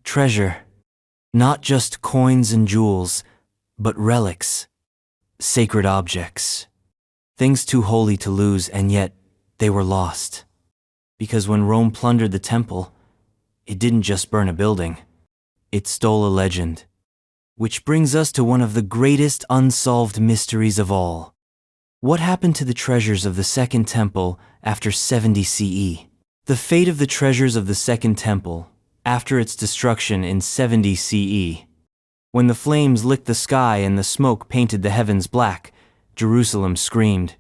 Treasure, not just coins and jewels, but relics, sacred objects. Things too holy to lose, and yet they were lost. Because when Rome plundered the temple, it didn't just burn a building, it stole a legend. Which brings us to one of the greatest unsolved mysteries of all. What happened to the treasures of the Second Temple after 70 CE? The fate of the treasures of the Second Temple after its destruction in 70 CE. When the flames licked the sky and the smoke painted the heavens black, Jerusalem screamed.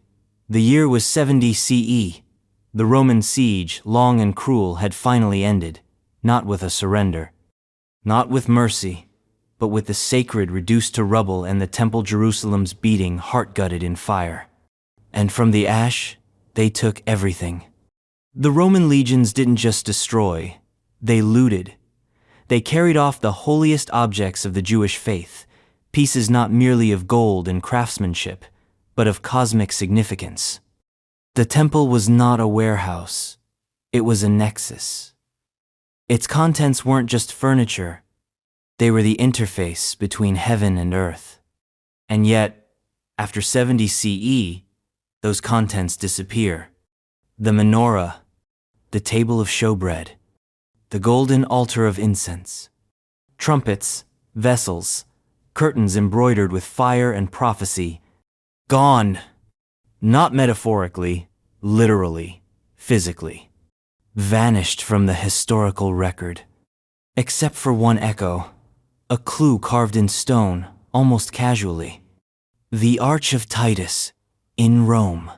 The year was 70 CE. The Roman siege, long and cruel, had finally ended, not with a surrender, not with mercy, but with the sacred reduced to rubble and the temple Jerusalem's beating heart-gutted in fire. And from the ash, they took everything. The Roman legions didn't just destroy, they looted. They carried off the holiest objects of the Jewish faith, pieces not merely of gold and craftsmanship, but of cosmic significance. The temple was not a warehouse, it was a nexus. Its contents weren't just furniture, they were the interface between heaven and earth. And yet, after 70 CE, those contents disappear. The menorah, the table of showbread, the golden altar of incense, trumpets, vessels, curtains embroidered with fire and prophecy, gone. Not metaphorically, literally, physically. Vanished from the historical record. Except for one echo, a clue carved in stone, almost casually. The Arch of Titus, in Rome.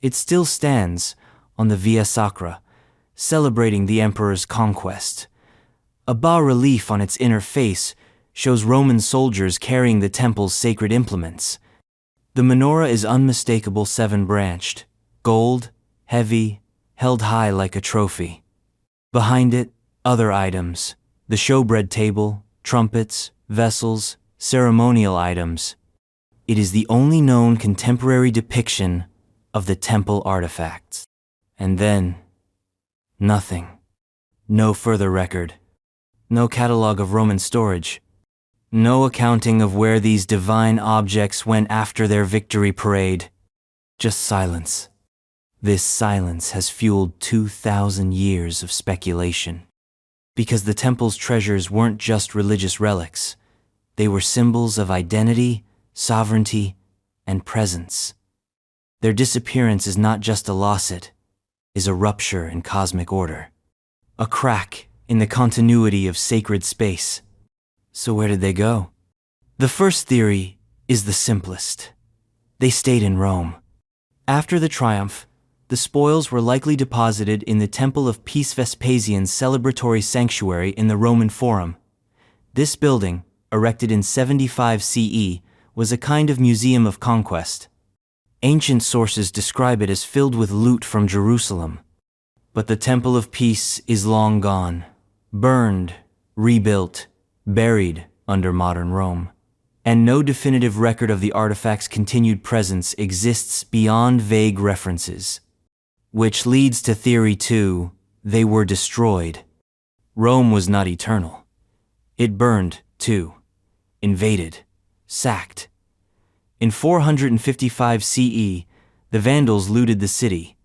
It still stands on the Via Sacra, celebrating the emperor's conquest. A bas-relief on its inner face shows Roman soldiers carrying the temple's sacred implements. The menorah is unmistakable seven-branched, gold, heavy, held high like a trophy. Behind it, other items, the showbread table, trumpets, vessels, ceremonial items. It is the only known contemporary depiction of the temple artifacts. And then, nothing. No further record. No catalog of Roman storage. No accounting of where these divine objects went after their victory parade. Just silence. This silence has fueled 2,000 years of speculation. Because the temple's treasures weren't just religious relics. They were symbols of identity, sovereignty, and presence. Their disappearance is not just a loss, it is a rupture in cosmic order. A crack in the continuity of sacred space. So where did they go? The first theory is the simplest. They stayed in Rome. After the triumph, the spoils were likely deposited in the Temple of Peace Vespasian's celebratory sanctuary in the Roman Forum. This building, erected in 75 CE, was a kind of museum of conquest. Ancient sources describe it as filled with loot from Jerusalem. But the Temple of Peace is long gone, burned, rebuilt, buried under modern Rome. And no definitive record of the artifact's continued presence exists beyond vague references. Which leads to theory 2, they were destroyed. Rome was not eternal. It burned, too. Invaded. Sacked. In 455 CE, the Vandals looted the city,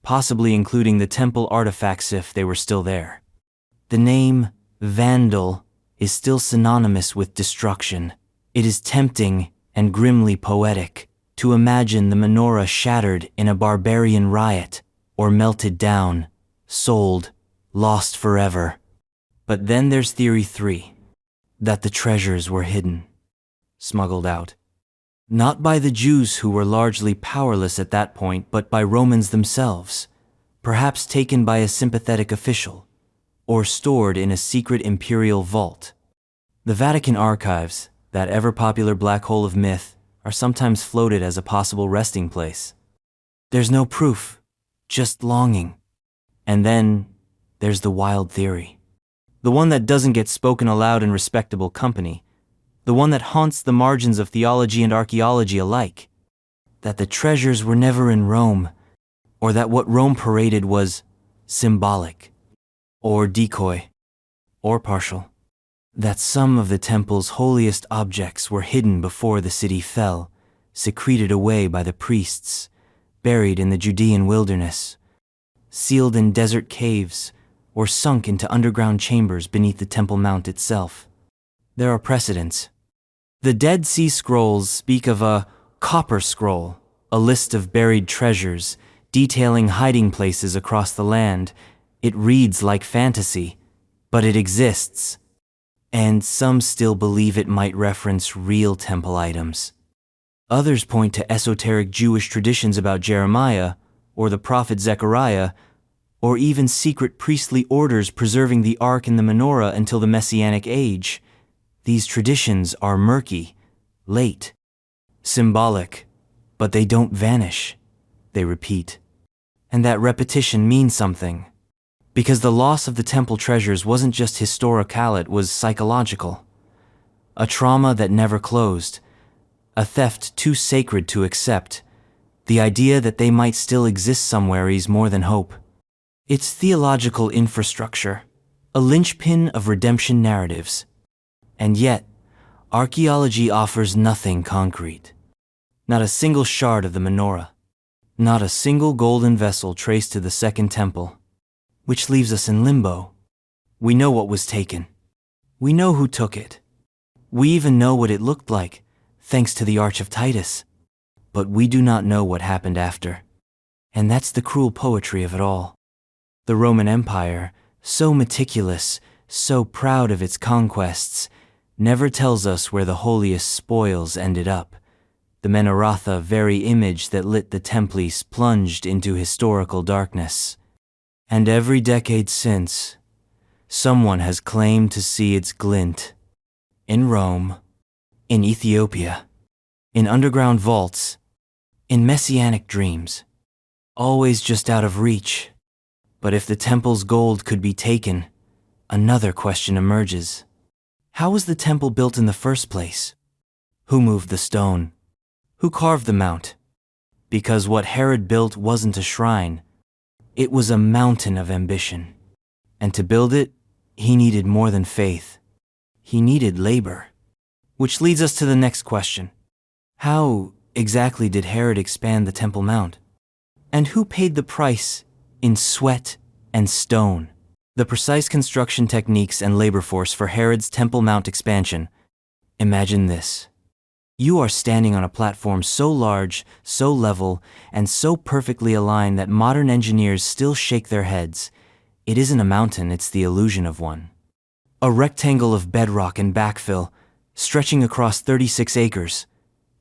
possibly including the temple artifacts if they were still there. The name Vandal is still synonymous with destruction. It is tempting and grimly poetic to imagine the menorah shattered in a barbarian riot, or melted down, sold, lost forever. But then there's theory 3, that the treasures were hidden, smuggled out. Not by the Jews who were largely powerless at that point, but by Romans themselves, perhaps taken by a sympathetic official, or stored in a secret imperial vault. The Vatican archives, that ever-popular black hole of myth, are sometimes floated as a possible resting place. There's no proof, just longing. And then there's the wild theory. The one that doesn't get spoken aloud in respectable company. The one that haunts the margins of theology and archaeology alike. That the treasures were never in Rome, or that what Rome paraded was symbolic, or decoy, or partial. That some of the temple's holiest objects were hidden before the city fell, secreted away by the priests, buried in the Judean wilderness, sealed in desert caves, or sunk into underground chambers beneath the Temple Mount itself. There are precedents. The Dead Sea Scrolls speak of a copper scroll, a list of buried treasures, detailing hiding places across the land. It reads like fantasy, but it exists. And some still believe it might reference real temple items. Others point to esoteric Jewish traditions about Jeremiah, or the prophet Zechariah, or even secret priestly orders preserving the Ark and the menorah until the Messianic age. These traditions are murky, late, symbolic, but they don't vanish. They repeat. And that repetition means something. Because the loss of the temple treasures wasn't just historical, it was psychological. A trauma that never closed. A theft too sacred to accept. The idea that they might still exist somewhere is more than hope. It's theological infrastructure, a linchpin of redemption narratives. And yet, archaeology offers nothing concrete. Not a single shard of the menorah. Not a single golden vessel traced to the Second Temple. Which leaves us in limbo. We know what was taken. We know who took it. We even know what it looked like, thanks to the Arch of Titus. But we do not know what happened after. And that's the cruel poetry of it all. The Roman Empire, so meticulous, so proud of its conquests, never tells us where the holiest spoils ended up. The Menorah, very image that lit the Temple, plunged into historical darkness. And every decade since, someone has claimed to see its glint. In Rome, in Ethiopia, in underground vaults, in messianic dreams, always just out of reach. But if the temple's gold could be taken, another question emerges. How was the temple built in the first place? Who moved the stone? Who carved the mount? Because what Herod built wasn't a shrine, it was a mountain of ambition. And to build it, he needed more than faith. He needed labor. Which leads us to the next question. How exactly did Herod expand the Temple Mount? And who paid the price in sweat and stone? The precise construction techniques and labor force for Herod's Temple Mount expansion. Imagine this. You are standing on a platform so large, so level, and so perfectly aligned that modern engineers still shake their heads. It isn't a mountain, it's the illusion of one. A rectangle of bedrock and backfill, stretching across 36 acres.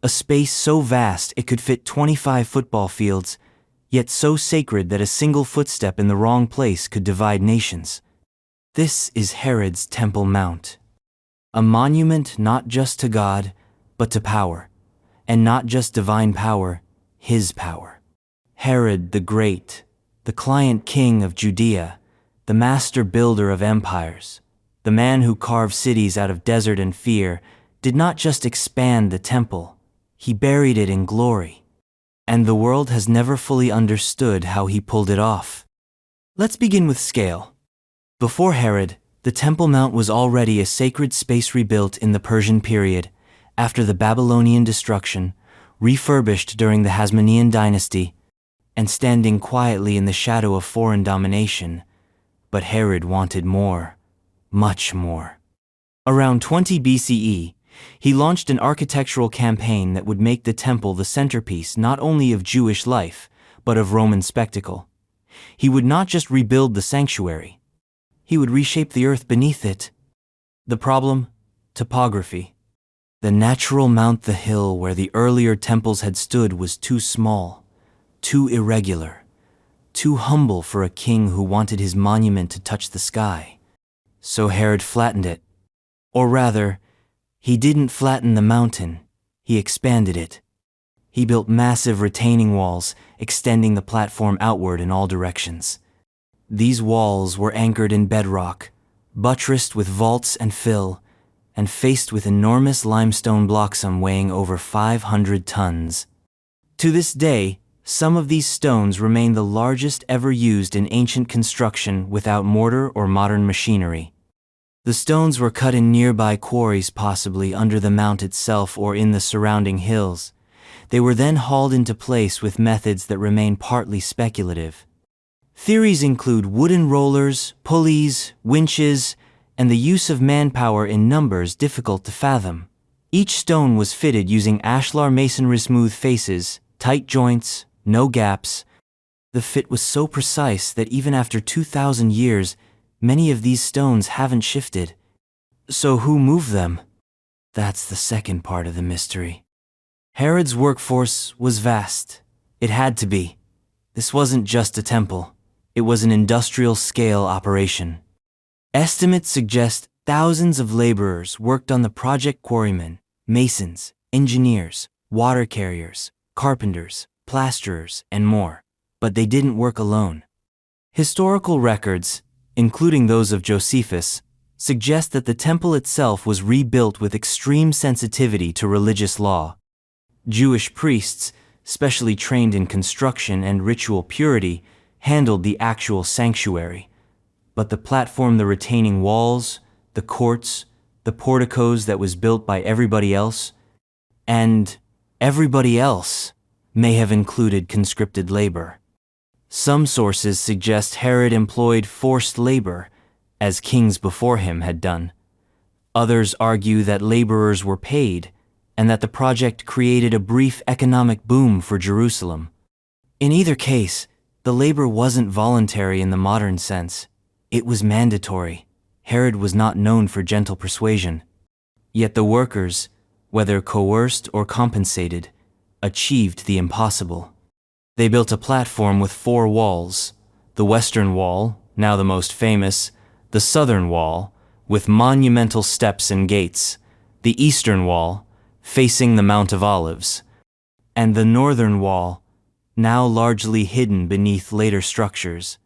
A space so vast it could fit 25 football fields, yet so sacred that a single footstep in the wrong place could divide nations. This is Herod's Temple Mount. A monument not just to God, but to power. And not just divine power, his power. Herod the Great, the client king of Judea, the master builder of empires, the man who carved cities out of desert and fear, did not just expand the temple, he buried it in glory. And the world has never fully understood how he pulled it off. Let's begin with scale. Before Herod, the Temple Mount was already a sacred space rebuilt in the Persian period, after the Babylonian Destruction, refurbished during the Hasmonean dynasty, and standing quietly in the shadow of foreign domination. But Herod wanted more, much more. Around 20 BCE, he launched an architectural campaign that would make the temple the centerpiece not only of Jewish life, but of Roman spectacle. He would not just rebuild the sanctuary. He would reshape the earth beneath it. The problem? Topography. The natural mount, the hill where the earlier temples had stood, was too small, too irregular, too humble for a king who wanted his monument to touch the sky. So Herod flattened it. Or rather, he didn't flatten the mountain, he expanded it. He built massive retaining walls, extending the platform outward in all directions. These walls were anchored in bedrock, buttressed with vaults and fill, and faced with enormous limestone blocks, some weighing over 500 tons. To this day, some of these stones remain the largest ever used in ancient construction without mortar or modern machinery. The stones were cut in nearby quarries, possibly under the mount itself or in the surrounding hills. They were then hauled into place with methods that remain partly speculative. Theories include wooden rollers, pulleys, winches, and the use of manpower in numbers difficult to fathom. Each stone was fitted using ashlar masonry, smooth faces, tight joints, no gaps. The fit was so precise that even after 2,000 years, many of these stones haven't shifted. So who moved them? That's the second part of the mystery. Herod's workforce was vast. It had to be. This wasn't just a temple. It was an industrial-scale operation. Estimates suggest thousands of laborers worked on the project: quarrymen, masons, engineers, water carriers, carpenters, plasterers, and more. But they didn't work alone. Historical records, including those of Josephus, suggest that the temple itself was rebuilt with extreme sensitivity to religious law. Jewish priests, specially trained in construction and ritual purity, handled the actual sanctuary. But the platform, the retaining walls, the courts, the porticos that was built by everybody else, and everybody else may have included conscripted labor. Some sources suggest Herod employed forced labor, as kings before him had done. Others argue that laborers were paid, and that the project created a brief economic boom for Jerusalem. In either case, the labor wasn't voluntary in the modern sense. It was mandatory. Herod was not known for gentle persuasion. Yet the workers, whether coerced or compensated, achieved the impossible. They built a platform with 4 walls: the western wall, now the most famous, the southern wall, with monumental steps and gates, the eastern wall, facing the Mount of Olives, and the northern wall, now largely hidden beneath later structures.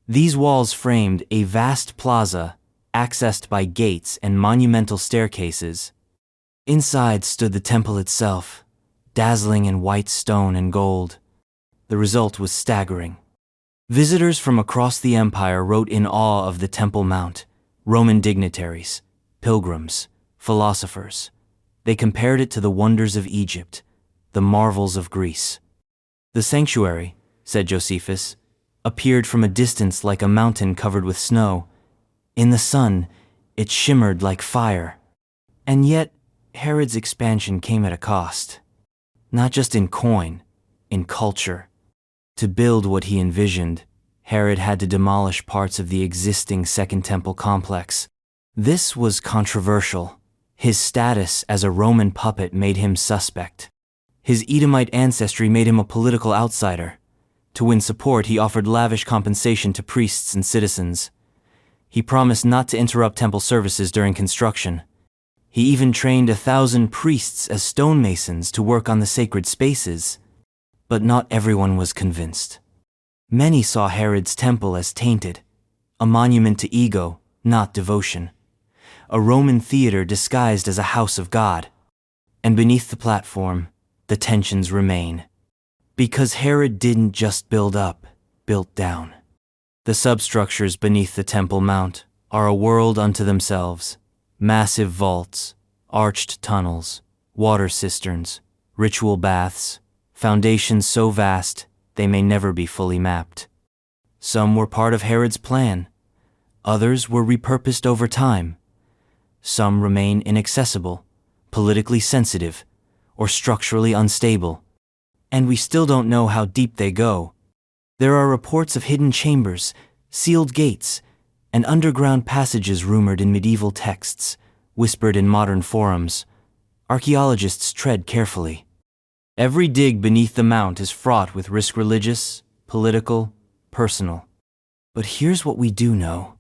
These walls framed a vast plaza, accessed by gates and monumental staircases. Inside stood the temple itself, dazzling in white stone and gold. The result was staggering. Visitors from across the empire wrote in awe of the Temple Mount: Roman dignitaries, pilgrims, philosophers. They compared it to the wonders of Egypt, the marvels of Greece. The sanctuary, said Josephus, appeared from a distance like a mountain covered with snow. In the sun, it shimmered like fire. And yet, Herod's expansion came at a cost. Not just in coin, in culture. To build what he envisioned, Herod had to demolish parts of the existing Second Temple complex. This was controversial. His status as a Roman puppet made him suspect. His Edomite ancestry made him a political outsider. To win support, he offered lavish compensation to priests and citizens. He promised not to interrupt temple services during construction. He even trained 1,000 priests as stonemasons to work on the sacred spaces. But not everyone was convinced. Many saw Herod's temple as tainted, a monument to ego, not devotion. A Roman theater disguised as a house of God. And beneath the platform, the tensions remain. Because Herod didn't just build up, built down. The substructures beneath the Temple Mount are a world unto themselves. Massive vaults, arched tunnels, water cisterns, ritual baths, foundations so vast they may never be fully mapped. Some were part of Herod's plan. Others were repurposed over time. Some remain inaccessible, politically sensitive, or structurally unstable. And we still don't know how deep they go. There are reports of hidden chambers, sealed gates, and underground passages rumored in medieval texts, whispered in modern forums. Archaeologists tread carefully. Every dig beneath the mount is fraught with risk: religious, political, personal. But here's what we do know.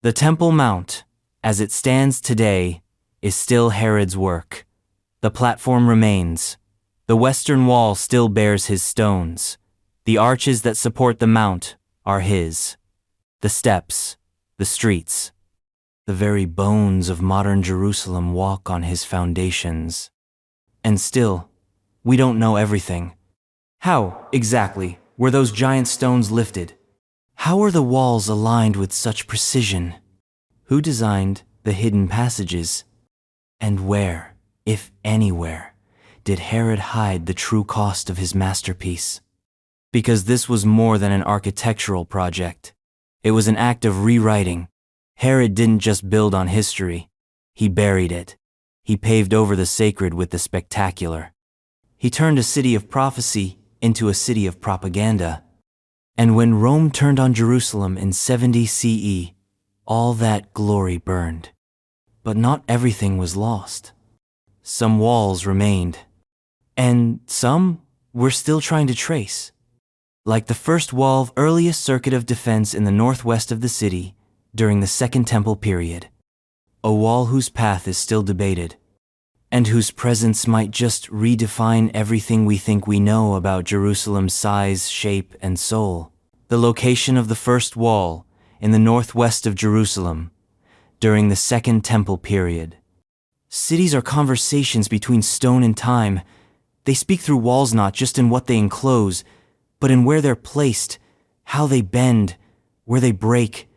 The Temple Mount, as it stands today, is still Herod's work. The platform remains. The western wall still bears his stones. The arches that support the mount are his. The steps, the streets, the very bones of modern Jerusalem walk on his foundations. And still, we don't know everything. How, exactly, were those giant stones lifted? How are the walls aligned with such precision? Who designed the hidden passages? And where, if anywhere, did Herod hide the true cost of his masterpiece? Because this was more than an architectural project. It was an act of rewriting. Herod didn't just build on history. He buried it. He paved over the sacred with the spectacular. He turned a city of prophecy into a city of propaganda. And when Rome turned on Jerusalem in 70 CE, all that glory burned. But not everything was lost. Some walls remained. And some we're still trying to trace. Like the first wall, earliest circuit of defense in the northwest of the city during the Second Temple period. A wall whose path is still debated, and whose presence might just redefine everything we think we know about Jerusalem's size, shape, and soul. The location of the first wall in the northwest of Jerusalem during the Second Temple period. Cities are conversations between stone and time. They speak through walls not just in what they enclose, but in where they're placed, how they bend, where they break.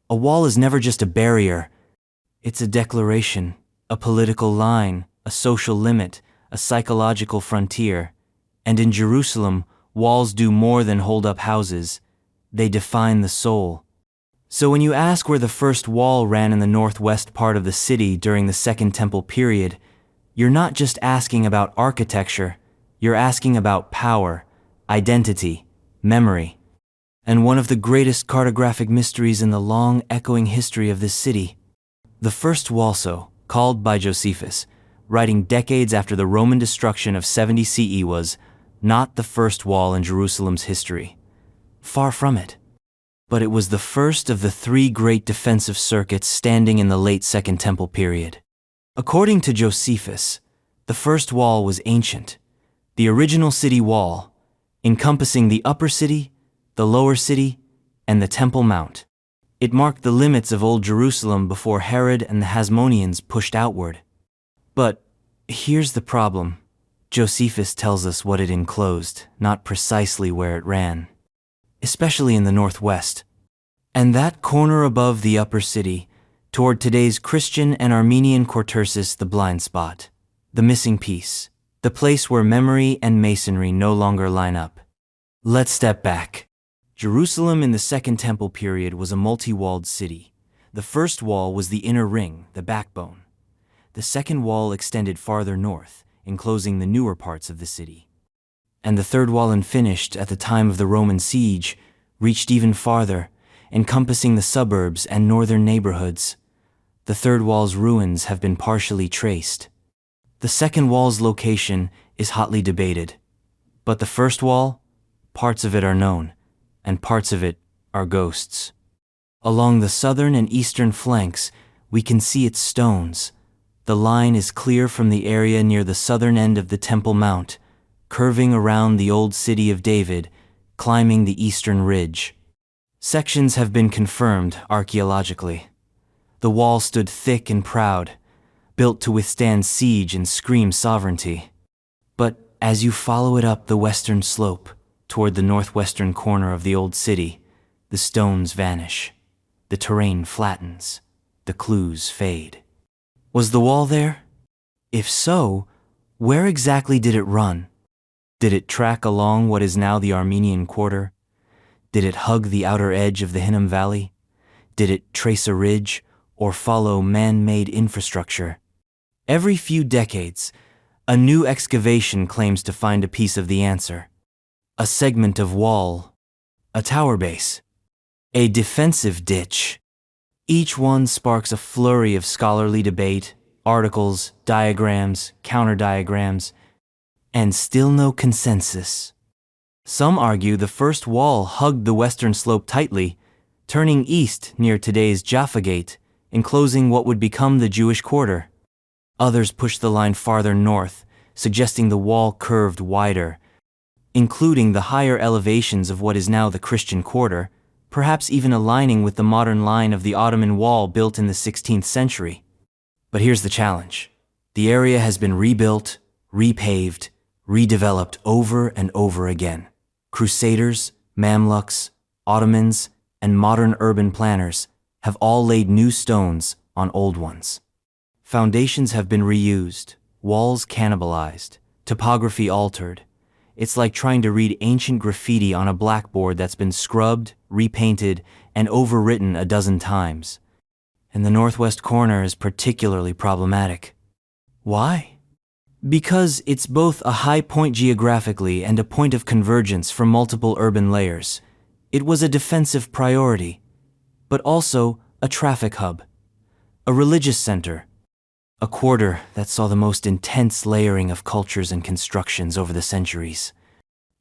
A wall is never just a barrier. It's a declaration, a political line, a social limit, a psychological frontier. And in Jerusalem, walls do more than hold up houses. They define the soul. So when you ask where the first wall ran in the northwest part of the city during the Second Temple period, you're not just asking about architecture, you're asking about power, identity, memory, and one of the greatest cartographic mysteries in the long, echoing history of this city. The first wall, so called by Josephus, writing decades after the Roman destruction of 70 CE, was not the first wall in Jerusalem's history. Far from it. But it was the first of the three great defensive circuits standing in the late Second Temple period. According to Josephus, The first wall was ancient, the original city wall, encompassing the upper city, the lower city, and the Temple Mount. It marked the limits of Old Jerusalem before Herod and the Hasmoneans pushed outward. But here's the problem. Josephus tells us what it enclosed, not precisely where it ran, especially in the northwest. And that corner above the upper city, toward today's Christian and Armenian Quartersis, the blind spot, the missing piece, the place where memory and masonry no longer line up. Let's step back. Jerusalem in the Second Temple period was a multi-walled city. The first wall was the inner ring, the backbone. The second wall extended farther north, enclosing the newer parts of the city. And the third wall, unfinished at the time of the Roman siege, reached even farther, encompassing the suburbs and northern neighborhoods. The third wall's ruins have been partially traced. The second wall's location is hotly debated. But the first wall, parts of it are known, and parts of it are ghosts. Along the southern and eastern flanks, we can see its stones. The line is clear from the area near the southern end of the Temple Mount, curving around the old city of David, climbing the eastern ridge. Sections have been confirmed archaeologically. The wall stood thick and proud, built to withstand siege and scream sovereignty. But as you follow it up the western slope, toward the northwestern corner of the old city, the stones vanish. The terrain flattens. The clues fade. Was the wall there? If so, where exactly did it run? Did it track along what is now the Armenian Quarter? Did it hug the outer edge of the Hinnom Valley? Did it trace a ridge or follow man-made infrastructure? Every few decades, a new excavation claims to find a piece of the answer. A segment of wall, a tower base, a defensive ditch. Each one sparks a flurry of scholarly debate, articles, diagrams, counter-diagrams, and still no consensus. Some argue the first wall hugged the western slope tightly, turning east near today's Jaffa Gate, enclosing what would become the Jewish quarter. Others push the line farther north, suggesting the wall curved wider, including the higher elevations of what is now the Christian quarter, perhaps even aligning with the modern line of the Ottoman wall built in the 16th century. But here's the challenge. The area has been rebuilt, repaved, redeveloped over and over again. Crusaders, Mamluks, Ottomans, and modern urban planners have all laid new stones on old ones. Foundations have been reused, walls cannibalized, topography altered. It's like trying to read ancient graffiti on a blackboard that's been scrubbed, repainted, and overwritten a dozen times. And the northwest corner is particularly problematic. Why? Because it's both a high point geographically and a point of convergence for multiple urban layers. It was a defensive priority, but also a traffic hub, a religious center, a quarter that saw the most intense layering of cultures and constructions over the centuries.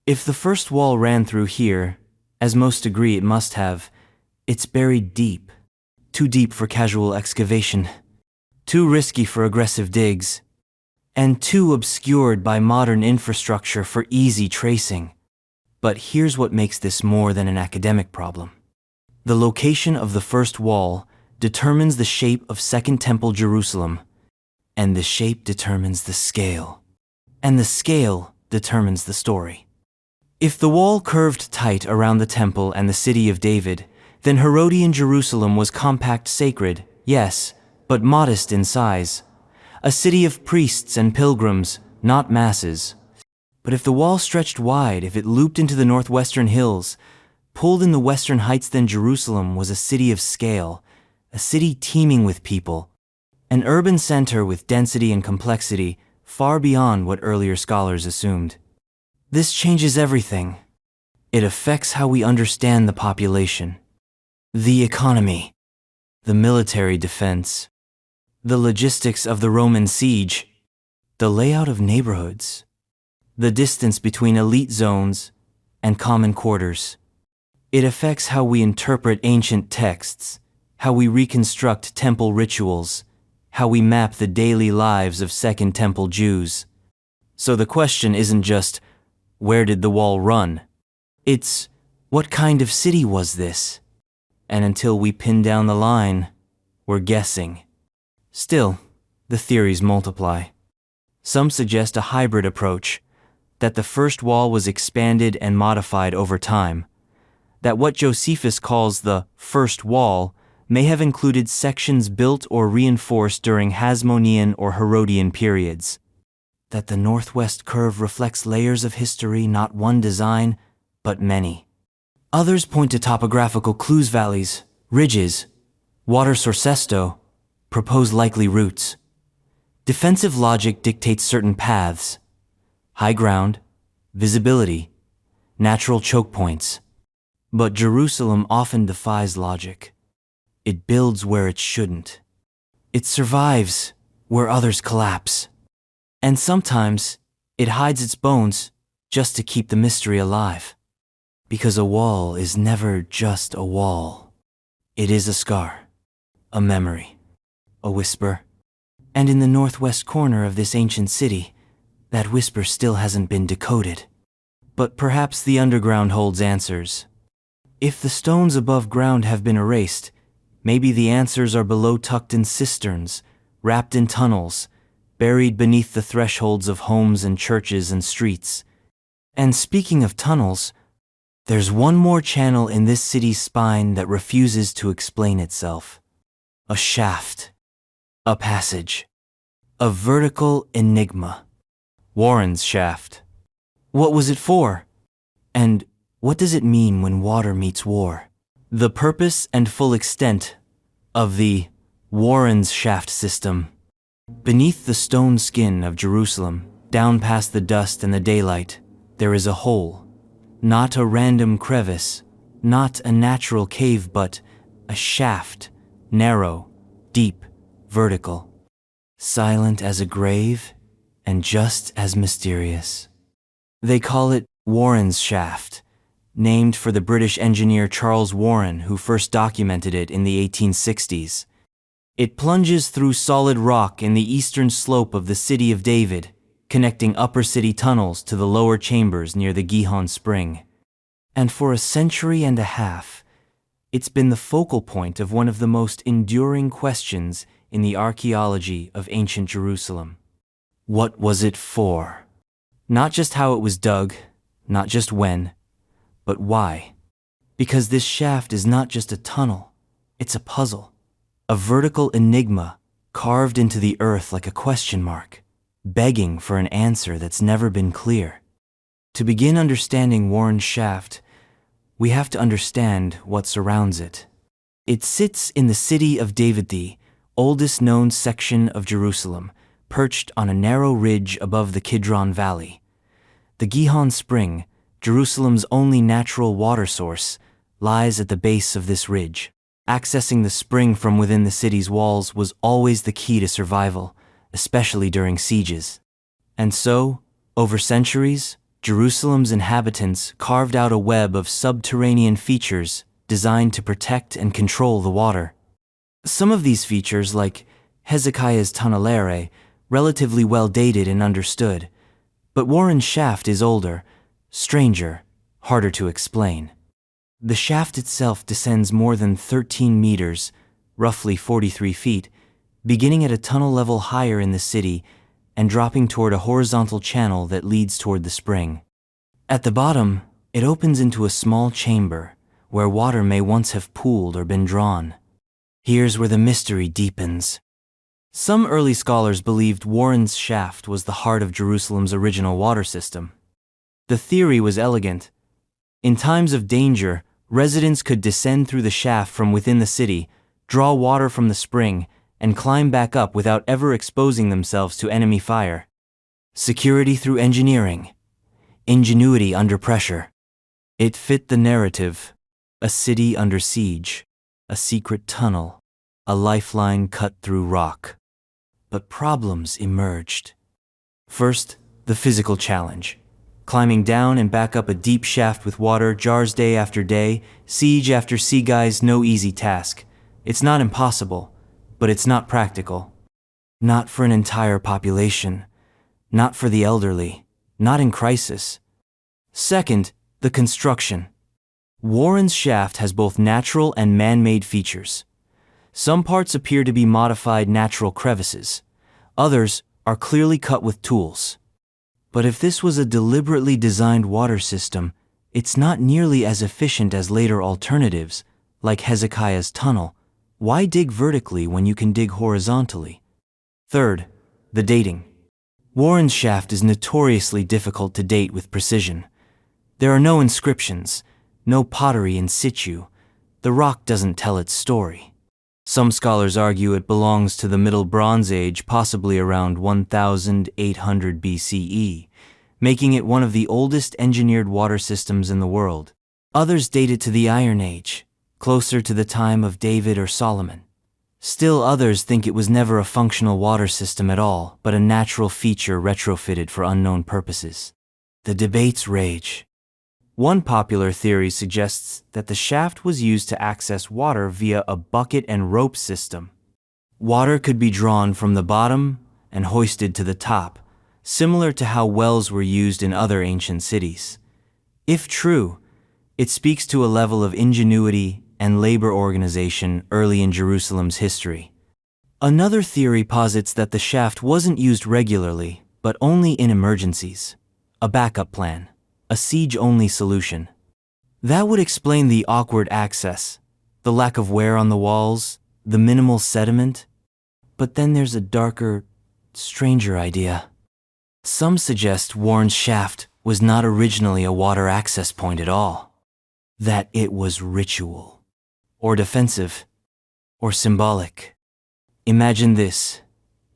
If the first wall ran through here, as most agree it must have, it's buried deep. Too deep for casual excavation, too risky for aggressive digs, and too obscured by modern infrastructure for easy tracing. But here's what makes this more than an academic problem. The location of the first wall determines the shape of Second Temple Jerusalem, and the shape determines the scale, and the scale determines the story. If the wall curved tight around the temple and the city of David, then Herodian Jerusalem was compact, sacred, yes, but modest in size. A city of priests and pilgrims, not masses. But if the wall stretched wide, if it looped into the northwestern hills, pulled in the western heights, then Jerusalem was a city of scale, a city teeming with people, an urban center with density and complexity far beyond what earlier scholars assumed. This changes everything. It affects how we understand the population, the economy, the military defense, the logistics of the Roman siege, the layout of neighborhoods, the distance between elite zones and common quarters. It affects how we interpret ancient texts, how we reconstruct temple rituals, how we map the daily lives of Second Temple Jews. So the question isn't just, where did the wall run? It's, what kind of city was this? And until we pin down the line, we're guessing. Still, the theories multiply. Some suggest a hybrid approach, that the first wall was expanded and modified over time, that what Josephus calls the first wall may have included sections built or reinforced during Hasmonean or Herodian periods, that the northwest curve reflects layers of history, not one design, but many. Others point to topographical clues, valleys, ridges, water sorcesto, propose likely routes. Defensive logic dictates certain paths, high ground, visibility, natural choke points. But Jerusalem often defies logic. It builds where it shouldn't. It survives where others collapse. And sometimes it hides its bones just to keep the mystery alive. Because a wall is never just a wall. It is a scar, a memory, a whisper. And in the northwest corner of this ancient city, that whisper still hasn't been decoded. But perhaps the underground holds answers. If the stones above ground have been erased, maybe the answers are below, tucked in cisterns, wrapped in tunnels, buried beneath the thresholds of homes and churches and streets. And speaking of tunnels, there's one more channel in this city's spine that refuses to explain itself. A shaft. A passage. A vertical enigma. Warren's shaft. What was it for? And what does it mean when water meets war? The purpose and full extent of the Warren's shaft system. Beneath the stone skin of Jerusalem, down past the dust and the daylight, there is a hole. Not a random crevice, not a natural cave, but a shaft, narrow, deep, vertical, silent as a grave, and just as mysterious. They call it Warren's shaft, named for the British engineer Charles Warren, who first documented it in the 1860s. It plunges through solid rock in the eastern slope of the city of David, connecting upper city tunnels to the lower chambers near the Gihon spring. And for a century and a half, it's been the focal point of one of the most enduring questions in the archaeology of ancient Jerusalem. What was it for? Not just how it was dug, not just when, but why? Because this shaft is not just a tunnel, it's a puzzle, a vertical enigma carved into the earth like a question mark, begging for an answer that's never been clear. To begin understanding Warren's shaft, we have to understand what surrounds it. It sits in the city of David, the oldest known section of Jerusalem, perched on a narrow ridge above the Kidron Valley. The Gihon Spring, Jerusalem's only natural water source, lies at the base of this ridge. Accessing the spring from within the city's walls was always the key to survival, especially during sieges. And so, over centuries, Jerusalem's inhabitants carved out a web of subterranean features designed to protect and control the water. Some of these features, like Hezekiah's Tunnelere, relatively well dated and understood, but Warren's shaft is older, stranger, harder to explain. The shaft itself descends more than 13 meters, roughly 43 feet, beginning at a tunnel level higher in the city and dropping toward a horizontal channel that leads toward the spring. At the bottom, it opens into a small chamber where water may once have pooled or been drawn. Here's where the mystery deepens. Some early scholars believed Warren's shaft was the heart of Jerusalem's original water system. The theory was elegant. In times of danger, residents could descend through the shaft from within the city, draw water from the spring, and climb back up without ever exposing themselves to enemy fire. Security through engineering. Ingenuity under pressure. It fit the narrative. A city under siege. A secret tunnel. A lifeline cut through rock. But problems emerged. First, the physical challenge. Climbing down and back up a deep shaft with water jars day after day, siege after siege, no easy task. It's not impossible, but it's not practical. Not for an entire population, not for the elderly, not in crisis. Second, the construction. Warren's shaft has both natural and man-made features. Some parts appear to be modified natural crevices. Others are clearly cut with tools. But if this was a deliberately designed water system, it's not nearly as efficient as later alternatives, like Hezekiah's tunnel. Why dig vertically when you can dig horizontally? Third, the dating. Warren's shaft is notoriously difficult to date with precision. There are no inscriptions, no pottery in situ. The rock doesn't tell its story. Some scholars argue it belongs to the Middle Bronze Age, possibly around 1800 BCE, making it one of the oldest engineered water systems in the world. Others date it to the Iron Age, closer to the time of David or Solomon. Still others think it was never a functional water system at all, but a natural feature retrofitted for unknown purposes. The debates rage. One popular theory suggests that the shaft was used to access water via a bucket and rope system. Water could be drawn from the bottom and hoisted to the top, similar to how wells were used in other ancient cities. If true, it speaks to a level of ingenuity and labor organization early in Jerusalem's history. Another theory posits that the shaft wasn't used regularly, but only in emergencies. A backup plan. A siege-only solution. That would explain the awkward access, the lack of wear on the walls, the minimal sediment. But then there's a darker, stranger idea. Some suggest Warren's shaft was not originally a water access point at all. That it was ritual, or defensive, or symbolic. Imagine this: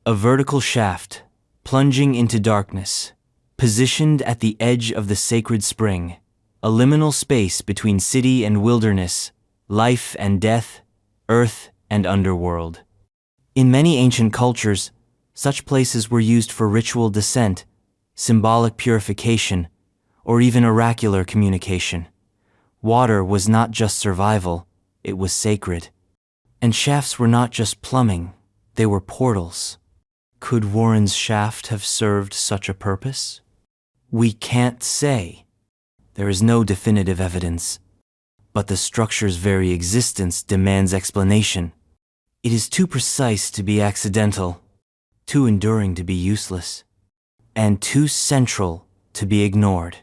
a vertical shaft, plunging into darkness, positioned at the edge of the sacred spring, a liminal space between city and wilderness, life and death, earth and underworld. In many ancient cultures, such places were used for ritual descent, symbolic purification, or even oracular communication. Water was not just survival, it was sacred. And shafts were not just plumbing, they were portals. Could Warren's shaft have served such a purpose? We can't say. There is no definitive evidence. But the structure's very existence demands explanation. It is too precise to be accidental, too enduring to be useless, and too central to be ignored.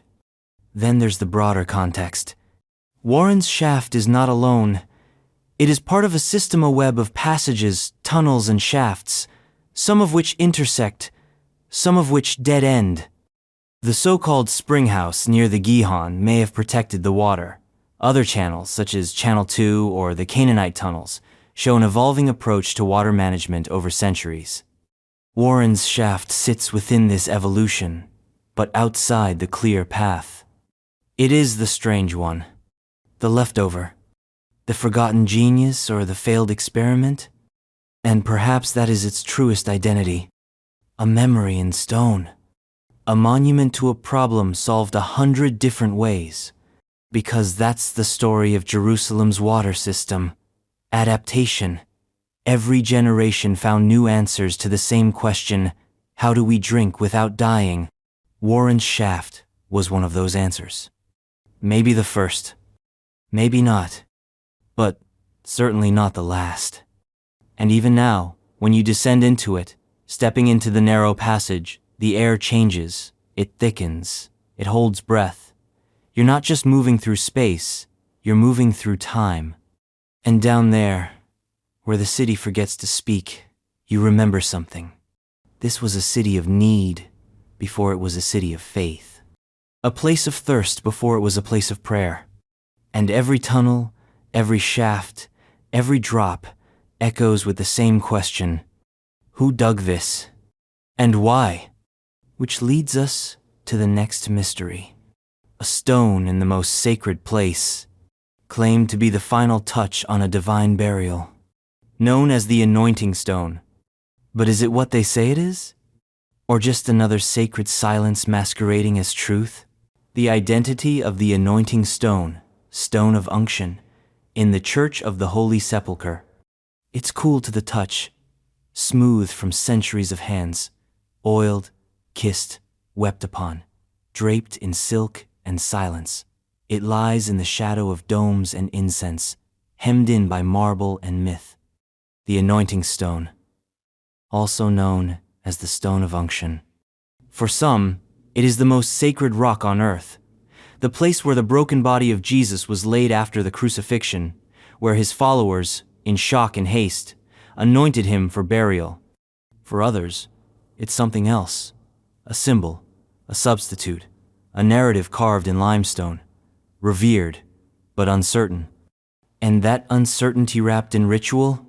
Then there's the broader context. Warren's shaft is not alone. It is part of a system, a web of passages, tunnels, and shafts, some of which intersect, some of which dead end. The so-called spring house near the Gihon may have protected the water. Other channels, such as Channel 2 or the Canaanite tunnels, show an evolving approach to water management over centuries. Warren's shaft sits within this evolution, but outside the clear path. It is the strange one, the leftover, the forgotten genius or the failed experiment. And perhaps that is its truest identity, a memory in stone. A monument to a problem solved 100 different ways, because that's the story of Jerusalem's water system. Adaptation. Every generation found new answers to the same question: how do we drink without dying? Warren's shaft was one of those answers. Maybe the first, maybe not, but certainly not the last. And even now, when you descend into it, stepping into the narrow passage, the air changes, it thickens, it holds breath. You're not just moving through space, you're moving through time. And down there, where the city forgets to speak, you remember something. This was a city of need before it was a city of faith. A place of thirst before it was a place of prayer. And every tunnel, every shaft, every drop echoes with the same question: who dug this? And why? Which leads us to the next mystery. A stone in the most sacred place, claimed to be the final touch on a divine burial, known as the anointing stone. But is it what they say it is? Or just another sacred silence masquerading as truth? The identity of the anointing stone, stone of unction, in the Church of the Holy Sepulchre. It's cool to the touch, smooth from centuries of hands, oiled, kissed, wept upon, draped in silk and silence. It lies in the shadow of domes and incense, hemmed in by marble and myth. The anointing stone, also known as the stone of unction. For some, it is the most sacred rock on earth, the place where the broken body of Jesus was laid after the crucifixion, where his followers, in shock and haste, anointed him for burial. For others, it's something else, a symbol, a substitute, a narrative carved in limestone, revered, but uncertain. And that uncertainty wrapped in ritual,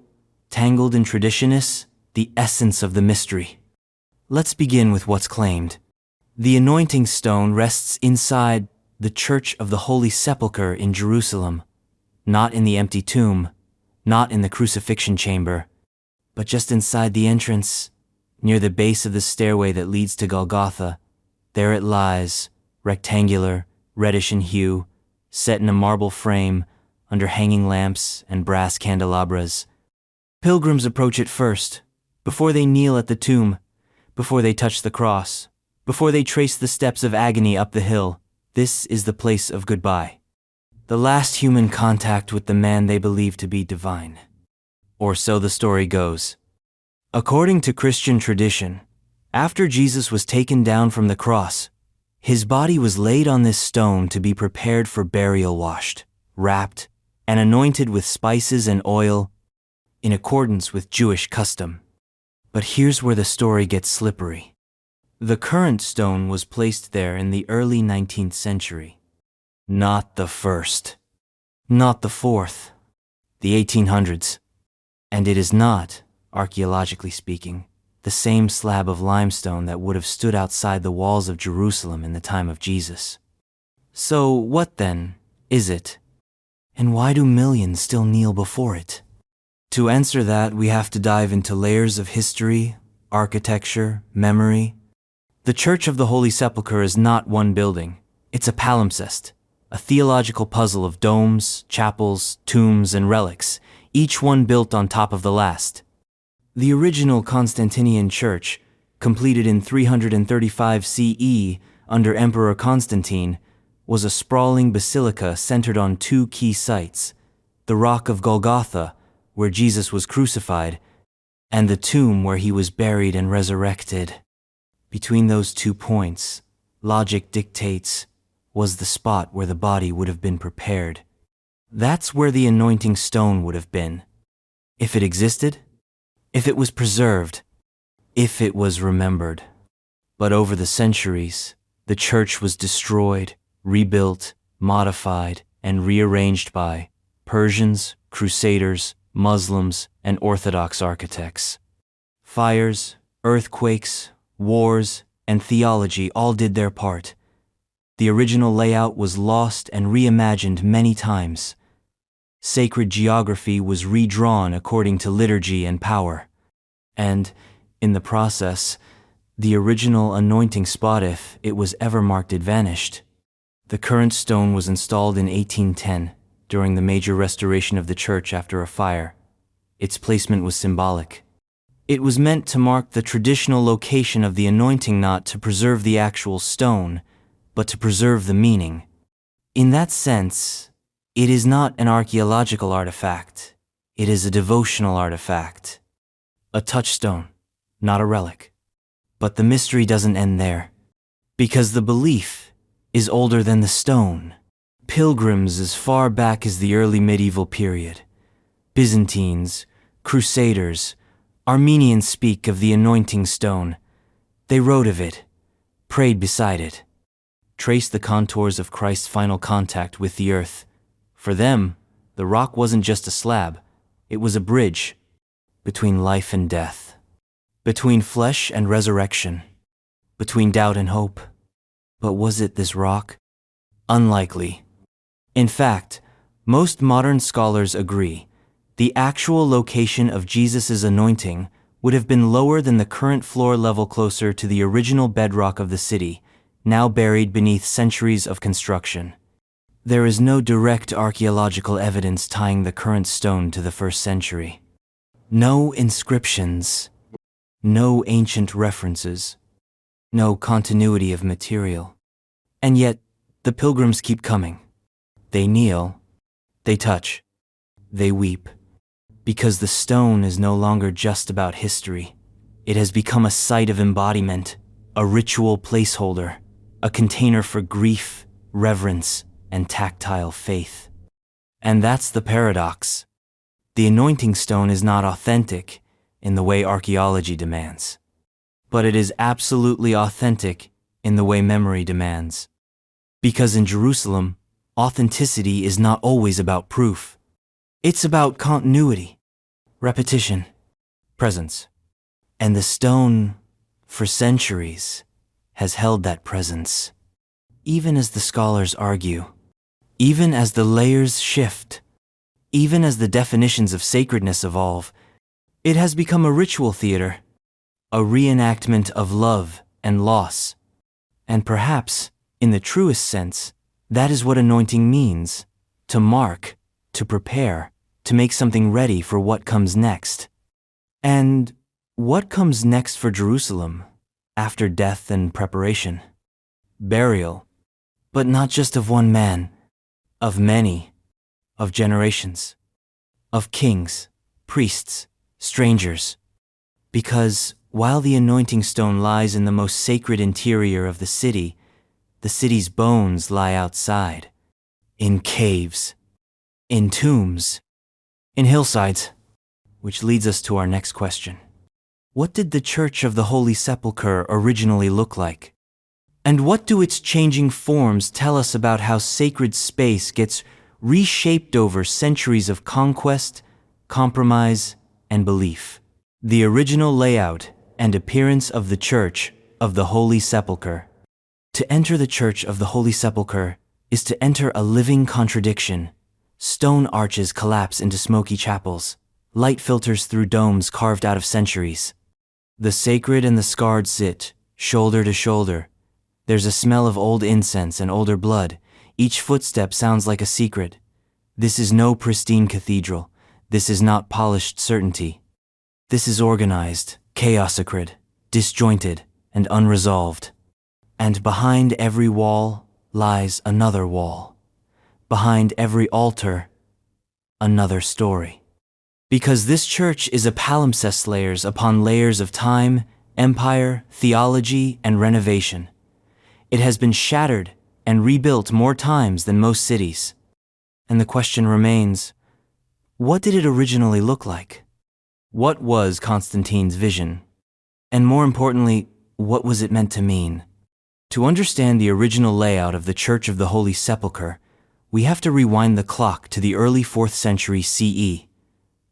tangled in tradition is the essence of the mystery. Let's begin with what's claimed. The anointing stone rests inside the Church of the Holy Sepulchre in Jerusalem, not in the empty tomb, not in the crucifixion chamber, but just inside the entrance, near the base of the stairway that leads to Golgotha. There it lies, rectangular, reddish in hue, set in a marble frame, under hanging lamps and brass candelabras. Pilgrims approach it first, before they kneel at the tomb, before they touch the cross, before they trace the steps of agony up the hill. This is the place of goodbye, the last human contact with the man they believe to be divine. Or so the story goes. According to Christian tradition, after Jesus was taken down from the cross, his body was laid on this stone to be prepared for burial, washed, wrapped, and anointed with spices and oil, in accordance with Jewish custom. But here's where the story gets slippery. The current stone was placed there in the early 19th century. Not the first. Not the fourth. The 1800s. And it is not, archaeologically speaking, the same slab of limestone that would have stood outside the walls of Jerusalem in the time of Jesus. So what then is it? And why do millions still kneel before it? To answer that, we have to dive into layers of history, architecture, memory. The Church of the Holy Sepulchre is not one building. It's a palimpsest, a theological puzzle of domes, chapels, tombs, and relics, each one built on top of the last. The original Constantinian church, completed in 335 CE under Emperor Constantine, was a sprawling basilica centered on two key sites, the rock of Golgotha, where Jesus was crucified, and the tomb where he was buried and resurrected. Between those 2 points, logic dictates, was the spot where the body would have been prepared. That's where the anointing stone would have been. If it existed, if it was preserved, if it was remembered. But over the centuries, the church was destroyed, rebuilt, modified, and rearranged by Persians, Crusaders, Muslims, and Orthodox architects. Fires, earthquakes, wars, and theology all did their part. The original layout was lost and reimagined many times. Sacred geography was redrawn according to liturgy and power. And, in the process, the original anointing spot, if it was ever marked, it vanished. The current stone was installed in 1810, during the major restoration of the church after a fire. Its placement was symbolic. It was meant to mark the traditional location of the anointing, not to preserve the actual stone, but to preserve the meaning. In that sense, it is not an archaeological artifact. It is a devotional artifact. A touchstone, not a relic. But the mystery doesn't end there, because the belief is older than the stone. Pilgrims as far back as the early medieval period, Byzantines, Crusaders, Armenians speak of the anointing stone. They wrote of it, prayed beside it, traced the contours of Christ's final contact with the earth. For them, the rock wasn't just a slab, it was a bridge between life and death, between flesh and resurrection, between doubt and hope. But was it this rock? Unlikely. In fact, most modern scholars agree the actual location of Jesus' anointing would have been lower than the current floor level, closer to the original bedrock of the city, now buried beneath centuries of construction. There is no direct archaeological evidence tying the current stone to the 1st century. No inscriptions, no ancient references, no continuity of material. And yet, the pilgrims keep coming. They kneel, they touch, they weep, because the stone is no longer just about history. It has become a site of embodiment, a ritual placeholder, a container for grief, reverence, and tactile faith. And that's the paradox. The anointing stone is not authentic in the way archaeology demands, but it is absolutely authentic in the way memory demands. Because in Jerusalem, authenticity is not always about proof. It's about continuity, repetition, presence. And the stone, for centuries, has held that presence. Even as the scholars argue, even as the layers shift, even as the definitions of sacredness evolve, it has become a ritual theater, a reenactment of love and loss. And perhaps, in the truest sense, that is what anointing means: to mark, to prepare, to make something ready for what comes next. And what comes next for Jerusalem, after death and preparation? Burial, but not just of one man, of many, of generations, of kings, priests, strangers. Because while the anointing stone lies in the most sacred interior of the city's bones lie outside, in caves, in tombs, in hillsides. Which leads us to our next question. What did the Church of the Holy Sepulchre originally look like? And what do its changing forms tell us about how sacred space gets reshaped over centuries of conquest, compromise, and belief? The original layout and appearance of the Church of the Holy Sepulchre. To enter the Church of the Holy Sepulchre is to enter a living contradiction. Stone arches collapse into smoky chapels. Light filters through domes carved out of centuries. The sacred and the scarred sit, shoulder to shoulder. There's a smell of old incense and older blood. Each footstep sounds like a secret. This is no pristine cathedral. This is not polished certainty. This is organized, chaosacrid, disjointed, and unresolved. And behind every wall lies another wall. Behind every altar, another story. Because this church is a palimpsest layers upon layers of time, empire, theology, and renovation. It has been shattered and rebuilt more times than most cities. And the question remains, what did it originally look like? What was Constantine's vision? And more importantly, what was it meant to mean? To understand the original layout of the Church of the Holy Sepulchre, we have to rewind the clock to the early 4th century CE.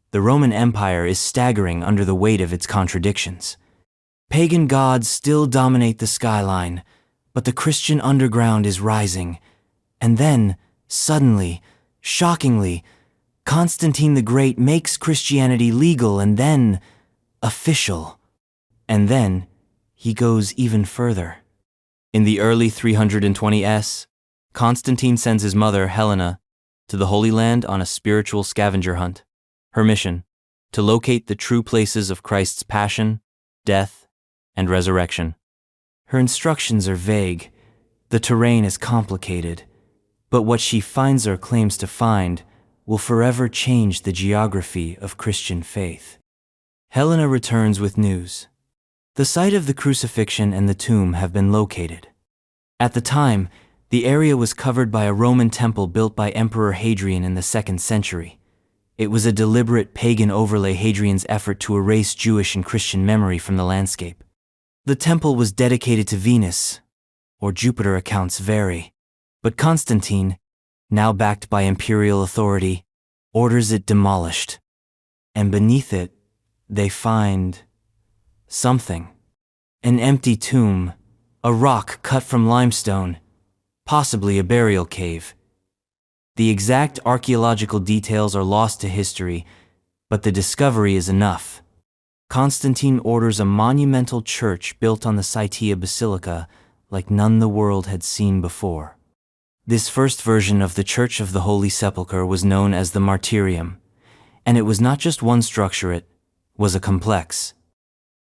The Roman Empire is staggering under the weight of its contradictions. Pagan gods still dominate the skyline, but the Christian underground is rising. And then, suddenly, shockingly, Constantine the Great makes Christianity legal and then official. And then, he goes even further. In the early 320s, Constantine sends his mother, Helena, to the Holy Land on a spiritual scavenger hunt. Her mission, to locate the true places of Christ's passion, death, and resurrection. Her instructions are vague, the terrain is complicated, but what she finds or claims to find will forever change the geography of Christian faith. Helena returns with news. The site of the crucifixion and the tomb have been located. At the time, the area was covered by a Roman temple built by Emperor Hadrian in the 2nd century. It was a deliberate pagan overlay, Hadrian's effort to erase Jewish and Christian memory from the landscape. The temple was dedicated to Venus, or Jupiter, accounts vary, but Constantine, now backed by imperial authority, orders it demolished. And beneath it, they find something. An empty tomb, a rock cut from limestone, possibly a burial cave. The exact archaeological details are lost to history, but the discovery is enough. Constantine orders a monumental church built on the Cittia Basilica like none the world had seen before. This first version of the Church of the Holy Sepulchre was known as the Martyrium, and it was not just one structure, was a complex.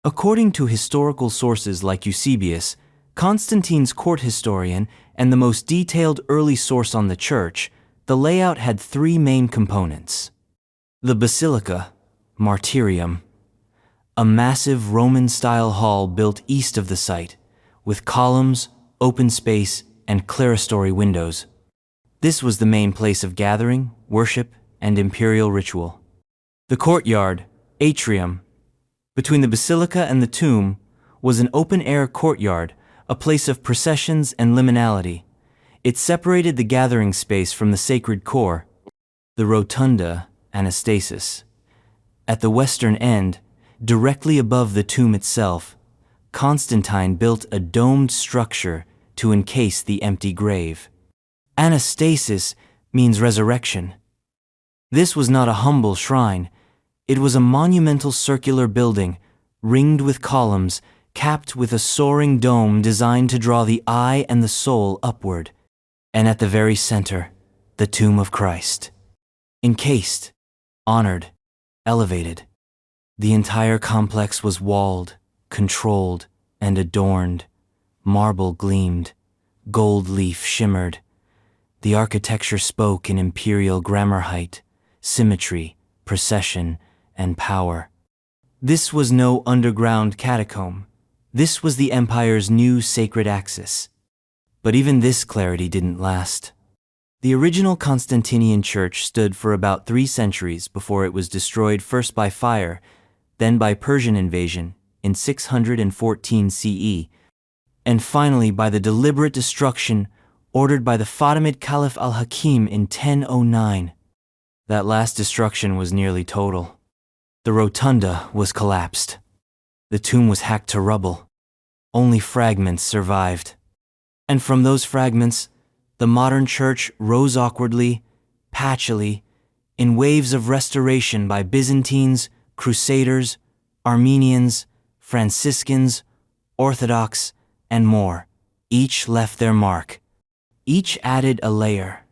According to historical sources like Eusebius, Constantine's court historian, and the most detailed early source on the church, the layout had three main components. The basilica, martyrium, a massive Roman-style hall built east of the site, with columns, open space, and clerestory windows. This was the main place of gathering, worship, and imperial ritual. The courtyard, atrium, between the basilica and the tomb, was an open-air courtyard, a place of processions and liminality. It separated the gathering space from the sacred core, the rotunda, anastasis. At the western end, directly above the tomb itself, Constantine built a domed structure to encase the empty grave. Anastasis means resurrection. This was not a humble shrine. It was a monumental circular building, ringed with columns, capped with a soaring dome designed to draw the eye and the soul upward. And at the very center, the tomb of Christ. Encased, honored, elevated. The entire complex was walled, controlled, and adorned. Marble gleamed, gold leaf shimmered. The architecture spoke in imperial grammar height, symmetry, procession, and power. This was no underground catacomb. This was the empire's new sacred axis. But even this clarity didn't last. The original Constantinian church stood for about 3 centuries before it was destroyed first by fire, then by Persian invasion in 614 CE, and finally by the deliberate destruction ordered by the Fatimid Caliph al-Hakim in 1009. That last destruction was nearly total. The rotunda was collapsed. The tomb was hacked to rubble. Only fragments survived. And from those fragments, the modern church rose awkwardly, patchily, in waves of restoration by Byzantines, Crusaders, Armenians, Franciscans, Orthodox, and more. Each left their mark. Each added a layer.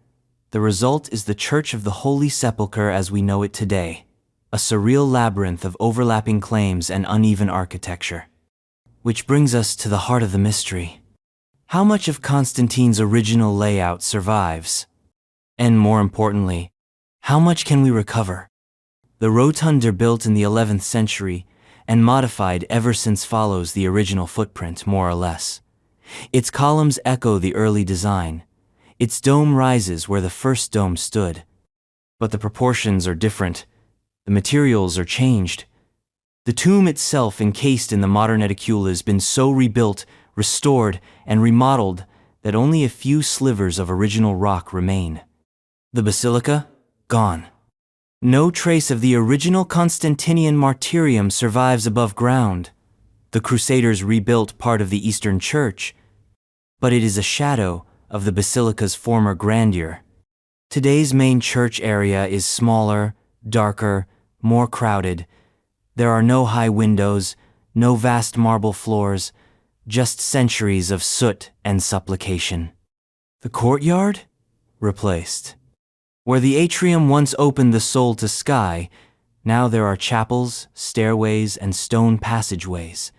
The result is the Church of the Holy Sepulchre as we know it today, a surreal labyrinth of overlapping claims and uneven architecture. Which brings us to the heart of the mystery. How much of Constantine's original layout survives? And more importantly, how much can we recover? The rotunda built in the 11th century and modified ever since follows the original footprint, more or less. Its columns echo the early design. Its dome rises where the first dome stood. But the proportions are different. The materials are changed. The tomb itself encased in the modern edicule has been so rebuilt, restored, and remodeled that only a few slivers of original rock remain. The basilica? Gone. No trace of the original Constantinian martyrium survives above ground. The Crusaders rebuilt part of the Eastern Church, but it is a shadow of the basilica's former grandeur. Today's main church area is smaller, darker, more crowded. There are no high windows, no vast marble floors, just centuries of soot and supplication. The courtyard? Replaced. Where the atrium once opened the soul to sky, now there are chapels, stairways, and stone passageways.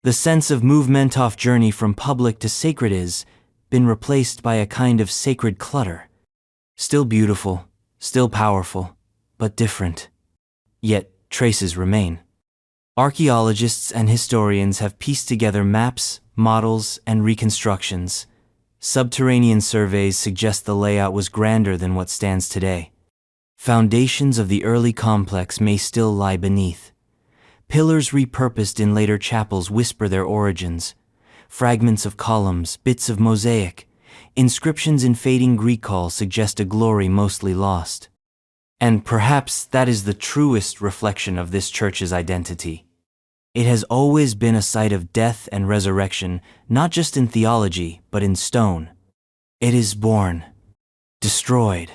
The sense of movement-off journey from public to sacred is been replaced by a kind of sacred clutter. Still beautiful, still powerful, but different. Yet traces remain. Archaeologists and historians have pieced together maps, models, and reconstructions. Subterranean surveys suggest the layout was grander than what stands today. Foundations of the early complex may still lie beneath. Pillars repurposed in later chapels whisper their origins. Fragments of columns, bits of mosaic, inscriptions in fading Greek call suggest a glory mostly lost. And perhaps that is the truest reflection of this church's identity. It has always been a site of death and resurrection, not just in theology, but in stone. It is born, destroyed,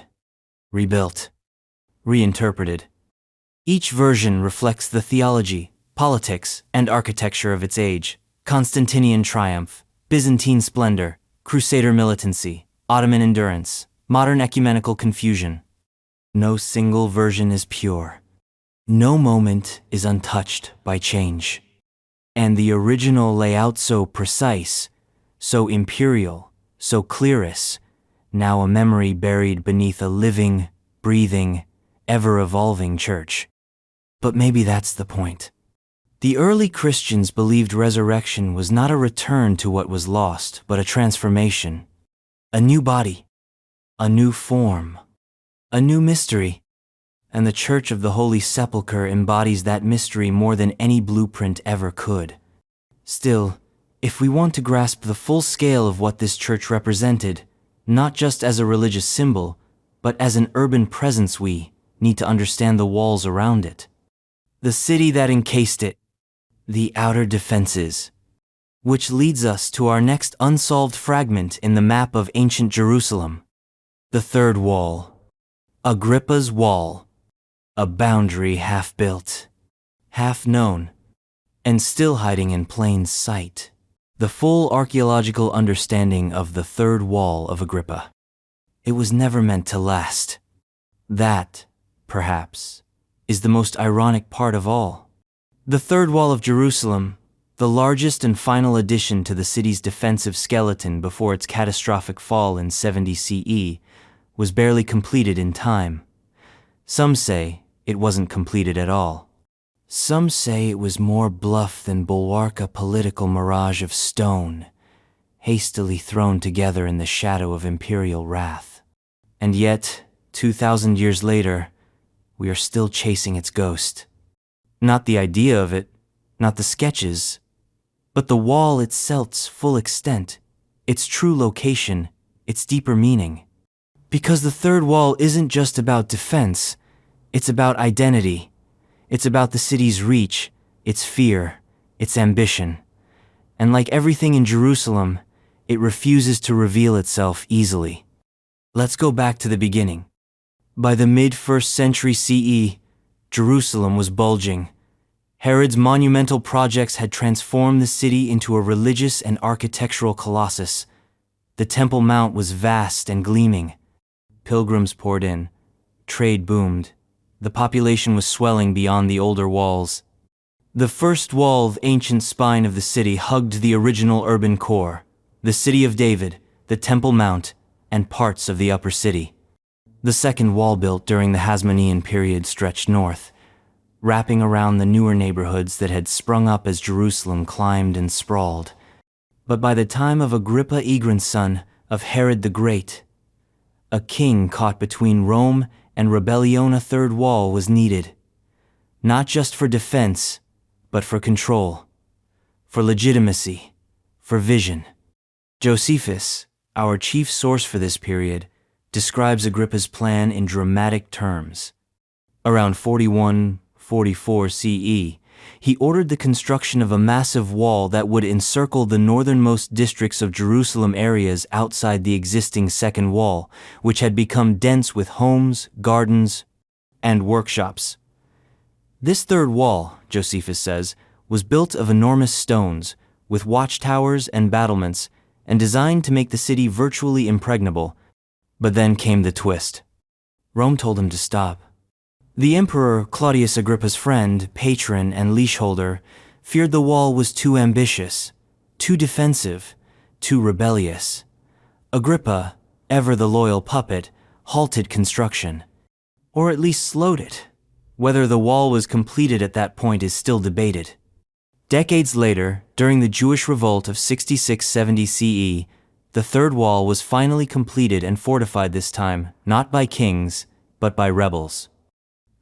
rebuilt, reinterpreted. Each version reflects the theology, politics, and architecture of its age. Constantinian triumph, Byzantine splendor, Crusader militancy, Ottoman endurance, modern ecumenical confusion. No single version is pure. No moment is untouched by change. And the original layout, so precise, so imperial, so clearest, now a memory buried beneath a living, breathing, ever-evolving church. But maybe that's the point. The early Christians believed resurrection was not a return to what was lost, but a transformation. A new body, a new form, a new mystery. And the Church of the Holy Sepulchre embodies that mystery more than any blueprint ever could. Still, if we want to grasp the full scale of what this church represented, not just as a religious symbol, but as an urban presence, we need to understand the walls around it. The city that encased it, the outer defenses. Which leads us to our next unsolved fragment in the map of ancient Jerusalem. The third wall. Agrippa's Wall. A boundary half built, half known, and still hiding in plain sight. The full archaeological understanding of the third wall of Agrippa. It was never meant to last. That, perhaps, is the most ironic part of all. The third wall of Jerusalem, the largest and final addition to the city's defensive skeleton before its catastrophic fall in 70 CE, was barely completed in time. Some say it wasn't completed at all. Some say it was more bluff than bulwark, a political mirage of stone, hastily thrown together in the shadow of imperial wrath. And yet, 2,000 years later, we are still chasing its ghost. Not the idea of it, not the sketches, but the wall itself's full extent, its true location, its deeper meaning. Because the third wall isn't just about defense, it's about identity. It's about the city's reach, its fear, its ambition. And like everything in Jerusalem, it refuses to reveal itself easily. Let's go back to the beginning. By the mid-1st century CE, Jerusalem was bulging. Herod's monumental projects had transformed the city into a religious and architectural colossus. The Temple Mount was vast and gleaming. Pilgrims poured in. Trade boomed. The population was swelling beyond the older walls. The first wall, the ancient spine of the city, hugged the original urban core, the City of David, the Temple Mount, and parts of the upper city. The second wall, built during the Hasmonean period, stretched north, wrapping around the newer neighborhoods that had sprung up as Jerusalem climbed and sprawled. But by the time of Agrippa, grandson of Herod the Great, a king caught between Rome and rebellion, a third wall was needed, not just for defense, but for control, for legitimacy, for vision. Josephus, our chief source for this period, describes Agrippa's plan in dramatic terms. Around 41-44 CE, he ordered the construction of a massive wall that would encircle the northernmost districts of Jerusalem, areas outside the existing second wall, which had become dense with homes, gardens, and workshops. This third wall, Josephus says, was built of enormous stones, with watchtowers and battlements, and designed to make the city virtually impregnable. But then came the twist. Rome told him to stop. The emperor, Claudius Agrippa's friend, patron, and leaseholder, feared the wall was too ambitious, too defensive, too rebellious. Agrippa, ever the loyal puppet, halted construction, or at least slowed it. Whether the wall was completed at that point is still debated. Decades later, during the Jewish revolt of 66-70 CE, the third wall was finally completed and fortified, this time not by kings, but by rebels.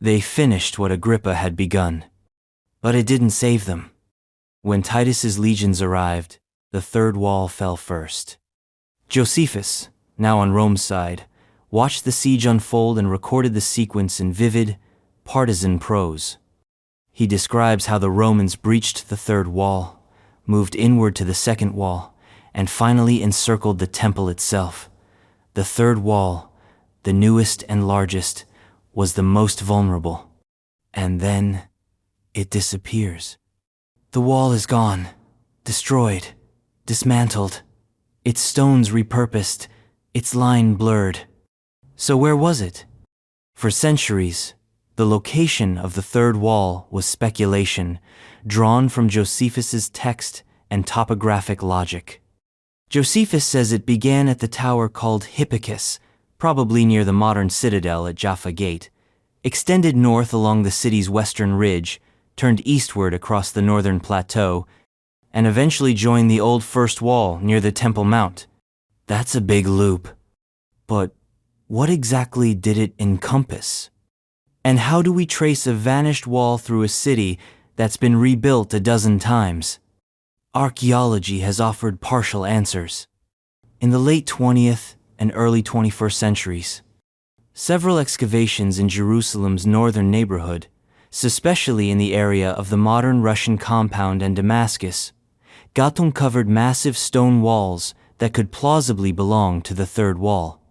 They finished what Agrippa had begun. But it didn't save them. When Titus's legions arrived, the third wall fell first. Josephus, now on Rome's side, watched the siege unfold and recorded the sequence in vivid, partisan prose. He describes how the Romans breached the third wall, moved inward to the second wall, and finally encircled the temple itself. The third wall, the newest and largest, was the most vulnerable. And then it disappears. The wall is gone, destroyed, dismantled, its stones repurposed, its line blurred. So where was it? For centuries, The location of the third wall was speculation, drawn from Josephus's text and topographic logic. Josephus says it began at the tower called Hippicus, probably near the modern citadel at Jaffa Gate, extended north along the city's western ridge, turned eastward across the northern plateau, and eventually joined the old first wall near the Temple Mount. That's a big loop. But what exactly did it encompass? And how do we trace a vanished wall through a city that's been rebuilt a dozen times? Archaeology has offered partial answers. In the late 20th and early 21st centuries, several excavations in Jerusalem's northern neighborhood, especially in the area of the modern Russian compound and Damascus, uncovered massive stone walls that could plausibly belong to the third wall.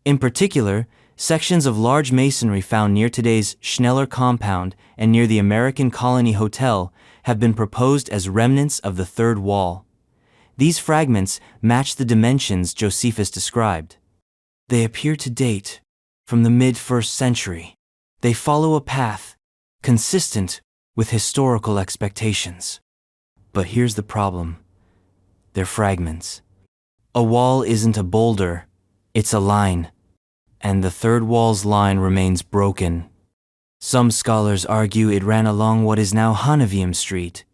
In particular, sections of large masonry found near today's Schneller compound and near the American Colony Hotel have been proposed as remnants of the third wall. These fragments match the dimensions Josephus described. They appear to date from the mid-1st century. They follow a path consistent with historical expectations. But here's the problem. They're fragments. A wall isn't a boulder, it's a line. And the third wall's line remains broken. Some scholars argue it ran along what is now Hanevium Street.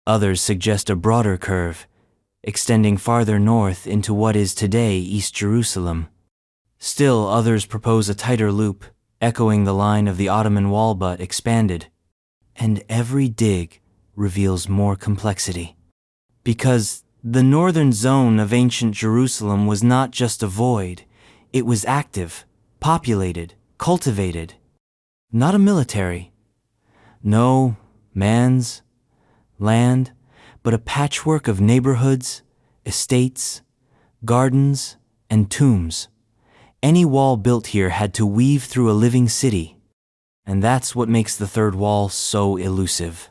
Others suggest a broader curve, extending farther north into what is today East Jerusalem. Still, others propose a tighter loop, echoing the line of the Ottoman wall but expanded. And every dig reveals more complexity. Because the northern zone of ancient Jerusalem was not just a void, it was active, populated, cultivated. Not a military. No man's land, but a patchwork of neighborhoods, estates, gardens, and tombs. Any wall built here had to weave through a living city. And that's what makes the third wall so elusive.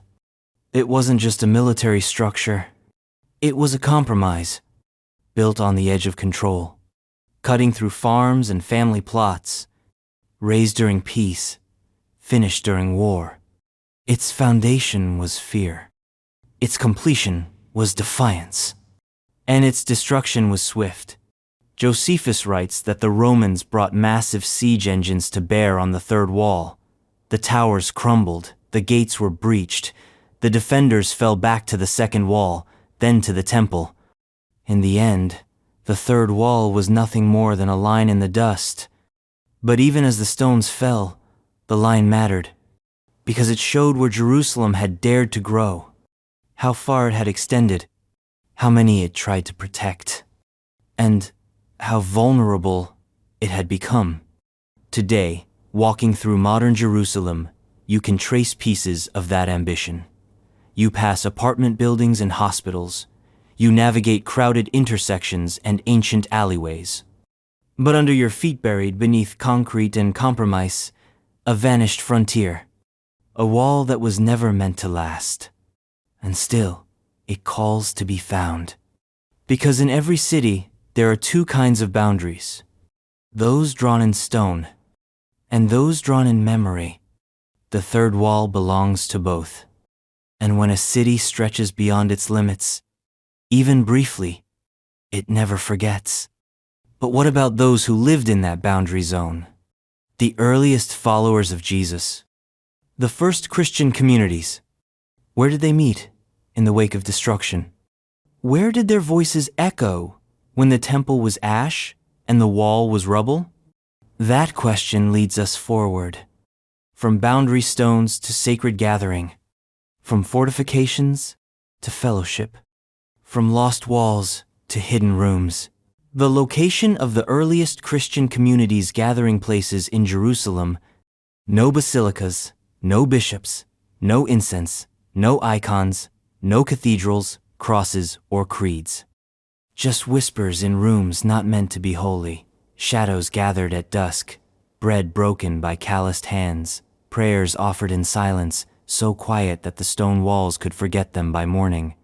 It wasn't just a military structure. It was a compromise, built on the edge of control, cutting through farms and family plots, raised during peace, finished during war. Its foundation was fear. Its completion was defiance. And its destruction was swift. Josephus writes that the Romans brought massive siege engines to bear on the third wall. The towers crumbled, the gates were breached, the defenders fell back to the second wall, then to the temple. In the end, the third wall was nothing more than a line in the dust. But even as the stones fell, the line mattered, because it showed where Jerusalem had dared to grow, how far it had extended, how many it tried to protect, and how vulnerable it had become. Today, walking through modern Jerusalem, you can trace pieces of that ambition. You pass apartment buildings and hospitals. You navigate crowded intersections and ancient alleyways. But under your feet, buried beneath concrete and compromise, a vanished frontier. A wall that was never meant to last. And still, it calls to be found. Because in every city, there are two kinds of boundaries. Those drawn in stone, and those drawn in memory. The third wall belongs to both. And when a city stretches beyond its limits, even briefly, it never forgets. But what about those who lived in that boundary zone? The earliest followers of Jesus. The first Christian communities. Where did they meet in the wake of destruction? Where did their voices echo when the temple was ash and the wall was rubble? That question leads us forward. From boundary stones to sacred gathering. From fortifications to fellowship. From lost walls to hidden rooms. The location of the earliest Christian communities' gathering places in Jerusalem. No basilicas, no bishops, no incense, no icons, no cathedrals, crosses, or creeds. Just whispers in rooms not meant to be holy, shadows gathered at dusk, bread broken by calloused hands, prayers offered in silence, so quiet that the stone walls could forget them by morning.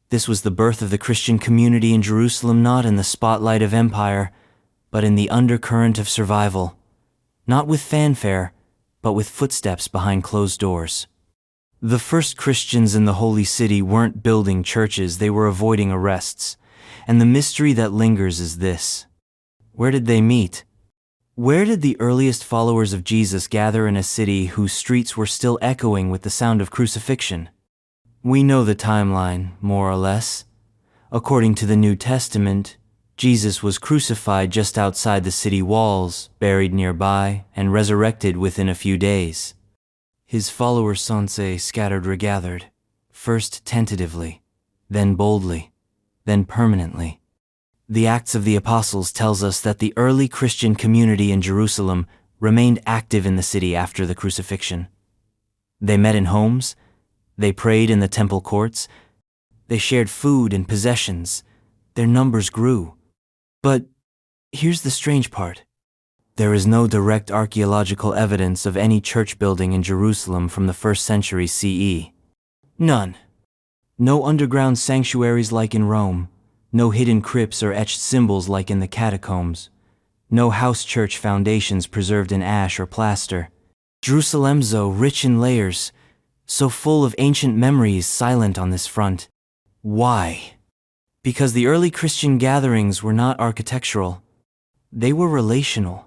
This was the birth of the Christian community in Jerusalem, not in the spotlight of empire, but in the undercurrent of survival. Not with fanfare, but with footsteps behind closed doors. The first Christians in the Holy City weren't building churches, they were avoiding arrests. And the mystery that lingers is this: where did they meet? Where did the earliest followers of Jesus gather in a city whose streets were still echoing with the sound of crucifixion? We know the timeline, more or less. According to the New Testament, Jesus was crucified just outside the city walls, buried nearby, and resurrected within a few days. His followers scattered regathered, first tentatively, then boldly, then permanently. The Acts of the Apostles tells us that the early Christian community in Jerusalem remained active in the city after the crucifixion. They met in homes, they prayed in the temple courts, they shared food and possessions, their numbers grew. But here's the strange part. There is no direct archaeological evidence of any church building in Jerusalem from the 1st century CE. None. No underground sanctuaries like in Rome, no hidden crypts or etched symbols like in the catacombs, no house church foundations preserved in ash or plaster. Jerusalem, though rich in layers, so full of ancient memories, silent on this front. Why? Because the early Christian gatherings were not architectural. They were relational.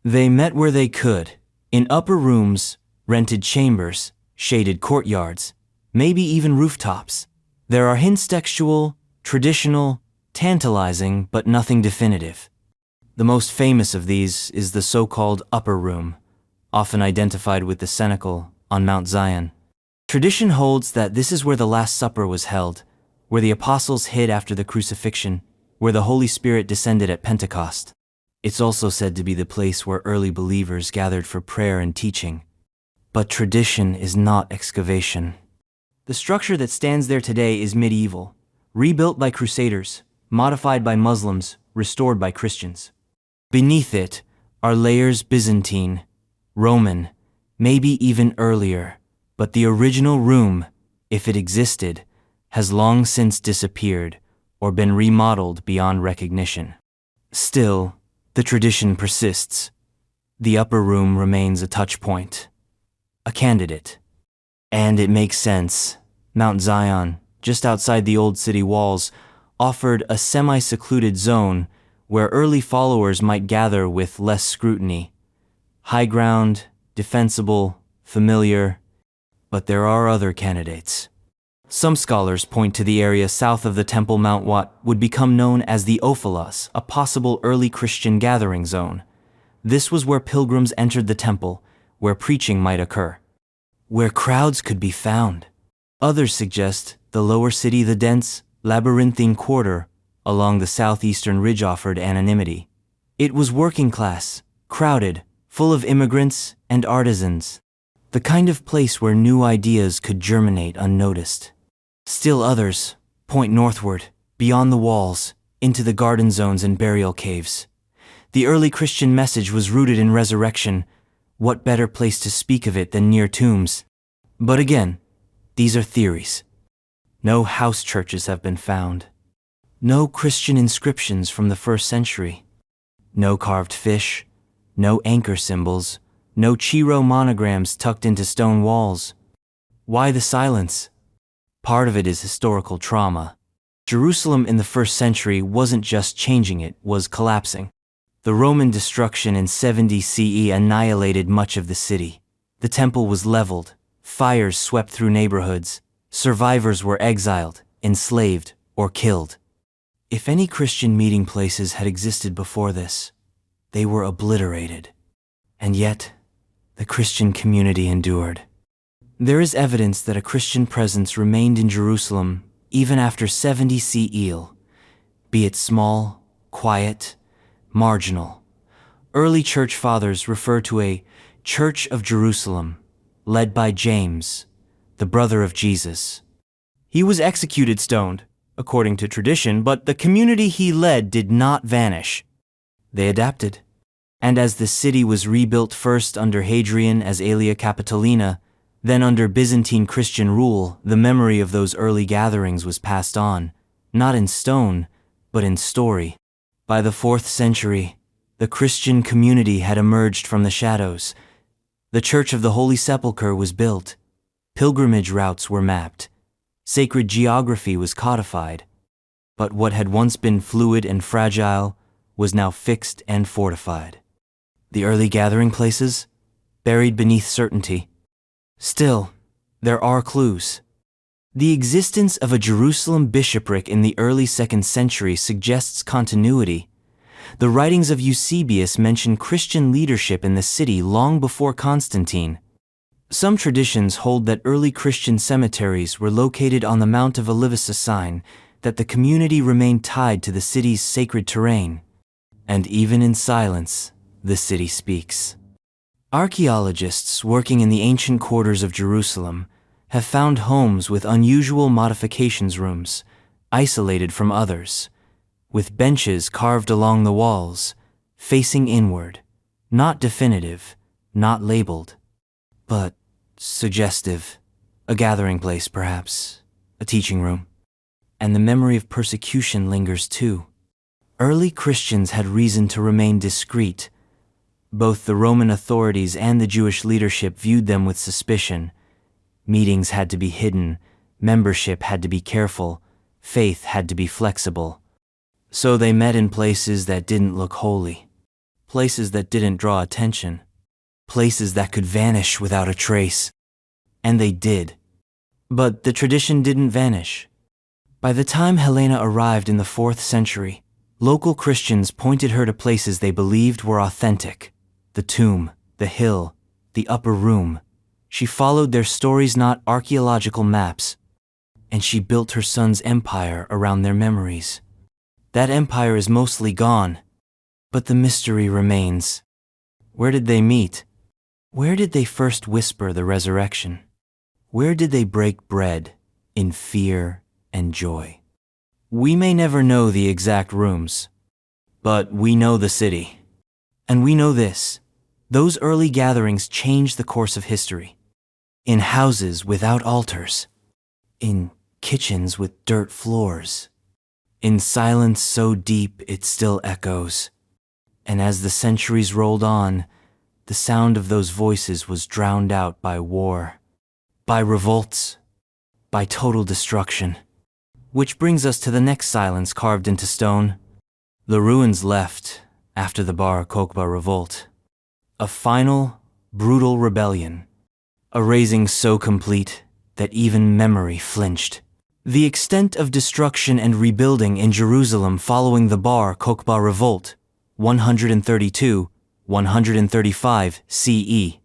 They met where they could, in upper rooms, rented chambers, shaded courtyards, maybe even rooftops. There are hints textual, traditional, tantalizing, but nothing definitive. The most famous of these is the so-called upper room, often identified with the cenacle on Mount Zion. Tradition holds that this is where the Last Supper was held, where the apostles hid after the crucifixion, where the Holy Spirit descended at Pentecost. It's also said to be the place where early believers gathered for prayer and teaching. But tradition is not excavation. The structure that stands there today is medieval, rebuilt by Crusaders, modified by Muslims, restored by Christians. Beneath it are layers Byzantine, Roman, maybe even earlier, but the original room, if it existed, has long since disappeared or been remodeled beyond recognition. Still, the tradition persists. The upper room remains a touch point, a candidate. And it makes sense. Mount Zion, just outside the old city walls, offered a semi-secluded zone where early followers might gather with less scrutiny. High ground, defensible, familiar, but there are other candidates. Some scholars point to the area south of the Temple Mount what would become known as the Ophel Wall, a possible early Christian gathering zone. This was where pilgrims entered the temple, where preaching might occur, where crowds could be found. Others suggest the lower city, the dense, labyrinthine quarter along the southeastern ridge offered anonymity. It was working class, crowded, full of immigrants and artisans, the kind of place where new ideas could germinate unnoticed. Still others point northward, beyond the walls, into the garden zones and burial caves. The early Christian message was rooted in resurrection. What better place to speak of it than near tombs? But again, these are theories. No house churches have been found. No Christian inscriptions from the 1st century. No carved fish, no anchor symbols, no Chiro monograms tucked into stone walls. Why the silence? Part of it is historical trauma. Jerusalem in the 1st century wasn't just changing, it was collapsing. The Roman destruction in 70 CE annihilated much of the city. The temple was leveled, fires swept through neighborhoods, survivors were exiled, enslaved, or killed. If any Christian meeting places had existed before this, they were obliterated. And yet, the Christian community endured. There is evidence that a Christian presence remained in Jerusalem even after 70 CE, be it small, quiet, marginal. Early church fathers refer to a Church of Jerusalem, led by James, the brother of Jesus. He was executed stoned, according to tradition, but the community he led did not vanish. They adapted. And as the city was rebuilt first under Hadrian as Aelia Capitolina, then under Byzantine Christian rule, the memory of those early gatherings was passed on, not in stone, but in story. By the 4th century, the Christian community had emerged from the shadows. The Church of the Holy Sepulchre was built. Pilgrimage routes were mapped. Sacred geography was codified. But what had once been fluid and fragile was now fixed and fortified. The early gathering places, buried beneath certainty. Still, there are clues. The existence of a Jerusalem bishopric in the early 2nd century suggests continuity. The writings of Eusebius mention Christian leadership in the city long before Constantine. Some traditions hold that early Christian cemeteries were located on the Mount of Olivet, a sign that the community remained tied to the city's sacred terrain. And even in silence, the city speaks. Archaeologists working in the ancient quarters of Jerusalem have found homes with unusual modifications rooms, isolated from others, with benches carved along the walls, facing inward, not definitive, not labeled, but suggestive. A gathering place, perhaps, a teaching room. And the memory of persecution lingers too. Early Christians had reason to remain discreet. Both the Roman authorities and the Jewish leadership viewed them with suspicion. Meetings had to be hidden, membership had to be careful, faith had to be flexible. So they met in places that didn't look holy, places that didn't draw attention, places that could vanish without a trace. And they did. But the tradition didn't vanish. By the time Helena arrived in the 4th century, local Christians pointed her to places they believed were authentic: the tomb, the hill, the upper room. She followed their stories, not archaeological maps, and she built her son's empire around their memories. That empire is mostly gone, but the mystery remains. Where did they meet? Where did they first whisper the resurrection? Where did they break bread in fear and joy? We may never know the exact rooms, but we know the city. And we know this: those early gatherings changed the course of history. In houses without altars, in kitchens with dirt floors, in silence so deep it still echoes. And as the centuries rolled on, the sound of those voices was drowned out by war, by revolts, by total destruction. Which brings us to the next silence carved into stone. The ruins left after the Bar Kokhba revolt. A final, brutal rebellion. A razing so complete that even memory flinched. The extent of destruction and rebuilding in Jerusalem following the Bar Kokhba revolt, 132-135 CE.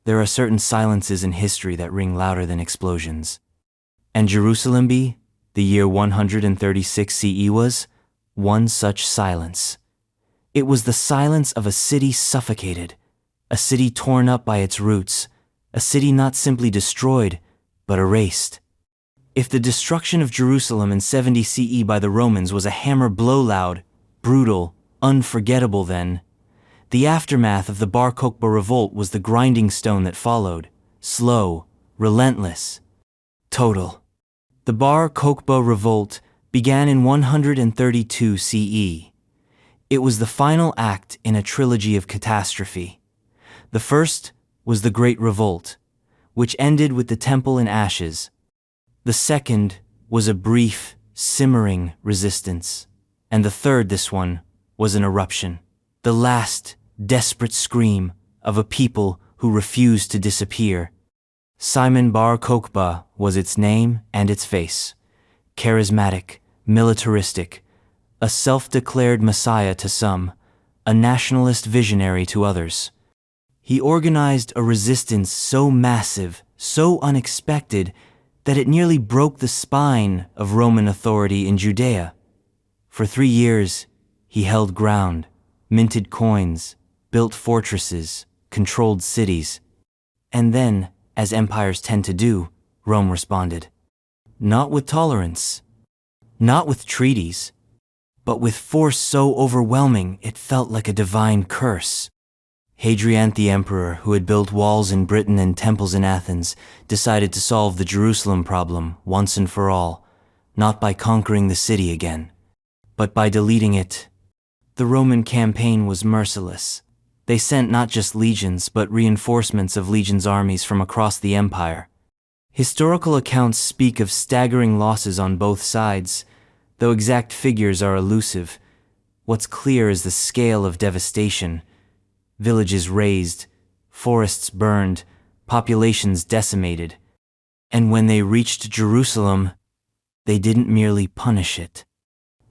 There are certain silences in history that ring louder than explosions. And Jerusalem, the year 136 CE, was one such silence. It was the silence of a city suffocated, a city torn up by its roots, a city not simply destroyed, but erased. If the destruction of Jerusalem in 70 CE by the Romans was a hammer blow loud, brutal, unforgettable, then the aftermath of the Bar Kokhba revolt was the grinding stone that followed, slow, relentless, total. The Bar Kokhba revolt began in 132 CE. It was the final act in a trilogy of catastrophe. The first was the Great Revolt, which ended with the temple in ashes. The second was a brief, simmering resistance. And the third, this one, was an eruption. The last, desperate scream of a people who refused to disappear. Simon Bar Kokhba was its name and its face. Charismatic, militaristic, a self-declared messiah to some, a nationalist visionary to others. He organized a resistance so massive, so unexpected, that it nearly broke the spine of Roman authority in Judea. For 3 years, he held ground, minted coins, built fortresses, controlled cities. And then, as empires tend to do, Rome responded. Not with tolerance, not with treaties, but with force so overwhelming it felt like a divine curse. Hadrian the emperor, who had built walls in Britain and temples in Athens, decided to solve the Jerusalem problem once and for all, not by conquering the city again, but by deleting it. The Roman campaign was merciless. They sent not just legions but reinforcements of legions' armies from across the empire. Historical accounts speak of staggering losses on both sides, though exact figures are elusive. What's clear is the scale of devastation. Villages razed, forests burned, populations decimated. And when they reached Jerusalem, they didn't merely punish it.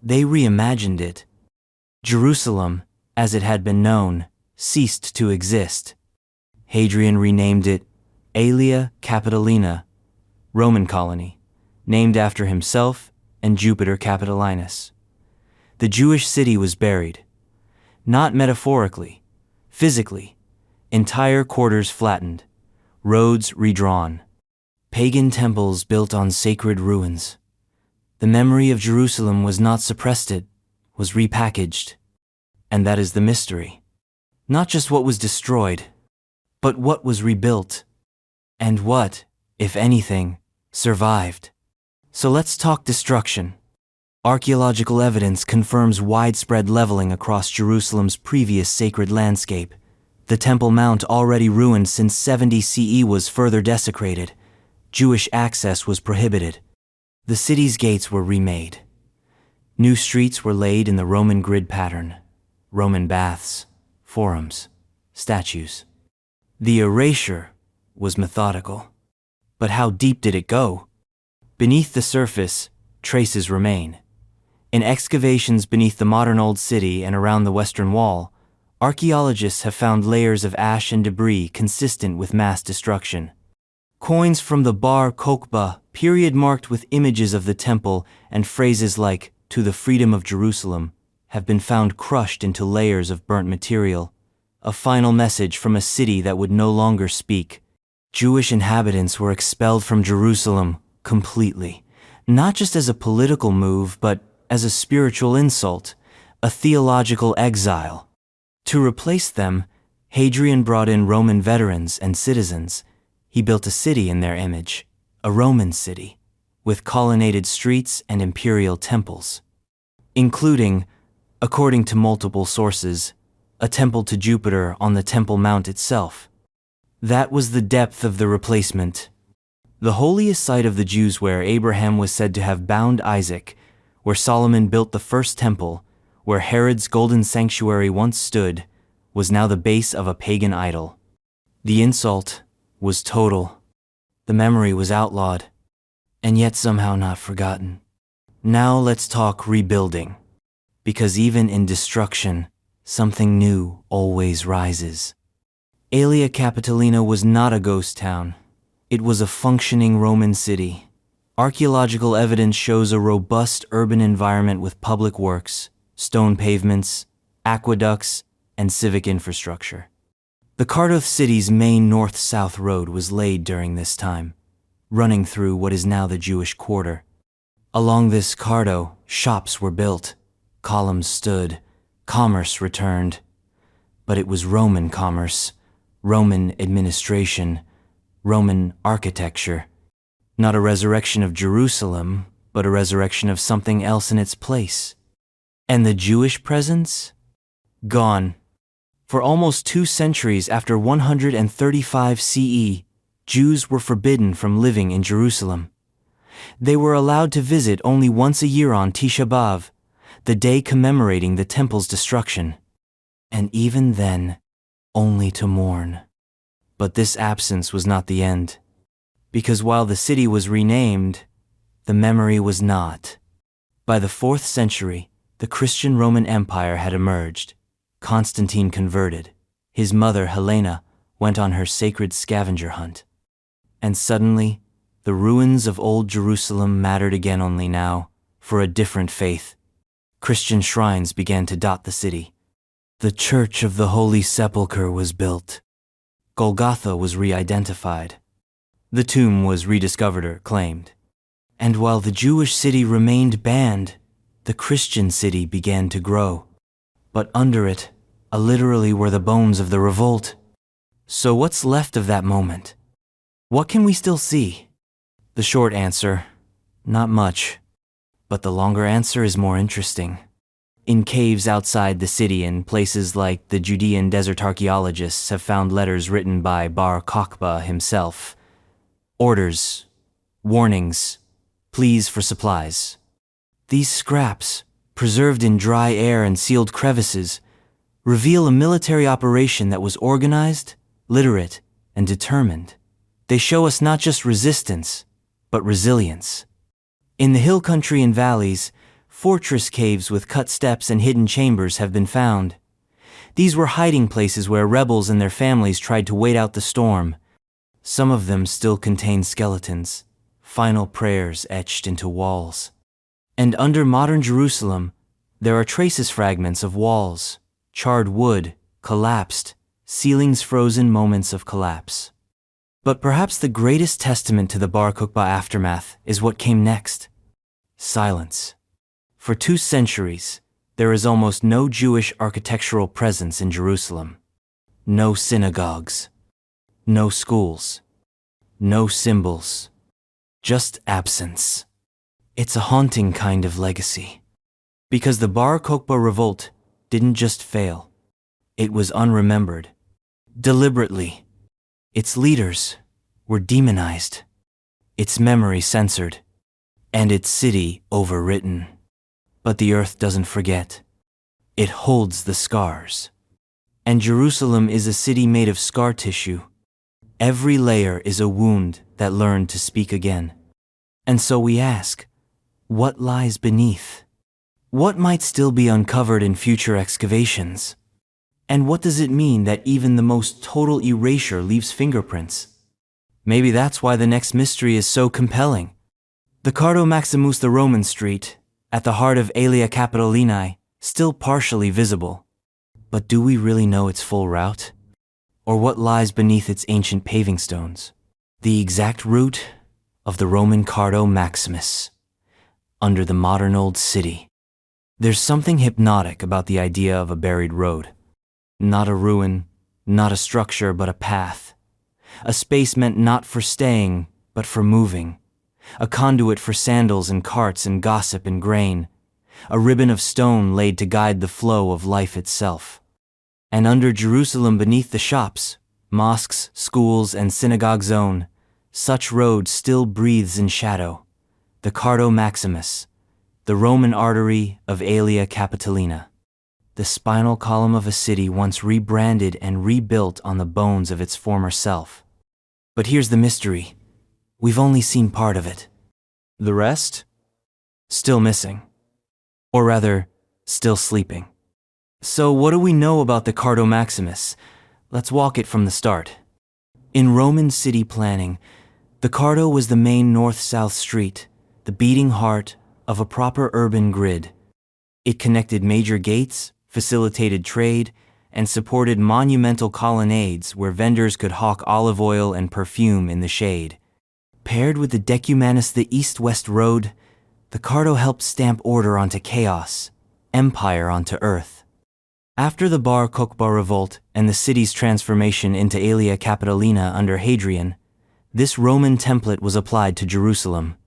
They reimagined it. Jerusalem, as it had been known, ceased to exist. Hadrian renamed it Aelia Capitolina, Roman colony, named after himself and Jupiter Capitolinus. The Jewish city was buried. Not metaphorically, physically. Entire quarters flattened, roads redrawn. Pagan temples built on sacred ruins. The memory of Jerusalem was not suppressed, it was repackaged. And that is the mystery. Not just what was destroyed, but what was rebuilt. And what, if anything, survived. So let's talk destruction. Archaeological evidence confirms widespread leveling across Jerusalem's previous sacred landscape. The Temple Mount, already ruined since 70 CE, was further desecrated. Jewish access was prohibited. The city's gates were remade. New streets were laid in the Roman grid pattern. Roman baths, forums, statues. The erasure was methodical. But how deep did it go? Beneath the surface, traces remain. In excavations beneath the modern Old City and around the Western Wall, archaeologists have found layers of ash and debris consistent with mass destruction. Coins from the Bar Kokhba period marked with images of the temple and phrases like, "to the freedom of Jerusalem," have been found crushed into layers of burnt material, a final message from a city that would no longer speak. Jewish inhabitants were expelled from Jerusalem completely, not just as a political move, but as a spiritual insult, a theological exile. To replace them, Hadrian brought in Roman veterans and citizens. He built a city in their image, a Roman city, with colonnaded streets and imperial temples, including, according to multiple sources, a temple to Jupiter on the Temple Mount itself. That was the depth of the replacement. The holiest site of the Jews, where Abraham was said to have bound Isaac, where Solomon built the first temple, where Herod's golden sanctuary once stood, was now the base of a pagan idol. The insult was total. The memory was outlawed, and yet somehow not forgotten. Now let's talk rebuilding. Because even in destruction, something new always rises. Aelia Capitolina was not a ghost town. It was a functioning Roman city. Archaeological evidence shows a robust urban environment with public works, stone pavements, aqueducts, and civic infrastructure. The Cardo city's main north-south road was laid during this time, running through what is now the Jewish quarter. Along this Cardo, shops were built, columns stood, commerce returned. But it was Roman commerce, Roman administration, Roman architecture. Not a resurrection of Jerusalem, but a resurrection of something else in its place. And the Jewish presence? Gone. For almost 2 centuries after 135 CE, Jews were forbidden from living in Jerusalem. They were allowed to visit only once a year on Tisha B'Av, the day commemorating the temple's destruction. And even then, only to mourn. But this absence was not the end. Because while the city was renamed, the memory was not. By the 4th century, the Christian Roman Empire had emerged. Constantine converted. His mother, Helena, went on her sacred scavenger hunt. And suddenly, the ruins of old Jerusalem mattered again, only now, for a different faith. Christian shrines began to dot the city. The Church of the Holy Sepulchre was built. Golgotha was re-identified. The tomb was rediscovered or claimed. And while the Jewish city remained banned, the Christian city began to grow. But under it, literally were the bones of the revolt. So what's left of that moment? What can we still see? The short answer, not much. But the longer answer is more interesting. In caves outside the city and places like the Judean desert, archaeologists have found letters written by Bar Kokhba himself. Orders, warnings, pleas for supplies. These scraps, preserved in dry air and sealed crevices, reveal a military operation that was organized, literate, and determined. They show us not just resistance, but resilience. In the hill country and valleys, fortress caves with cut steps and hidden chambers have been found. These were hiding places where rebels and their families tried to wait out the storm. Some of them still contain skeletons, final prayers etched into walls. And under modern Jerusalem, there are traces fragments of walls, charred wood, collapsed, ceilings frozen, moments of collapse. But perhaps the greatest testament to the Bar Kokhba aftermath is what came next. Silence. For 2 centuries, there is almost no Jewish architectural presence in Jerusalem. No synagogues. No schools. No symbols. Just absence. It's a haunting kind of legacy. Because the Bar Kokhba revolt didn't just fail. It was unremembered. Deliberately. Its leaders were demonized. Its memory censored. And its city overwritten. But the earth doesn't forget. It holds the scars. And Jerusalem is a city made of scar tissue. Every layer is a wound that learned to speak again. And so we ask, what lies beneath? What might still be uncovered in future excavations? And what does it mean that even the most total erasure leaves fingerprints? Maybe that's why the next mystery is so compelling. The Cardo Maximus, the Roman street, at the heart of Aelia Capitolinae, still partially visible. But do we really know its full route? Or what lies beneath its ancient paving stones? The exact route of the Roman Cardo Maximus, under the modern old city. There's something hypnotic about the idea of a buried road. Not a ruin, not a structure, but a path. A space meant not for staying, but for moving. A conduit for sandals and carts and gossip and grain. A ribbon of stone laid to guide the flow of life itself. And under Jerusalem, beneath the shops, mosques, schools, and synagogue zone, such road still breathes in shadow. The Cardo Maximus, the Roman artery of Aelia Capitolina. The spinal column of a city once rebranded and rebuilt on the bones of its former self. But here's the mystery. We've only seen part of it. The rest? Still missing. Or rather, still sleeping. So what do we know about the Cardo Maximus? Let's walk it from the start. In Roman city planning, the Cardo was the main north-south street, the beating heart of a proper urban grid. It connected major gates, facilitated trade, and supported monumental colonnades where vendors could hawk olive oil and perfume in the shade. Paired with the Decumanus, the east-west road, the Cardo helped stamp order onto chaos, empire onto earth. After the Bar Kokhba revolt and the city's transformation into Aelia Capitolina under Hadrian, this Roman template was applied to Jerusalem.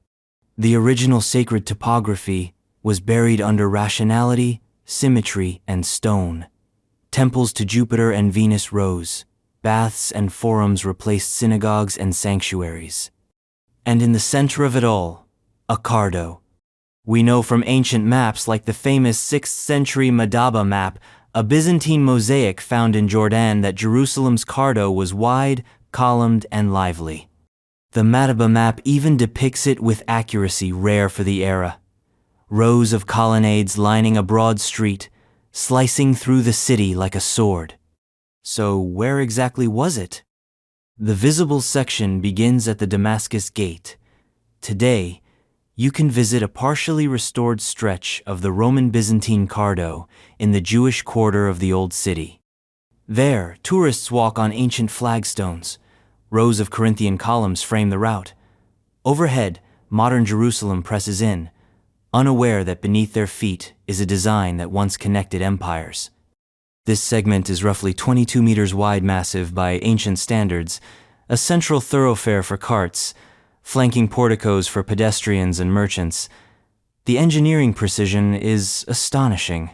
The original sacred topography was buried under rationality, symmetry, and stone. Temples to Jupiter and Venus rose. Baths and forums replaced synagogues and sanctuaries. And in the center of it all, a Cardo. We know from ancient maps like the famous 6th century Madaba map, a Byzantine mosaic found in Jordan, that Jerusalem's Cardo was wide, columned, and lively. The Madaba map even depicts it with accuracy rare for the era. Rows of colonnades lining a broad street, slicing through the city like a sword. So where exactly was it? The visible section begins at the Damascus Gate. Today, you can visit a partially restored stretch of the Roman Byzantine Cardo in the Jewish quarter of the Old City. There, tourists walk on ancient flagstones. Rows of Corinthian columns frame the route. Overhead, modern Jerusalem presses in, unaware that beneath their feet is a design that once connected empires. This segment is roughly 22 meters wide, massive by ancient standards, a central thoroughfare for carts, flanking porticos for pedestrians and merchants. The engineering precision is astonishing.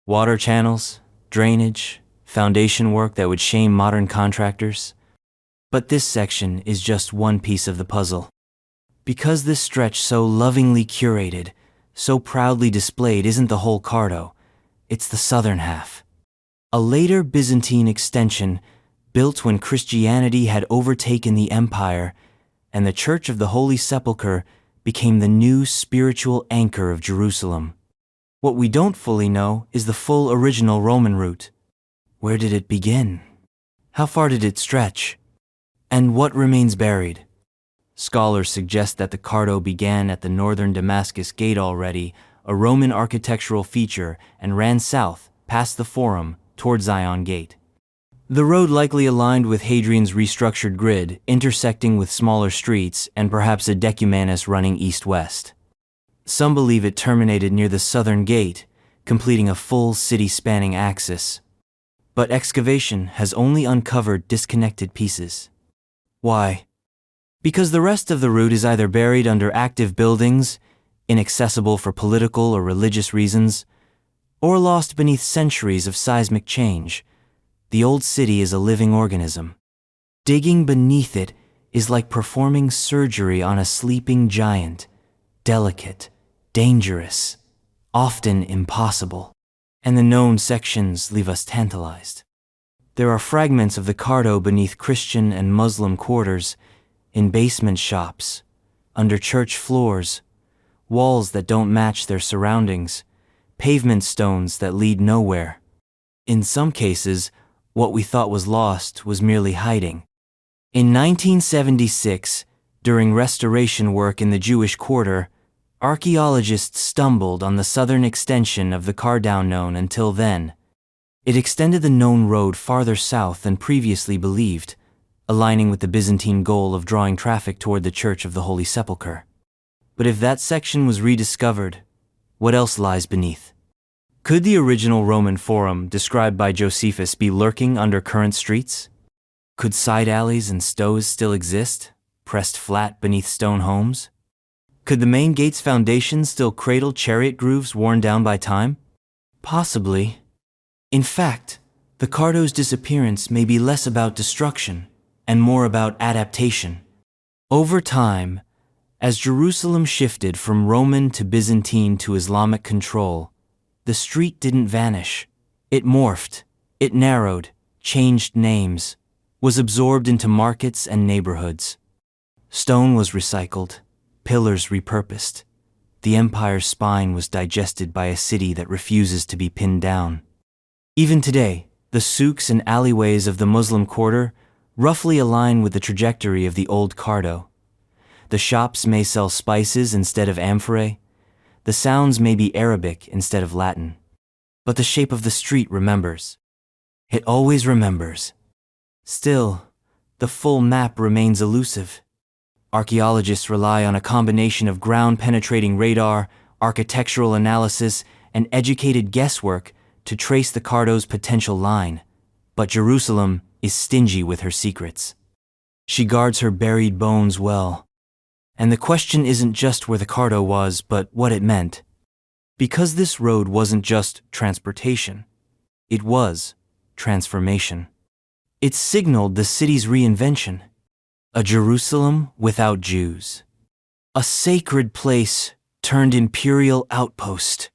Water channels, drainage, foundation work that would shame modern contractors. But this section is just one piece of the puzzle. Because this stretch so lovingly curated, so proudly displayed isn't the whole Cardo, it's the southern half. A later Byzantine extension built when Christianity had overtaken the empire and the Church of the Holy Sepulchre became the new spiritual anchor of Jerusalem. What we don't fully know is the full original Roman route. Where did it begin? How far did it stretch? And what remains buried? Scholars suggest that the Cardo began at the northern Damascus Gate already, a Roman architectural feature, and ran south, past the Forum, toward Zion Gate. The road likely aligned with Hadrian's restructured grid, intersecting with smaller streets and perhaps a decumanus running east-west. Some believe it terminated near the southern gate, completing a full city-spanning axis. But excavation has only uncovered disconnected pieces. Why? Because the rest of the route is either buried under active buildings, inaccessible for political or religious reasons, or lost beneath centuries of seismic change. The old city is a living organism. Digging beneath it is like performing surgery on a sleeping giant, delicate, dangerous, often impossible. And the known sections leave us tantalized. There are fragments of the Cardo beneath Christian and Muslim quarters, in basement shops, under church floors, walls that don't match their surroundings, pavement stones that lead nowhere. In some cases, what we thought was lost was merely hiding. In 1976, during restoration work in the Jewish quarter, archaeologists stumbled on the southern extension of the Cardo known until then. It extended the known road farther south than previously believed, aligning with the Byzantine goal of drawing traffic toward the Church of the Holy Sepulchre. But if that section was rediscovered, what else lies beneath? Could the original Roman Forum described by Josephus be lurking under current streets? Could side alleys and stows still exist, pressed flat beneath stone homes? Could the main gate's foundation still cradle chariot grooves worn down by time? Possibly. In fact, the Cardo's disappearance may be less about destruction and more about adaptation. Over time, as Jerusalem shifted from Roman to Byzantine to Islamic control, the street didn't vanish. It morphed, it narrowed, changed names, was absorbed into markets and neighborhoods. Stone was recycled, pillars repurposed. The empire's spine was digested by a city that refuses to be pinned down. Even today, the souks and alleyways of the Muslim quarter roughly align with the trajectory of the old Cardo. The shops may sell spices instead of amphorae. The sounds may be Arabic instead of Latin. But the shape of the street remembers. It always remembers. Still, the full map remains elusive. Archaeologists rely on a combination of ground-penetrating radar, architectural analysis, and educated guesswork to trace the Cardo's potential line. But Jerusalem is stingy with her secrets. She guards her buried bones well. And the question isn't just where the Cardo was, but what it meant. Because this road wasn't just transportation, it was transformation. It signaled the city's reinvention. A Jerusalem without Jews. A sacred place turned imperial outpost.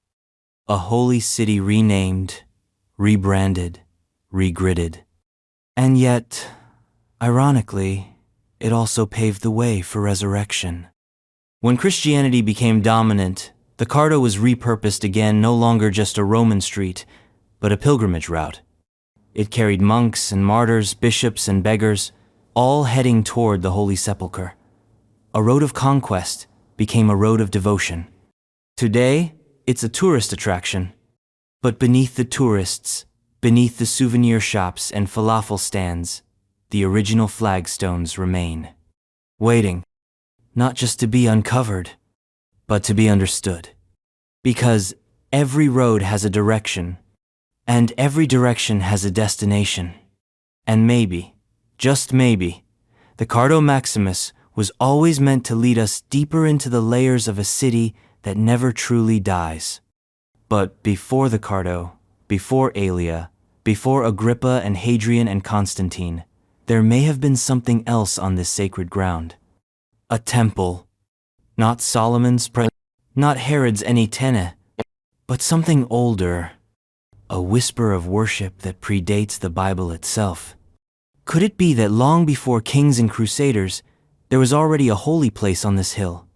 A holy city renamed, rebranded, regridded. And yet, ironically, it also paved the way for resurrection. When Christianity became dominant, the Cardo was repurposed again, no longer just a Roman street, but a pilgrimage route. It carried monks and martyrs, bishops and beggars, all heading toward the Holy Sepulchre. A road of conquest became a road of devotion. Today, it's a tourist attraction. But beneath the tourists, beneath the souvenir shops and falafel stands, the original flagstones remain. Waiting, not just to be uncovered, but to be understood. Because every road has a direction, and every direction has a destination. And maybe, just maybe, the Cardo Maximus was always meant to lead us deeper into the layers of a city that never truly dies. But before the Cardo, before Aelia, before Agrippa and Hadrian and Constantine, there may have been something else on this sacred ground. A temple. Not Solomon's, not Herod's Antenna, but something older. A whisper of worship that predates the Bible itself. Could it be that long before kings and crusaders, there was already a holy place on this hill?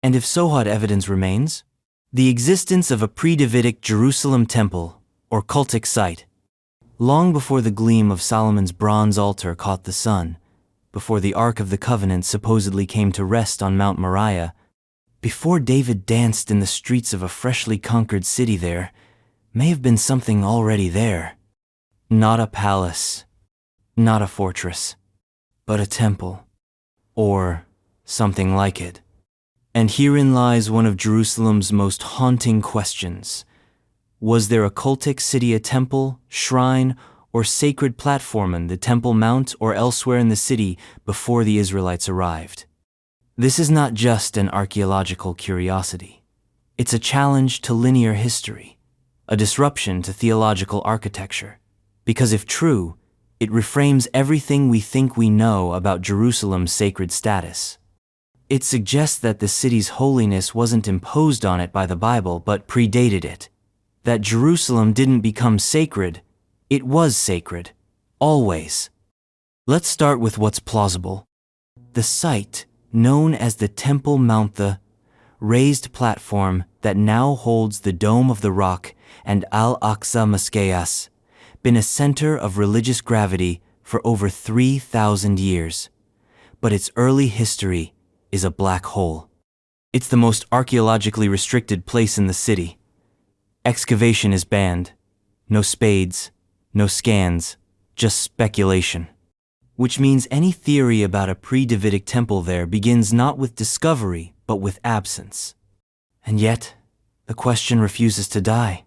And if so, what evidence remains? The existence of a pre-Davidic Jerusalem temple, or cultic site. Long before the gleam of Solomon's bronze altar caught the sun, before the Ark of the Covenant supposedly came to rest on Mount Moriah, before David danced in the streets of a freshly conquered city, there may have been something already there. Not a palace, not a fortress, but a temple, or something like it. And herein lies one of Jerusalem's most haunting questions. Was there a cultic city, a temple, shrine, or sacred platform on the Temple Mount or elsewhere in the city before the Israelites arrived? This is not just an archaeological curiosity. It's a challenge to linear history, a disruption to theological architecture, because if true, it reframes everything we think we know about Jerusalem's sacred status. It suggests that the city's holiness wasn't imposed on it by the Bible but predated it, that Jerusalem didn't become sacred, it was sacred, always. Let's start with what's plausible. The site, known as the Temple Mount, the raised platform that now holds the Dome of the Rock and Al-Aqsa Mosque, been a center of religious gravity for over 3,000 years. But its early history is a black hole. It's the most archaeologically restricted place in the city. Excavation is banned. No spades, no scans, just speculation. Which means any theory about a pre-Davidic temple there begins not with discovery, but with absence. And yet, the question refuses to die.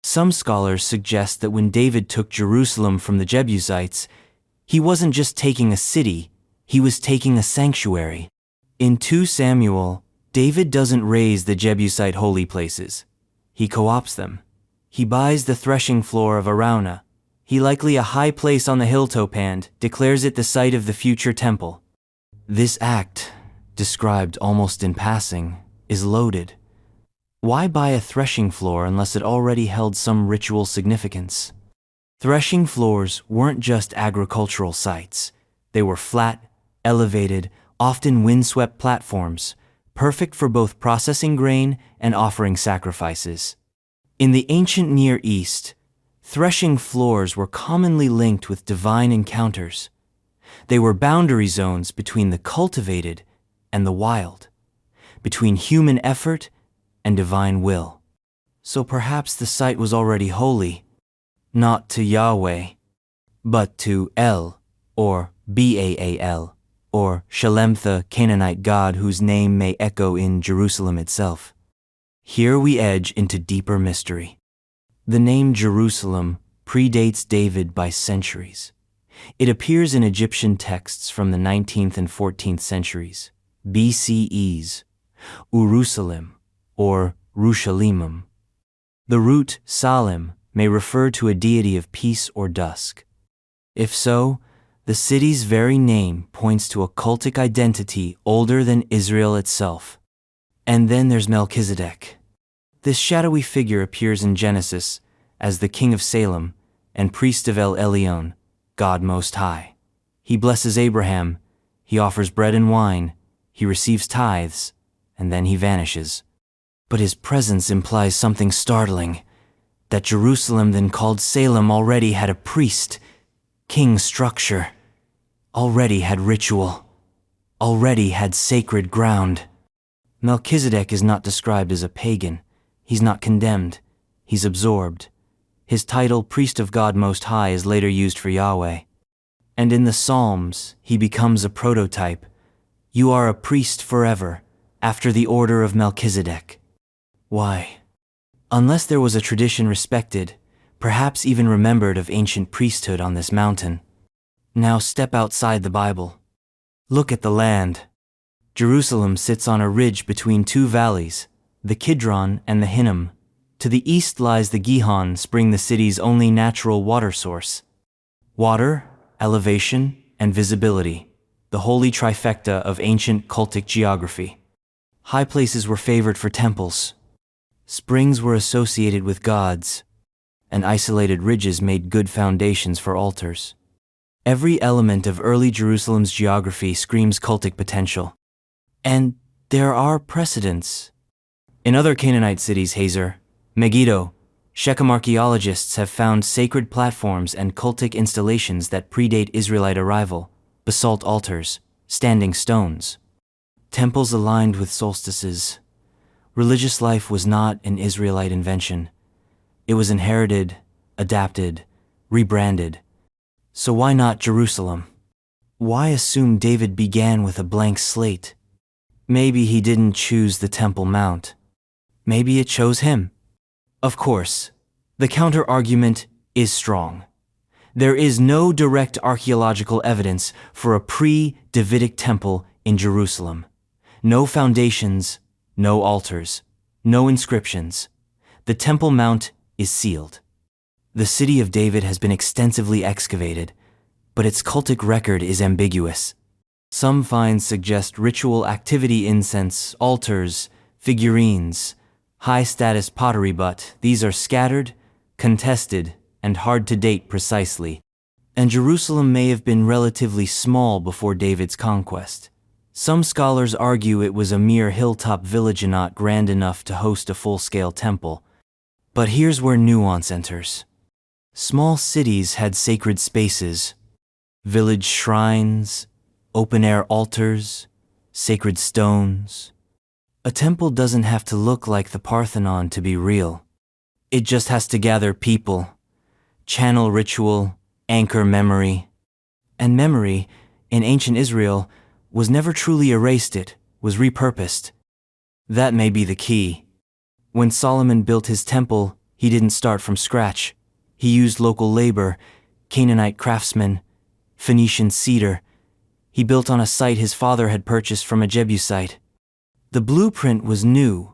Some scholars suggest that when David took Jerusalem from the Jebusites, he wasn't just taking a city, he was taking a sanctuary. In 2 Samuel, David doesn't raise the Jebusite holy places. He co-opts them. He buys the threshing floor of Araunah. He, likely a high place on the hilltop, and declares it the site of the future temple. This act, described almost in passing, is loaded. Why buy a threshing floor unless it already held some ritual significance? Threshing floors weren't just agricultural sites. They were flat, elevated, often windswept platforms, perfect for both processing grain and offering sacrifices. In the ancient Near East, threshing floors were commonly linked with divine encounters. They were boundary zones between the cultivated and the wild, between human effort and divine will. So perhaps the site was already holy, not to Yahweh, but to El, or Baal, or Shalem, the Canaanite god whose name may echo in Jerusalem itself. Here we edge into deeper mystery. The name Jerusalem predates David by centuries. It appears in Egyptian texts from the 19th and 14th centuries, BCEs, Urusalim, or Rushalimum. The root Salim may refer to a deity of peace or dusk. If so, the city's very name points to a cultic identity older than Israel itself. And then there's Melchizedek. This shadowy figure appears in Genesis as the king of Salem and priest of El Elyon, God Most High. He blesses Abraham, he offers bread and wine, he receives tithes, and then he vanishes. But his presence implies something startling, that Jerusalem, then called Salem, already had a priest, king structure, already had ritual, already had sacred ground. Melchizedek is not described as a pagan. He's not condemned. He's absorbed. His title, priest of God Most High, is later used for Yahweh. And in the Psalms, he becomes a prototype. You are a priest forever, after the order of Melchizedek. Why? Unless there was a tradition respected, perhaps even remembered, of ancient priesthood on this mountain. Now step outside the Bible. Look at the land. Jerusalem sits on a ridge between 2 valleys, the Kidron and the Hinnom. To the east lies the Gihon spring, the city's only natural water source. Water, elevation, and visibility, the holy trifecta of ancient cultic geography. High places were favored for temples. Springs were associated with gods, and isolated ridges made good foundations for altars. Every element of early Jerusalem's geography screams cultic potential. And there are precedents. In other Canaanite cities, Hazor, Megiddo, Shechem archaeologists have found sacred platforms and cultic installations that predate Israelite arrival, basalt altars, standing stones, temples aligned with solstices. Religious life was not an Israelite invention. It was inherited, adapted, rebranded. So why not Jerusalem? Why assume David began with a blank slate? Maybe he didn't choose the Temple Mount. Maybe it chose him. Of course, the counter-argument is strong. There is no direct archaeological evidence for a pre-Davidic temple in Jerusalem. No foundations, no altars, no inscriptions. The Temple Mount is sealed. The city of David has been extensively excavated, but its cultic record is ambiguous. Some finds suggest ritual activity, incense, altars, figurines, high-status pottery, but these are scattered, contested, and hard to date precisely. And Jerusalem may have been relatively small before David's conquest. Some scholars argue it was a mere hilltop village and not grand enough to host a full-scale temple. But here's where nuance enters. Small cities had sacred spaces, village shrines, open-air altars, sacred stones. A temple doesn't have to look like the Parthenon to be real. It just has to gather people, channel ritual, anchor memory. And memory, in ancient Israel, was never truly erased, it was repurposed. That may be the key. When Solomon built his temple, he didn't start from scratch. He used local labor, Canaanite craftsmen, Phoenician cedar. He built on a site his father had purchased from a Jebusite. The blueprint was new,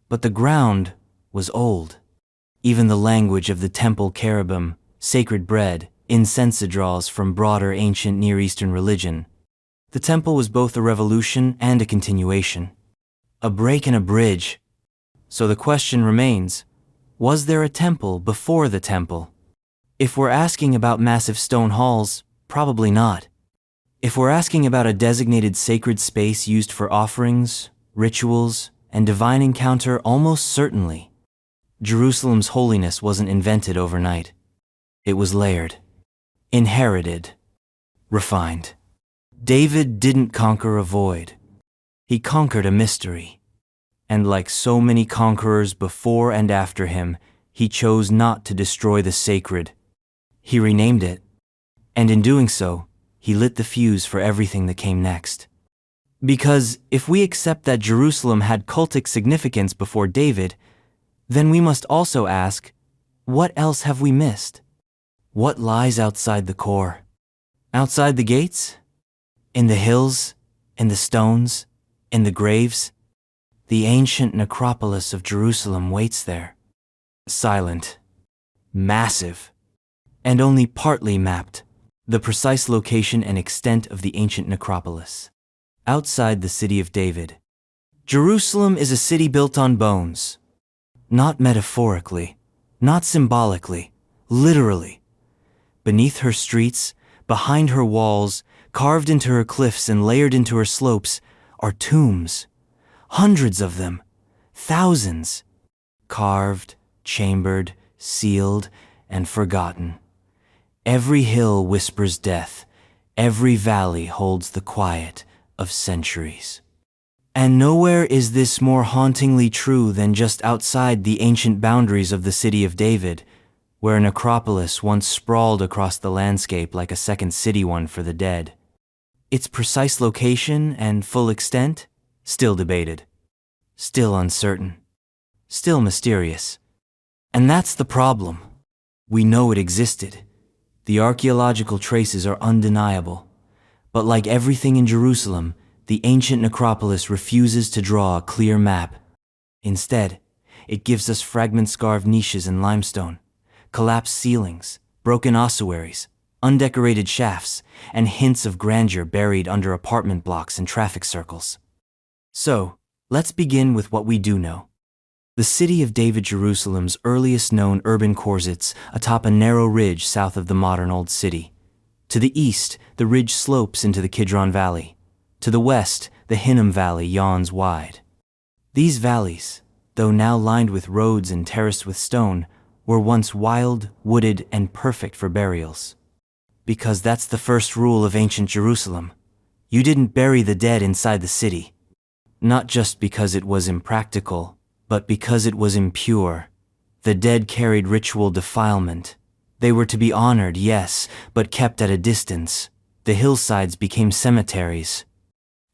but the ground was old. Even the language of the temple cherubim, sacred bread, incense draws from broader ancient Near Eastern religion. The temple was both a revolution and a continuation. A break and a bridge. So the question remains, was there a temple before the temple? If we're asking about massive stone halls, probably not. If we're asking about a designated sacred space used for offerings, rituals, and divine encounter, almost certainly. Jerusalem's holiness wasn't invented overnight. It was layered, inherited, refined. David didn't conquer a void. He conquered a mystery. And like so many conquerors before and after him, he chose not to destroy the sacred. He renamed it. And in doing so, he lit the fuse for everything that came next. Because if we accept that Jerusalem had cultic significance before David, then we must also ask, what else have we missed? What lies outside the core? Outside the gates? In the hills? In the stones? In the graves? The ancient necropolis of Jerusalem waits there. Silent, massive, and only partly mapped. The precise location and extent of the ancient necropolis. Outside the city of David. Jerusalem is a city built on bones. Not metaphorically, not symbolically, literally. Beneath her streets, behind her walls, carved into her cliffs and layered into her slopes, are tombs. Hundreds of them. Thousands. Carved, chambered, sealed, and forgotten. Every hill whispers death. Every valley holds the quiet of centuries. And nowhere is this more hauntingly true than just outside the ancient boundaries of the city of David, where a necropolis once sprawled across the landscape like a second city one for the dead. Its precise location and full extent? Still debated. Still uncertain. Still mysterious. And that's the problem. We know it existed. The archaeological traces are undeniable. But like everything in Jerusalem, the ancient necropolis refuses to draw a clear map. Instead, it gives us fragment-scarved niches in limestone, collapsed ceilings, broken ossuaries, undecorated shafts, and hints of grandeur buried under apartment blocks and traffic circles. So, let's begin with what we do know. The city of David, Jerusalem's earliest known urban core sits atop a narrow ridge south of the modern Old City. To the east, the ridge slopes into the Kidron Valley. To the west, the Hinnom Valley yawns wide. These valleys, though now lined with roads and terraced with stone, were once wild, wooded, and perfect for burials. Because that's the first rule of ancient Jerusalem. You didn't bury the dead inside the city. Not just because it was impractical, but because it was impure. The dead carried ritual defilement. They were to be honored, yes, but kept at a distance. The hillsides became cemeteries.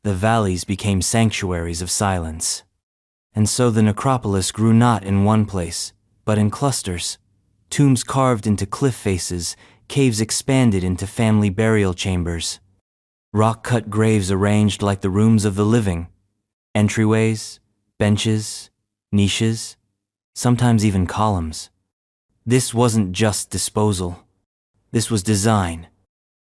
The valleys became sanctuaries of silence. And so the necropolis grew not in one place, but in clusters. Tombs carved into cliff faces, caves expanded into family burial chambers. Rock-cut graves arranged like the rooms of the living. Entryways, benches, niches, sometimes even columns. This wasn't just disposal. This was design.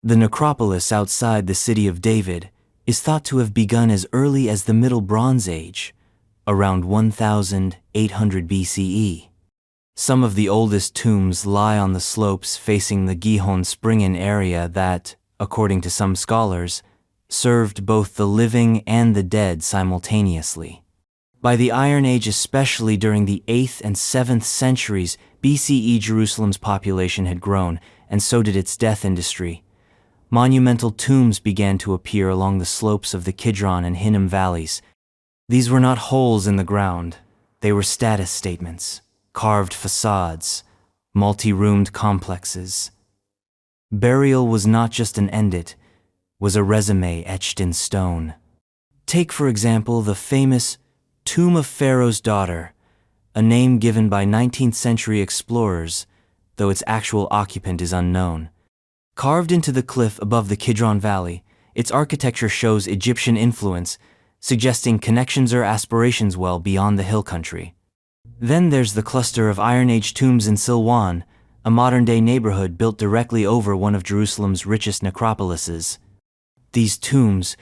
The necropolis outside the city of David is thought to have begun as early as the Middle Bronze Age, around 1800 BCE. Some of the oldest tombs lie on the slopes facing the Gihon Springen area that, according to some scholars, served both the living and the dead simultaneously. By the Iron Age, especially during the 8th and 7th centuries BCE, Jerusalem's population had grown, and so did its death industry. Monumental tombs began to appear along the slopes of the Kidron and Hinnom valleys. These were not holes in the ground. They were status statements, carved facades, multi-roomed complexes. Burial was not just an endit, was a resume etched in stone. Take, for example, the famous Tomb of Pharaoh's Daughter, a name given by 19th century explorers, though its actual occupant is unknown. Carved into the cliff above the Kidron Valley, its architecture shows Egyptian influence, suggesting connections or aspirations well beyond the hill country. Then there's the cluster of Iron Age tombs in Silwan, a modern-day neighborhood built directly over one of Jerusalem's richest necropolises. These tombs,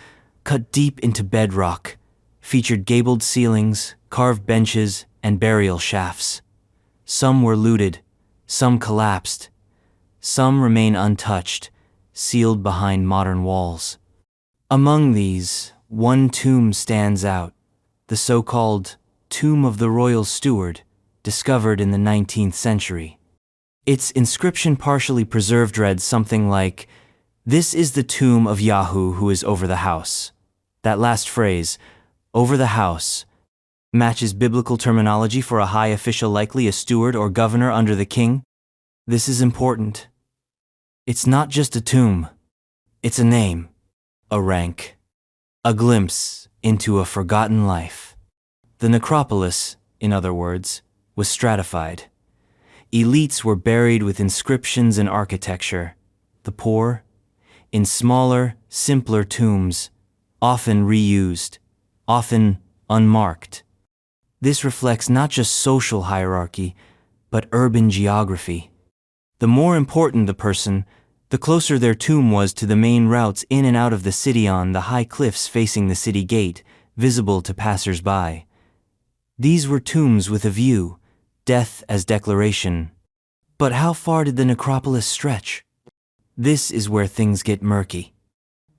cut deep into bedrock, featured gabled ceilings, carved benches, and burial shafts. Some were looted, some collapsed, some remain untouched, sealed behind modern walls. Among these, one tomb stands out, the so-called Tomb of the Royal Steward, discovered in the 19th century. Its inscription, partially preserved, read something like, "This is the tomb of Yahoo who is over the house." That last phrase, "over the house," matches biblical terminology for a high official, likely a steward or governor under the king. This is important. It's not just a tomb. It's a name, a rank, a glimpse into a forgotten life. The necropolis, in other words, was stratified. Elites were buried with inscriptions and architecture. The poor, in smaller, simpler tombs, often reused, often unmarked. This reflects not just social hierarchy, but urban geography. The more important the person, the closer their tomb was to the main routes in and out of the city on the high cliffs facing the city gate, visible to passers-by. These were tombs with a view, death as declaration. But how far did the necropolis stretch? This is where things get murky.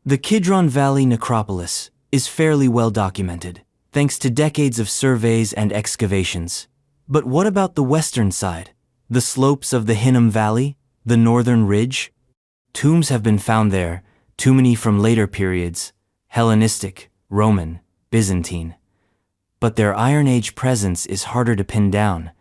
The Kidron Valley necropolis is fairly well documented, thanks to decades of surveys and excavations. But what about the western side? The slopes of the Hinnom Valley? The northern ridge? Tombs have been found there, too many from later periods, Hellenistic, Roman, Byzantine. But their Iron Age presence is harder to pin down.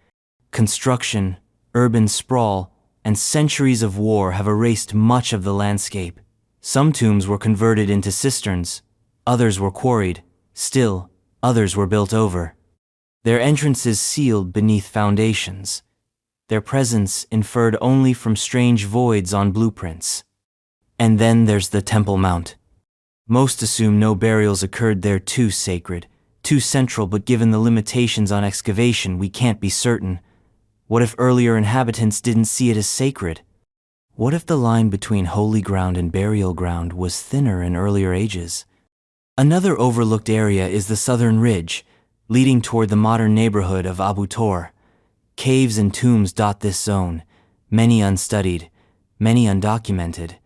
Construction, urban sprawl, and centuries of war have erased much of the landscape. Some tombs were converted into cisterns, others were quarried, still, others were built over. Their entrances sealed beneath foundations, their presence inferred only from strange voids on blueprints. And then there's the Temple Mount. Most assume no burials occurred there, too sacred, too central, but given the limitations on excavation, we can't be certain. What if earlier inhabitants didn't see it as sacred? What if the line between holy ground and burial ground was thinner in earlier ages? Another overlooked area is the southern ridge, leading toward the modern neighborhood of Abu Tor. Caves and tombs dot this zone, many unstudied, many undocumented.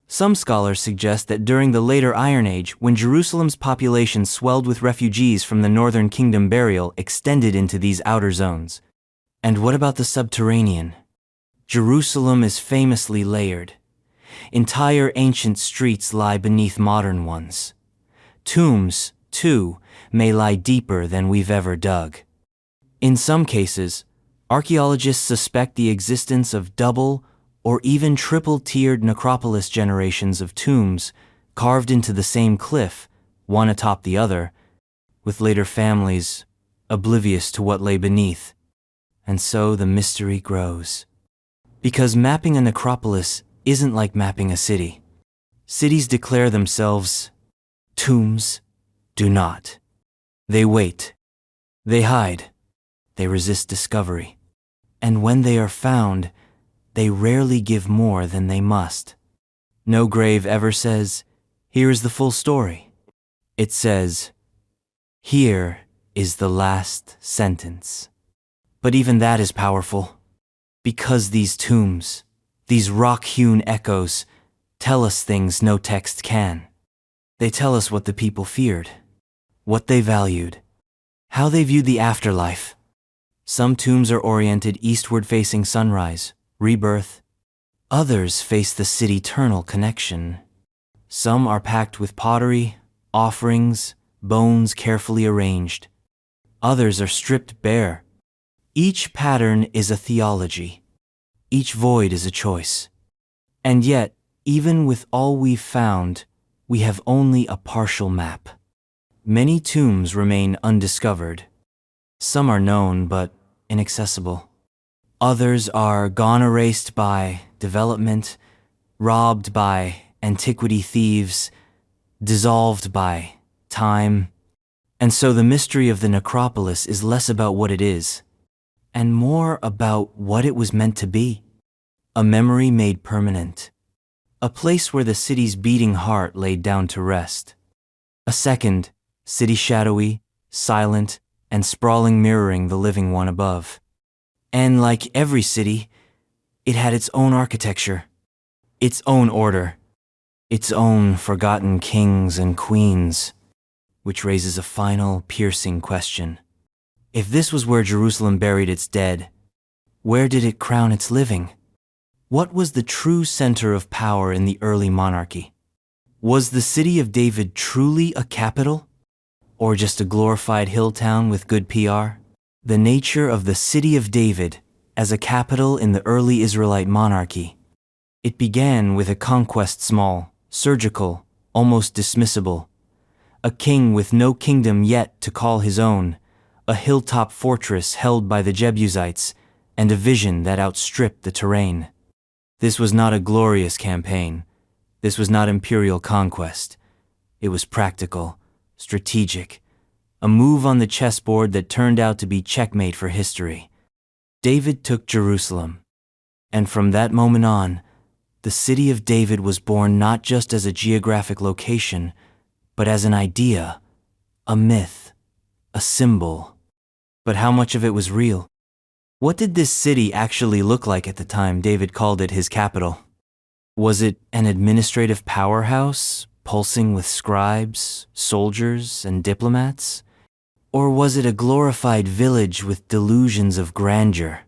Some scholars suggest that during the later Iron Age, when Jerusalem's population swelled with refugees from the northern kingdom, burial extended into these outer zones. And what about the subterranean? Jerusalem is famously layered. Entire ancient streets lie beneath modern ones. Tombs, too, may lie deeper than we've ever dug. In some cases, archaeologists suspect the existence of double or even triple-tiered necropolis generations of tombs carved into the same cliff, one atop the other, with later families oblivious to what lay beneath. And so the mystery grows. Because mapping a necropolis isn't like mapping a city. Cities declare themselves. Tombs do not. They wait. They hide. They resist discovery. And when they are found, they rarely give more than they must. No grave ever says, "Here is the full story." It says, "Here is the last sentence." But even that is powerful, because these tombs, these rock-hewn echoes, tell us things no text can. They tell us what the people feared, what they valued, how they viewed the afterlife. Some tombs are oriented eastward facing sunrise, rebirth. Others face the city-eternal connection. Some are packed with pottery, offerings, bones carefully arranged. Others are stripped bare. Each pattern is a theology. Each void is a choice. And yet, even with all we've found, we have only a partial map. Many tombs remain undiscovered. Some are known but inaccessible. Others are gone erased by development, robbed by antiquity thieves, dissolved by time. And so the mystery of the necropolis is less about what it is, and more about what it was meant to be. A memory made permanent. A place where the city's beating heart laid down to rest. A second, city shadowy, silent, and sprawling, mirroring the living one above. And like every city, it had its own architecture, its own order, its own forgotten kings and queens, which raises a final, piercing question. If this was where Jerusalem buried its dead, where did it crown its living? What was the true center of power in the early monarchy? Was the city of David truly a capital? Or just a glorified hill town with good PR? The nature of the city of David as a capital in the early Israelite monarchy. It began with a conquest, small, surgical, almost dismissible. A king with no kingdom yet to call his own, a hilltop fortress held by the Jebusites, and a vision that outstripped the terrain. This was not a glorious campaign. This was not imperial conquest. It was practical, strategic, a move on the chessboard that turned out to be checkmate for history. David took Jerusalem, and from that moment on, the city of David was born not just as a geographic location, but as an idea, a myth, a symbol. But how much of it was real? What did this city actually look like at the time David called it his capital? Was it an administrative powerhouse, pulsing with scribes, soldiers, and diplomats? Or was it a glorified village with delusions of grandeur?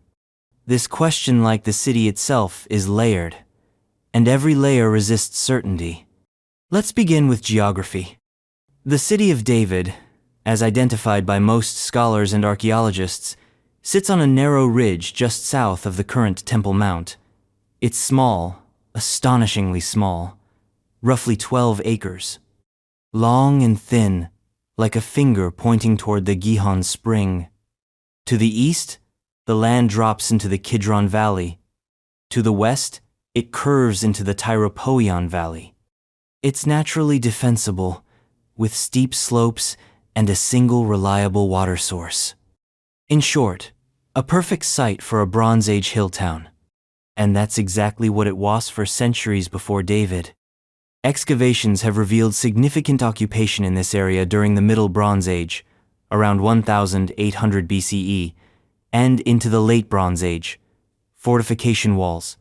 This question, like the city itself, is layered, and every layer resists certainty. Let's begin with geography. The city of David, as identified by most scholars and archaeologists, sits on a narrow ridge just south of the current Temple Mount. It's small, astonishingly small, roughly 12 acres. Long and thin, like a finger pointing toward the Gihon spring. To the east, the land drops into the Kidron Valley. To the west, it curves into the Tyropoion Valley. It's naturally defensible, with steep slopes and a single reliable water source. In short, a perfect site for a Bronze Age hill town. And that's exactly what it was for centuries before David. Excavations have revealed significant occupation in this area during the Middle Bronze Age, around 1800 BCE, and into the Late Bronze Age. Fortification walls,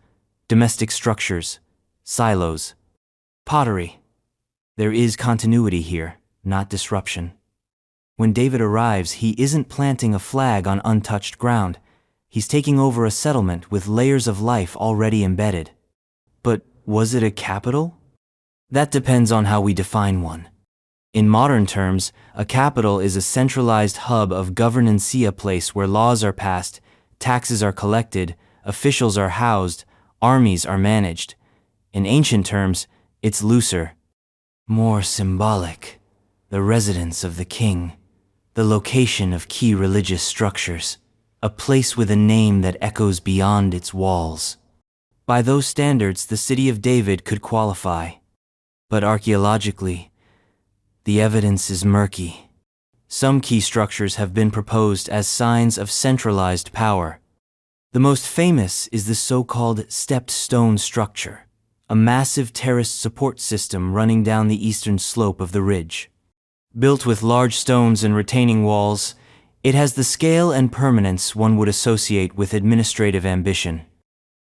domestic structures, silos, pottery. There is continuity here, not disruption. When David arrives, he isn't planting a flag on untouched ground. He's taking over a settlement with layers of life already embedded. But was it a capital? That depends on how we define one. In modern terms, a capital is a centralized hub of governance, a place where laws are passed, taxes are collected, officials are housed, armies are managed. In ancient terms, it's looser, more symbolic. The residence of the king, the location of key religious structures, a place with a name that echoes beyond its walls. By those standards, the city of David could qualify. But archaeologically, the evidence is murky. Some key structures have been proposed as signs of centralized power. The most famous is the so-called stepped stone structure, a massive terraced support system running down the eastern slope of the ridge. Built with large stones and retaining walls, it has the scale and permanence one would associate with administrative ambition.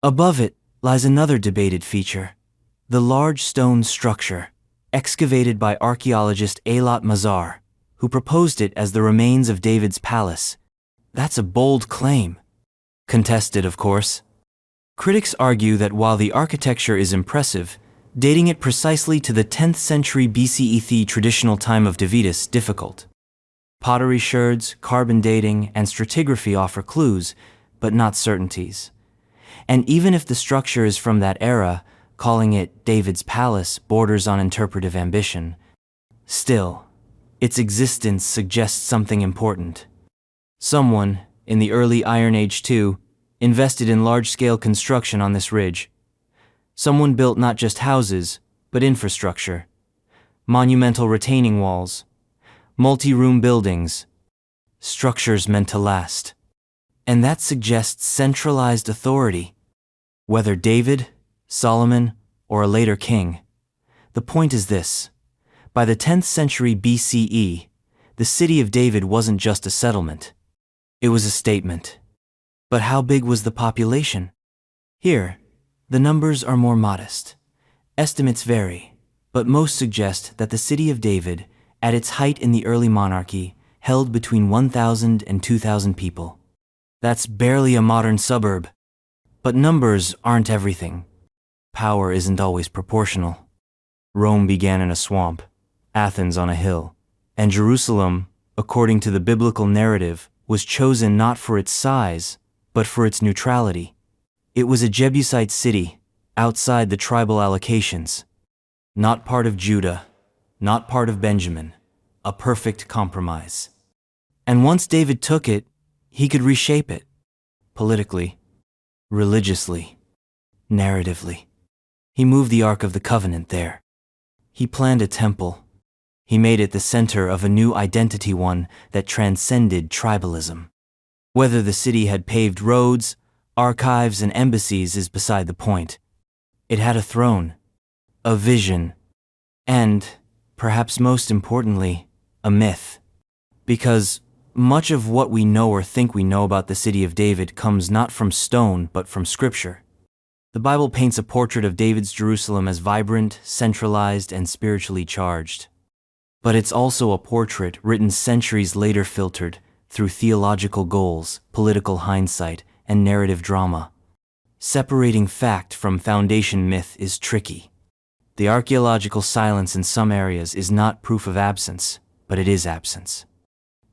Above it lies another debated feature, the large stone structure, excavated by archaeologist Eilat Mazar, who proposed it as the remains of David's palace. That's a bold claim. Contested, of course. Critics argue that while the architecture is impressive, dating it precisely to the 10th century BCE, the traditional time of Davidus, difficult. Pottery sherds, carbon dating, and stratigraphy offer clues, but not certainties. And even if the structure is from that era, calling it David's palace borders on interpretive ambition. Still, its existence suggests something important. Someone, in the early Iron Age too, invested in large-scale construction on this ridge. Someone built not just houses, but infrastructure. Monumental retaining walls, multi-room buildings, structures meant to last. And that suggests centralized authority. Whether David, Solomon, or a later king, the point is this. By the 10th century BCE, the city of David wasn't just a settlement. It was a statement. But how big was the population? Here, the numbers are more modest. Estimates vary, but most suggest that the city of David, at its height in the early monarchy, held between 1,000 and 2,000 people. That's barely a modern suburb. But numbers aren't everything. Power isn't always proportional. Rome began in a swamp, Athens on a hill, and Jerusalem, according to the biblical narrative, was chosen not for its size, but for its neutrality. It was a Jebusite city, outside the tribal allocations. Not part of Judah, not part of Benjamin, a perfect compromise. And once David took it, he could reshape it. Politically, religiously, narratively. He moved the Ark of the Covenant there. He planned a temple. He made it the center of a new identity, one that transcended tribalism. Whether the city had paved roads, archives, and embassies is beside the point. It had a throne, a vision, and, perhaps most importantly, a myth. Because much of what we know or think we know about the city of David comes not from stone but from Scripture. The Bible paints a portrait of David's Jerusalem as vibrant, centralized, and spiritually charged. But it's also a portrait written centuries later, filtered through theological goals, political hindsight, and narrative drama. Separating fact from foundation myth is tricky. The archaeological silence in some areas is not proof of absence, but it is absence.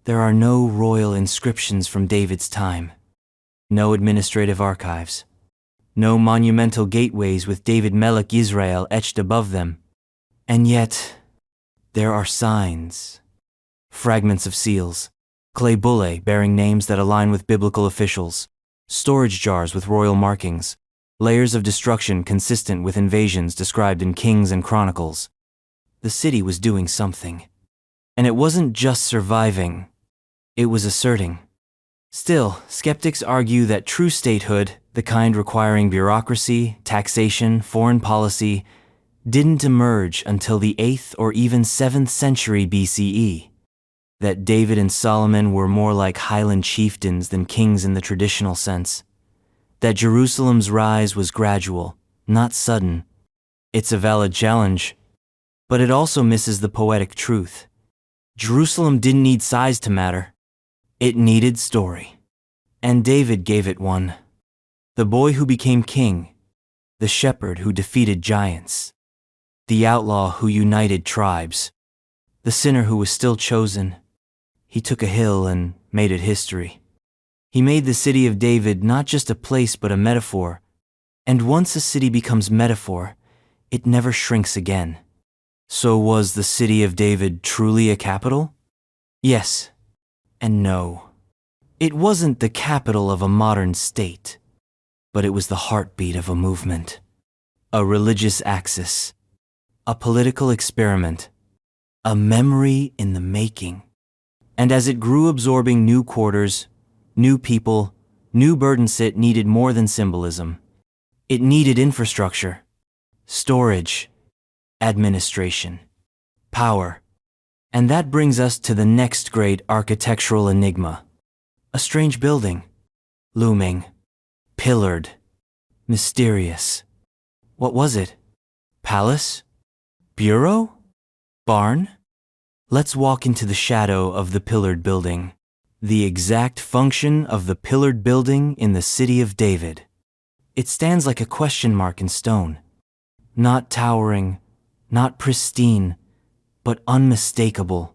There are no royal inscriptions from David's time, no administrative archives, no monumental gateways with David Melech Israel etched above them. And yet, there are signs, fragments of seals, clay bullae bearing names that align with biblical officials, storage jars with royal markings, layers of destruction consistent with invasions described in Kings and Chronicles. The city was doing something. And it wasn't just surviving, it was asserting. Still, skeptics argue that true statehood, the kind requiring bureaucracy, taxation, foreign policy, didn't emerge until the 8th or even 7th century BCE. That David and Solomon were more like highland chieftains than kings in the traditional sense. That Jerusalem's rise was gradual, not sudden. It's a valid challenge, but it also misses the poetic truth. Jerusalem didn't need size to matter. It needed story. And David gave it one. The boy who became king, the shepherd who defeated giants, the outlaw who united tribes, the sinner who was still chosen. He took a hill and made it history. He made the city of David not just a place but a metaphor. And once a city becomes metaphor, it never shrinks again. So was the city of David truly a capital? Yes and no. It wasn't the capital of a modern state, but it was the heartbeat of a movement, a religious axis, a political experiment, a memory in the making. And as it grew, absorbing new quarters, new people, new burdens, it needed more than symbolism. It needed infrastructure, storage, administration, power. And that brings us to the next great architectural enigma. A strange building, looming, pillared, mysterious. What was it? Palace? Bureau? Barn? Let's walk into the shadow of the pillared building. The exact function of the pillared building in the city of David. It stands like a question mark in stone. Not towering, not pristine, but unmistakable.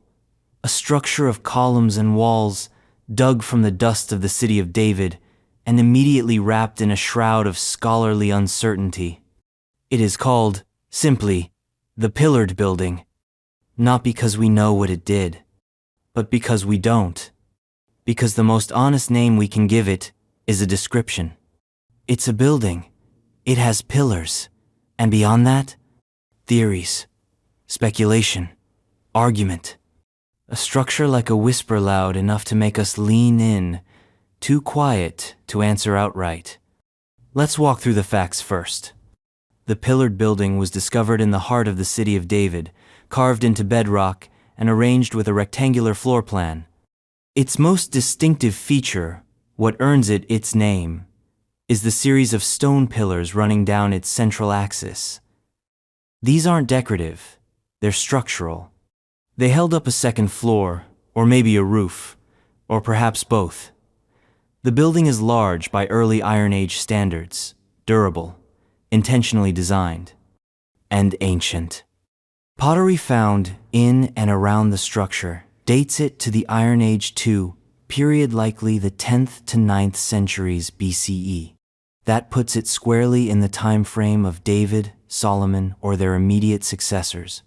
A structure of columns and walls dug from the dust of the city of David and immediately wrapped in a shroud of scholarly uncertainty. It is called, simply, the Pillared Building, not because we know what it did, but because we don't. Because the most honest name we can give it is a description. It's a building. It has pillars. And beyond that, theories, speculation, argument. A structure like a whisper, loud enough to make us lean in, too quiet to answer outright. Let's walk through the facts first. The pillared building was discovered in the heart of the city of David, carved into bedrock and arranged with a rectangular floor plan. Its most distinctive feature, what earns it its name, is the series of stone pillars running down its central axis. These aren't decorative, they're structural. They held up a second floor, or maybe a roof, or perhaps both. The building is large by early Iron Age standards, durable, intentionally designed, and ancient. Pottery found in and around the structure dates it to the Iron Age II, period likely the 10th to 9th centuries BCE. That puts it squarely in the time frame of David, Solomon, or their immediate successors.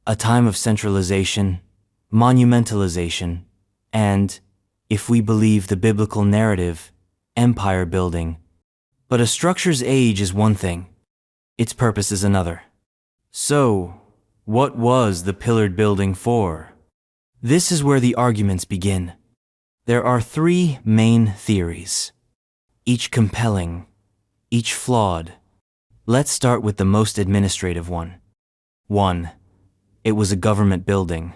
A time of centralization, monumentalization, and, if we believe the biblical narrative, empire building. But a structure's age is one thing, its purpose is another. So, what was the pillared building for? This is where the arguments begin. There are three main theories, each compelling, each flawed. Let's start with the most administrative one. 1. It was a government building.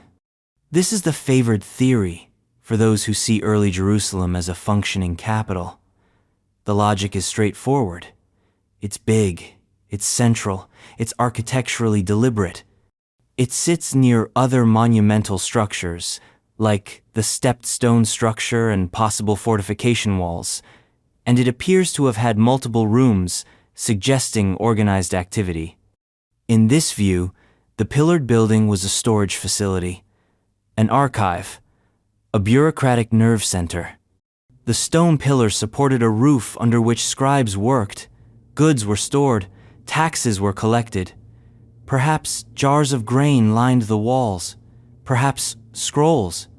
This is the favored theory for those who see early Jerusalem as a functioning capital. The logic is straightforward. It's big, it's central, it's architecturally deliberate. It sits near other monumental structures, like the stepped stone structure and possible fortification walls, and it appears to have had multiple rooms, suggesting organized activity. In this view, the pillared building was a storage facility, an archive, a bureaucratic nerve center. The stone pillars supported a roof under which scribes worked, goods were stored, taxes were collected. Perhaps jars of grain lined the walls, perhaps scrolls,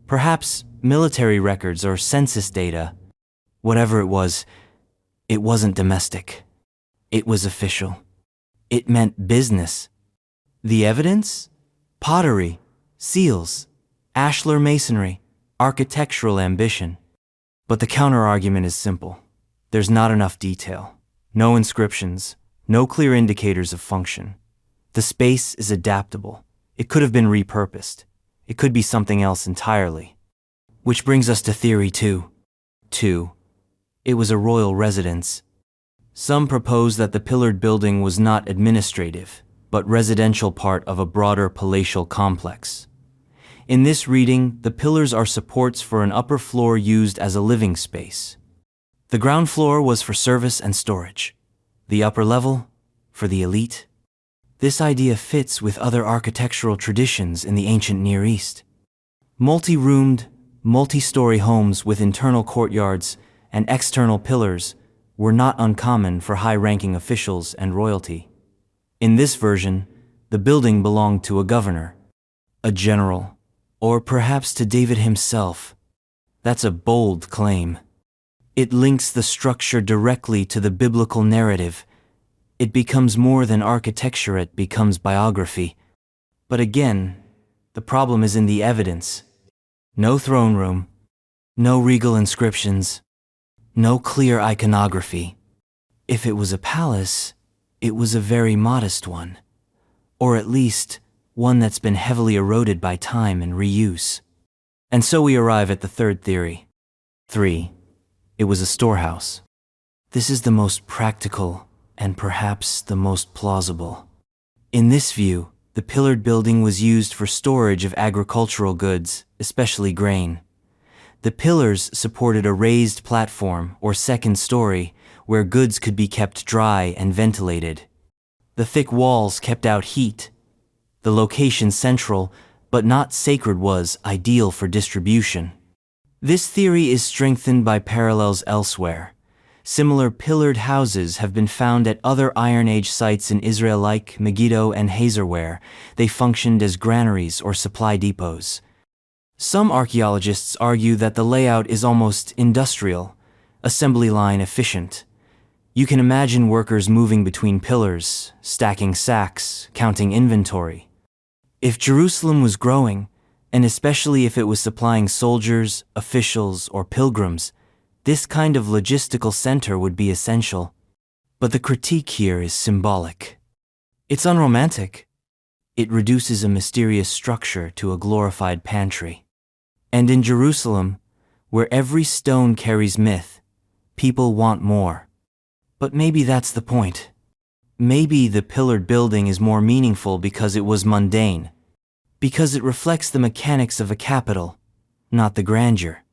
perhaps military records or census data. Whatever it wasn't domestic. It was official. It meant business. The evidence? Pottery, seals, ashlar masonry, architectural ambition. But the counter-argument is simple. There's not enough detail. No inscriptions, no clear indicators of function. The space is adaptable. It could have been repurposed. It could be something else entirely. Which brings us to theory 2. 2. It was a royal residence. Some propose that the pillared building was not administrative, but residential part of a broader palatial complex. In this reading, the pillars are supports for an upper floor used as a living space. The ground floor was for service and storage. The upper level, for the elite. This idea fits with other architectural traditions in the ancient Near East. Multi-roomed, multi-story homes with internal courtyards and external pillars were not uncommon for high-ranking officials and royalty. In this version, the building belonged to a governor, a general, or perhaps to David himself. That's a bold claim. It links the structure directly to the biblical narrative. It becomes more than architecture, it becomes biography. But again, the problem is in the evidence. No throne room, no regal inscriptions, no clear iconography. If it was a palace, it was a very modest one, or at least one that's been heavily eroded by time and reuse. And so we arrive at the third theory. 3. It was a storehouse. This is the most practical and perhaps the most plausible. In this view, the pillared building was used for storage of agricultural goods, especially grain. The pillars supported a raised platform or second story where goods could be kept dry and ventilated. The thick walls kept out heat. The location central, but not sacred, was ideal for distribution. This theory is strengthened by parallels elsewhere. Similar pillared houses have been found at other Iron Age sites in Israel like Megiddo and Hazor, where they functioned as granaries or supply depots. Some archaeologists argue that the layout is almost industrial, assembly line efficient. You can imagine workers moving between pillars, stacking sacks, counting inventory. If Jerusalem was growing, and especially if it was supplying soldiers, officials, or pilgrims, this kind of logistical center would be essential. But the critique here is symbolic. It's unromantic. It reduces a mysterious structure to a glorified pantry. And in Jerusalem, where every stone carries myth, people want more. But maybe that's the point. Maybe the pillared building is more meaningful because it was mundane, because it reflects the mechanics of a capital, not the grandeur,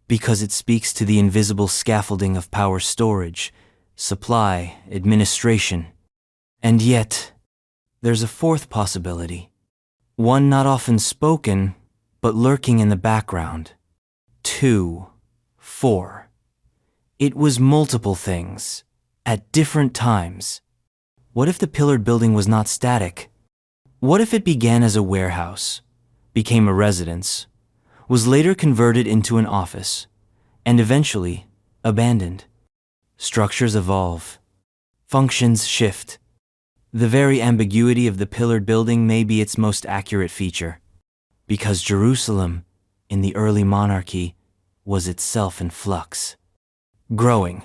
because it speaks to the invisible scaffolding of power storage, supply, administration. And yet, there's a fourth possibility, one not often spoken, but lurking in the background. 2, 4. It was multiple things, at different times. What if the pillared building was not static? What if it began as a warehouse, became a residence, was later converted into an office, and eventually abandoned? Structures evolve. Functions shift. The very ambiguity of the pillared building may be its most accurate feature, because Jerusalem, in the early monarchy, was itself in flux, growing,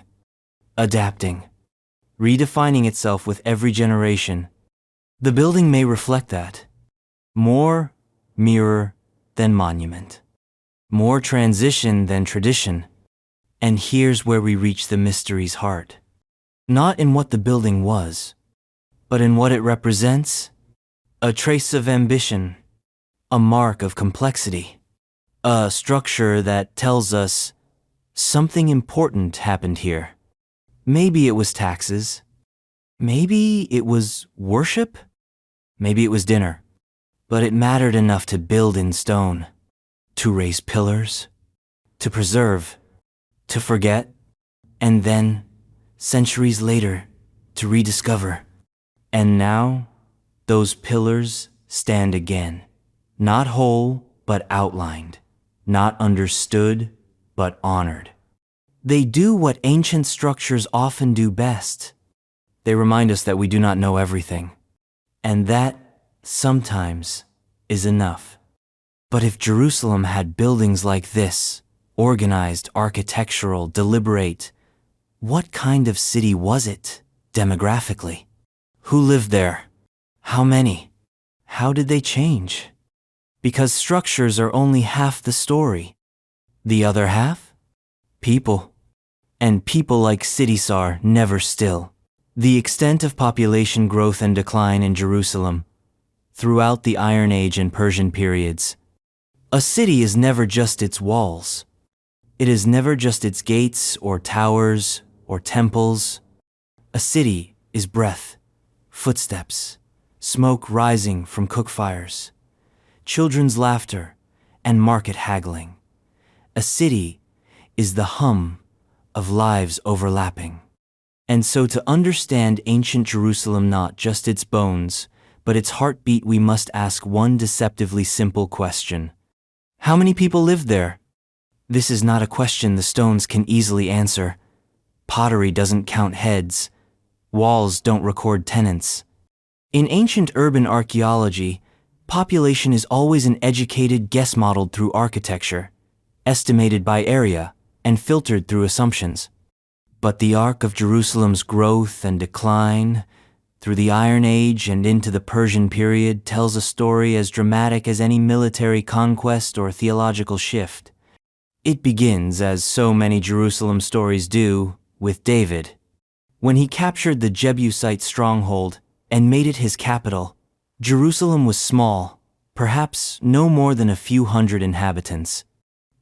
adapting, redefining itself with every generation. The building may reflect that. More mirror than monument. More transition than tradition. And here's where we reach the mystery's heart. Not in what the building was, but in what it represents. A trace of ambition. A mark of complexity. A structure that tells us something important happened here. Maybe it was taxes. Maybe it was worship. Maybe it was dinner. But it mattered enough to build in stone, to raise pillars, to preserve, to forget, and then, centuries later, to rediscover. And now, those pillars stand again. Not whole, but outlined. Not understood, but honored. They do what ancient structures often do best. They remind us that we do not know everything. And that, sometimes, is enough. But if Jerusalem had buildings like this, organized, architectural, deliberate, what kind of city was it, demographically? Who lived there? How many? How did they change? Because structures are only half the story. The other half? People. And people like cities are never still. The extent of population growth and decline in Jerusalem throughout the Iron Age and Persian periods. A city is never just its walls. It is never just its gates or towers or temples. A city is breath, footsteps, smoke rising from cook fires, children's laughter, and market haggling. A city is the hum of lives overlapping. And so to understand ancient Jerusalem, not just its bones, but its heartbeat, we must ask one deceptively simple question. How many people lived there? This is not a question the stones can easily answer. Pottery doesn't count heads. Walls don't record tenants. In ancient urban archaeology, population is always an educated guess modeled through architecture, estimated by area, and filtered through assumptions. But the arc of Jerusalem's growth and decline, through the Iron Age and into the Persian period, tells a story as dramatic as any military conquest or theological shift. It begins, as so many Jerusalem stories do, with David. When he captured the Jebusite stronghold and made it his capital, Jerusalem was small, perhaps no more than a few hundred inhabitants.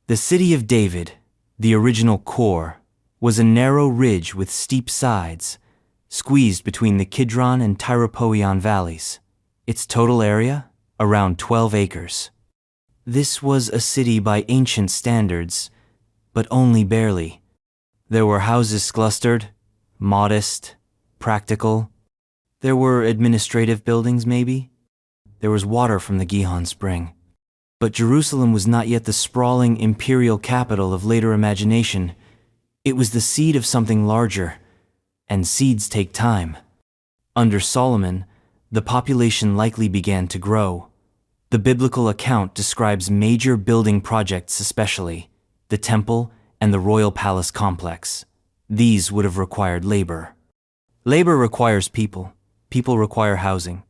The city of David, the original core, was a narrow ridge with steep sides, squeezed between the Kidron and Tyropoeon valleys. Its total area? Around 12 acres. This was a city by ancient standards, but only barely. There were houses clustered, modest, practical. There were administrative buildings, maybe. There was water from the Gihon spring. But Jerusalem was not yet the sprawling imperial capital of later imagination. It was the seed of something larger, and seeds take time. Under Solomon, the population likely began to grow. The biblical account describes major building projects, especially the temple and the royal palace complex. These would have required labor. Labor requires people. People require housing.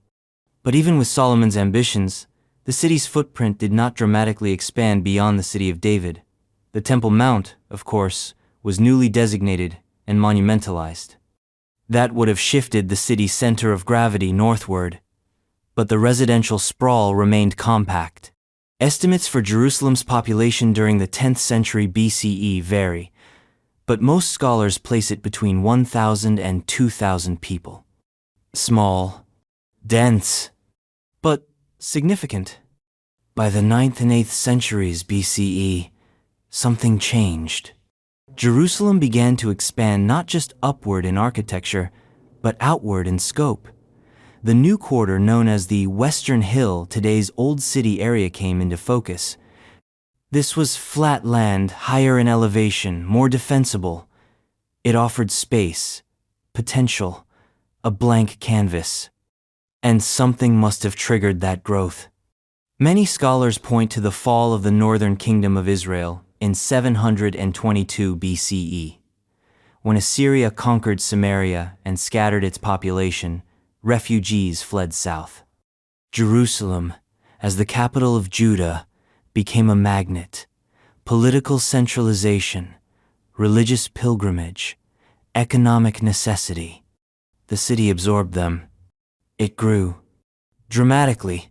But even with Solomon's ambitions, the city's footprint did not dramatically expand beyond the city of David. The Temple Mount, of course, was newly designated and monumentalized. That would have shifted the city's center of gravity northward, but the residential sprawl remained compact. Estimates for Jerusalem's population during the 10th century BCE vary, but most scholars place it between 1,000 and 2,000 people. Small, dense, but significant. By the 9th and 8th centuries BCE, something changed. Jerusalem began to expand not just upward in architecture, but outward in scope. The new quarter known as the Western Hill, today's Old City area, came into focus. This was flat land, higher in elevation, more defensible. It offered space, potential, a blank canvas. And something must have triggered that growth. Many scholars point to the fall of the northern kingdom of Israel in 722 BCE. When Assyria conquered Samaria and scattered its population, refugees fled south. Jerusalem, as the capital of Judah, became a magnet. Political centralization, religious pilgrimage, economic necessity. The city absorbed them. It grew dramatically.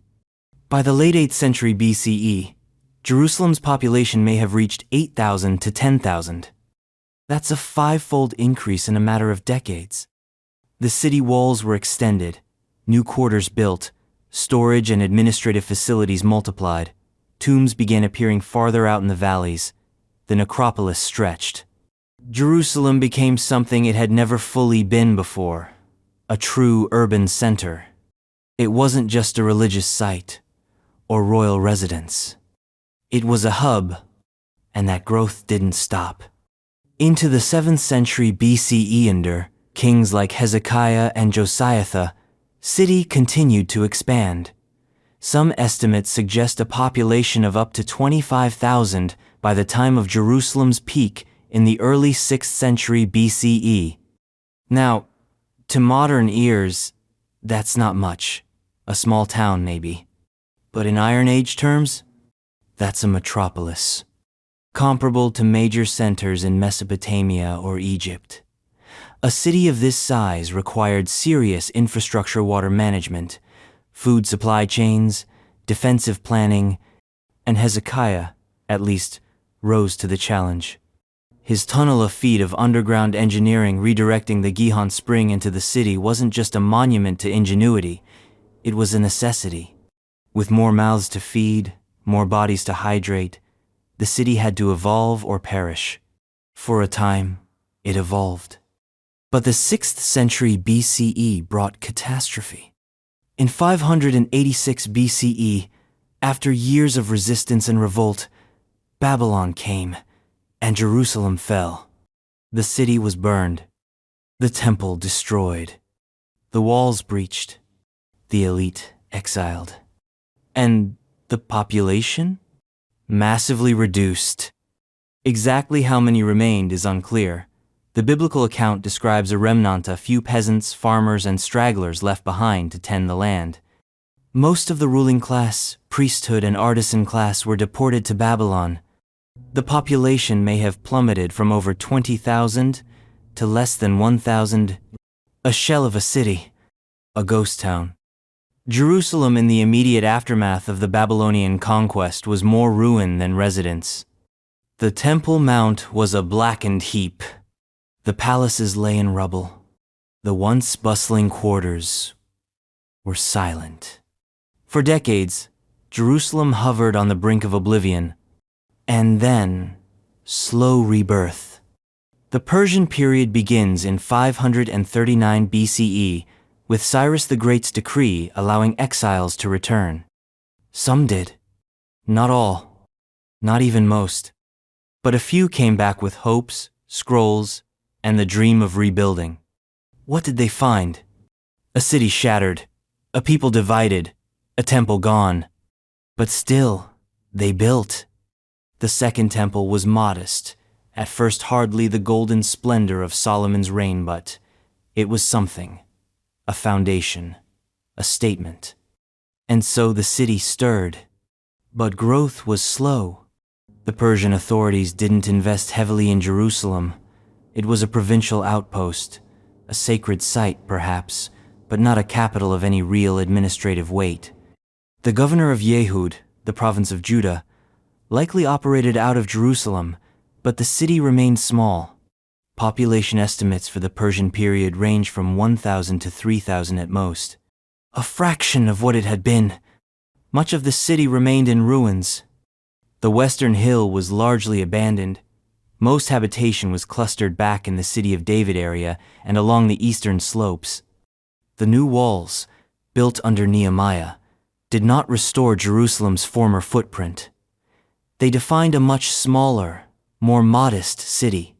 By the late 8th century BCE, Jerusalem's population may have reached 8,000 to 10,000. That's a 5-fold increase in a matter of decades. The city walls were extended, new quarters built, storage and administrative facilities multiplied, tombs began appearing farther out in the valleys, the necropolis stretched. Jerusalem became something it had never fully been before, a true urban center. It wasn't just a religious site or royal residence. It was a hub, and that growth didn't stop. Into the 7th century BCE under kings like Hezekiah and Josiah, the city continued to expand. Some estimates suggest a population of up to 25,000 by the time of Jerusalem's peak in the early 6th century BCE. Now, to modern ears, that's not much. A small town, maybe. But in Iron Age terms, that's a metropolis, comparable to major centers in Mesopotamia or Egypt. A city of this size required serious infrastructure, water management, food supply chains, defensive planning, and Hezekiah, at least, rose to the challenge. His tunnel of feet of underground engineering redirecting the Gihon spring into the city wasn't just a monument to ingenuity, it was a necessity. With more mouths to feed, more bodies to hydrate, the city had to evolve or perish. For a time, it evolved. But the 6th century BCE brought catastrophe. In 586 BCE, after years of resistance and revolt, Babylon came, and Jerusalem fell. The city was burned, the temple destroyed, the walls breached, the elite exiled, and the population? Massively reduced. Exactly how many remained is unclear. The biblical account describes a remnant, a few peasants, farmers, and stragglers left behind to tend the land. Most of the ruling class, priesthood, and artisan class were deported to Babylon. The population may have plummeted from over 20,000 to less than 1,000, a shell of a city, a ghost town. Jerusalem in the immediate aftermath of the Babylonian conquest was more ruin than residence. The Temple Mount was a blackened heap. The palaces lay in rubble. The once bustling quarters were silent. For decades, Jerusalem hovered on the brink of oblivion, and then slow rebirth. The Persian period begins in 539 BCE with Cyrus the Great's decree allowing exiles to return. Some did. Not all. Not even most. But a few came back with hopes, scrolls, and the dream of rebuilding. What did they find? A city shattered, a people divided, a temple gone. But still, they built. The Second Temple was modest, at first hardly the golden splendor of Solomon's reign, but it was something, a foundation, a statement. And so the city stirred. But growth was slow. The Persian authorities didn't invest heavily in Jerusalem. It was a provincial outpost, a sacred site perhaps, but not a capital of any real administrative weight. The governor of Yehud, the province of Judah, likely operated out of Jerusalem, but the city remained small. Population estimates for the Persian period range from 1,000 to 3,000 at most. A fraction of what it had been. Much of the city remained in ruins. The western hill was largely abandoned. Most habitation was clustered back in the City of David area and along the eastern slopes. The new walls, built under Nehemiah, did not restore Jerusalem's former footprint. They defined a much smaller, more modest city,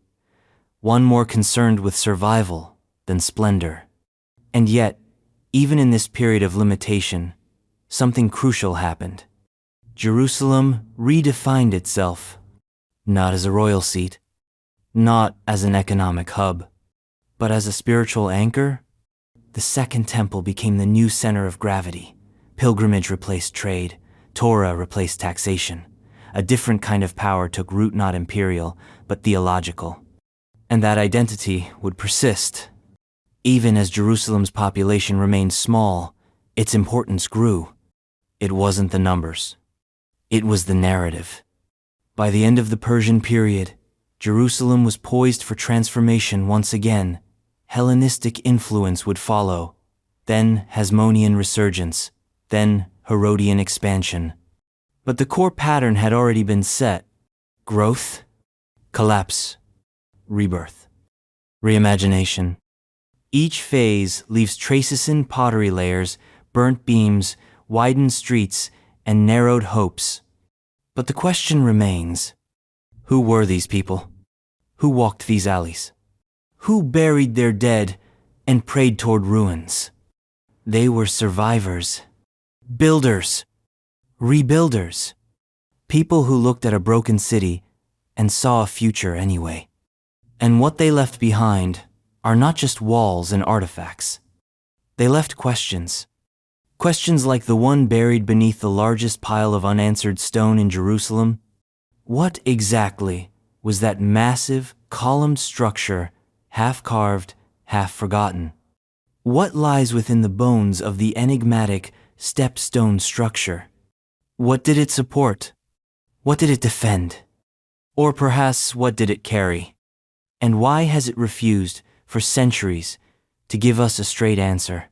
one more concerned with survival than splendor. And yet, even in this period of limitation, something crucial happened. Jerusalem redefined itself, not as a royal seat, not as an economic hub, but as a spiritual anchor. The Second Temple became the new center of gravity. Pilgrimage replaced trade, Torah replaced taxation. A different kind of power took root, not imperial, but theological. And that identity would persist. Even as Jerusalem's population remained small, its importance grew. It wasn't the numbers. It was the narrative. By the end of the Persian period, Jerusalem was poised for transformation once again. Hellenistic influence would follow, then Hasmonean resurgence, then Herodian expansion. But the core pattern had already been set. Growth, collapse, rebirth, reimagination. Each phase leaves traces in pottery layers, burnt beams, widened streets, and narrowed hopes. But the question remains, who were these people? Who walked these alleys? Who buried their dead and prayed toward ruins? They were survivors, builders, Rebuilders. People who looked at a broken city and saw a future anyway. And what they left behind are not just walls and artifacts. They left questions. Questions like the one buried beneath the largest pile of unanswered stone in Jerusalem. What exactly was that massive, columned structure, half carved, half forgotten? What lies within the bones of the enigmatic step-stone structure? What did it support? What did it defend? Or perhaps what did it carry? And why has it refused, for centuries, to give us a straight answer?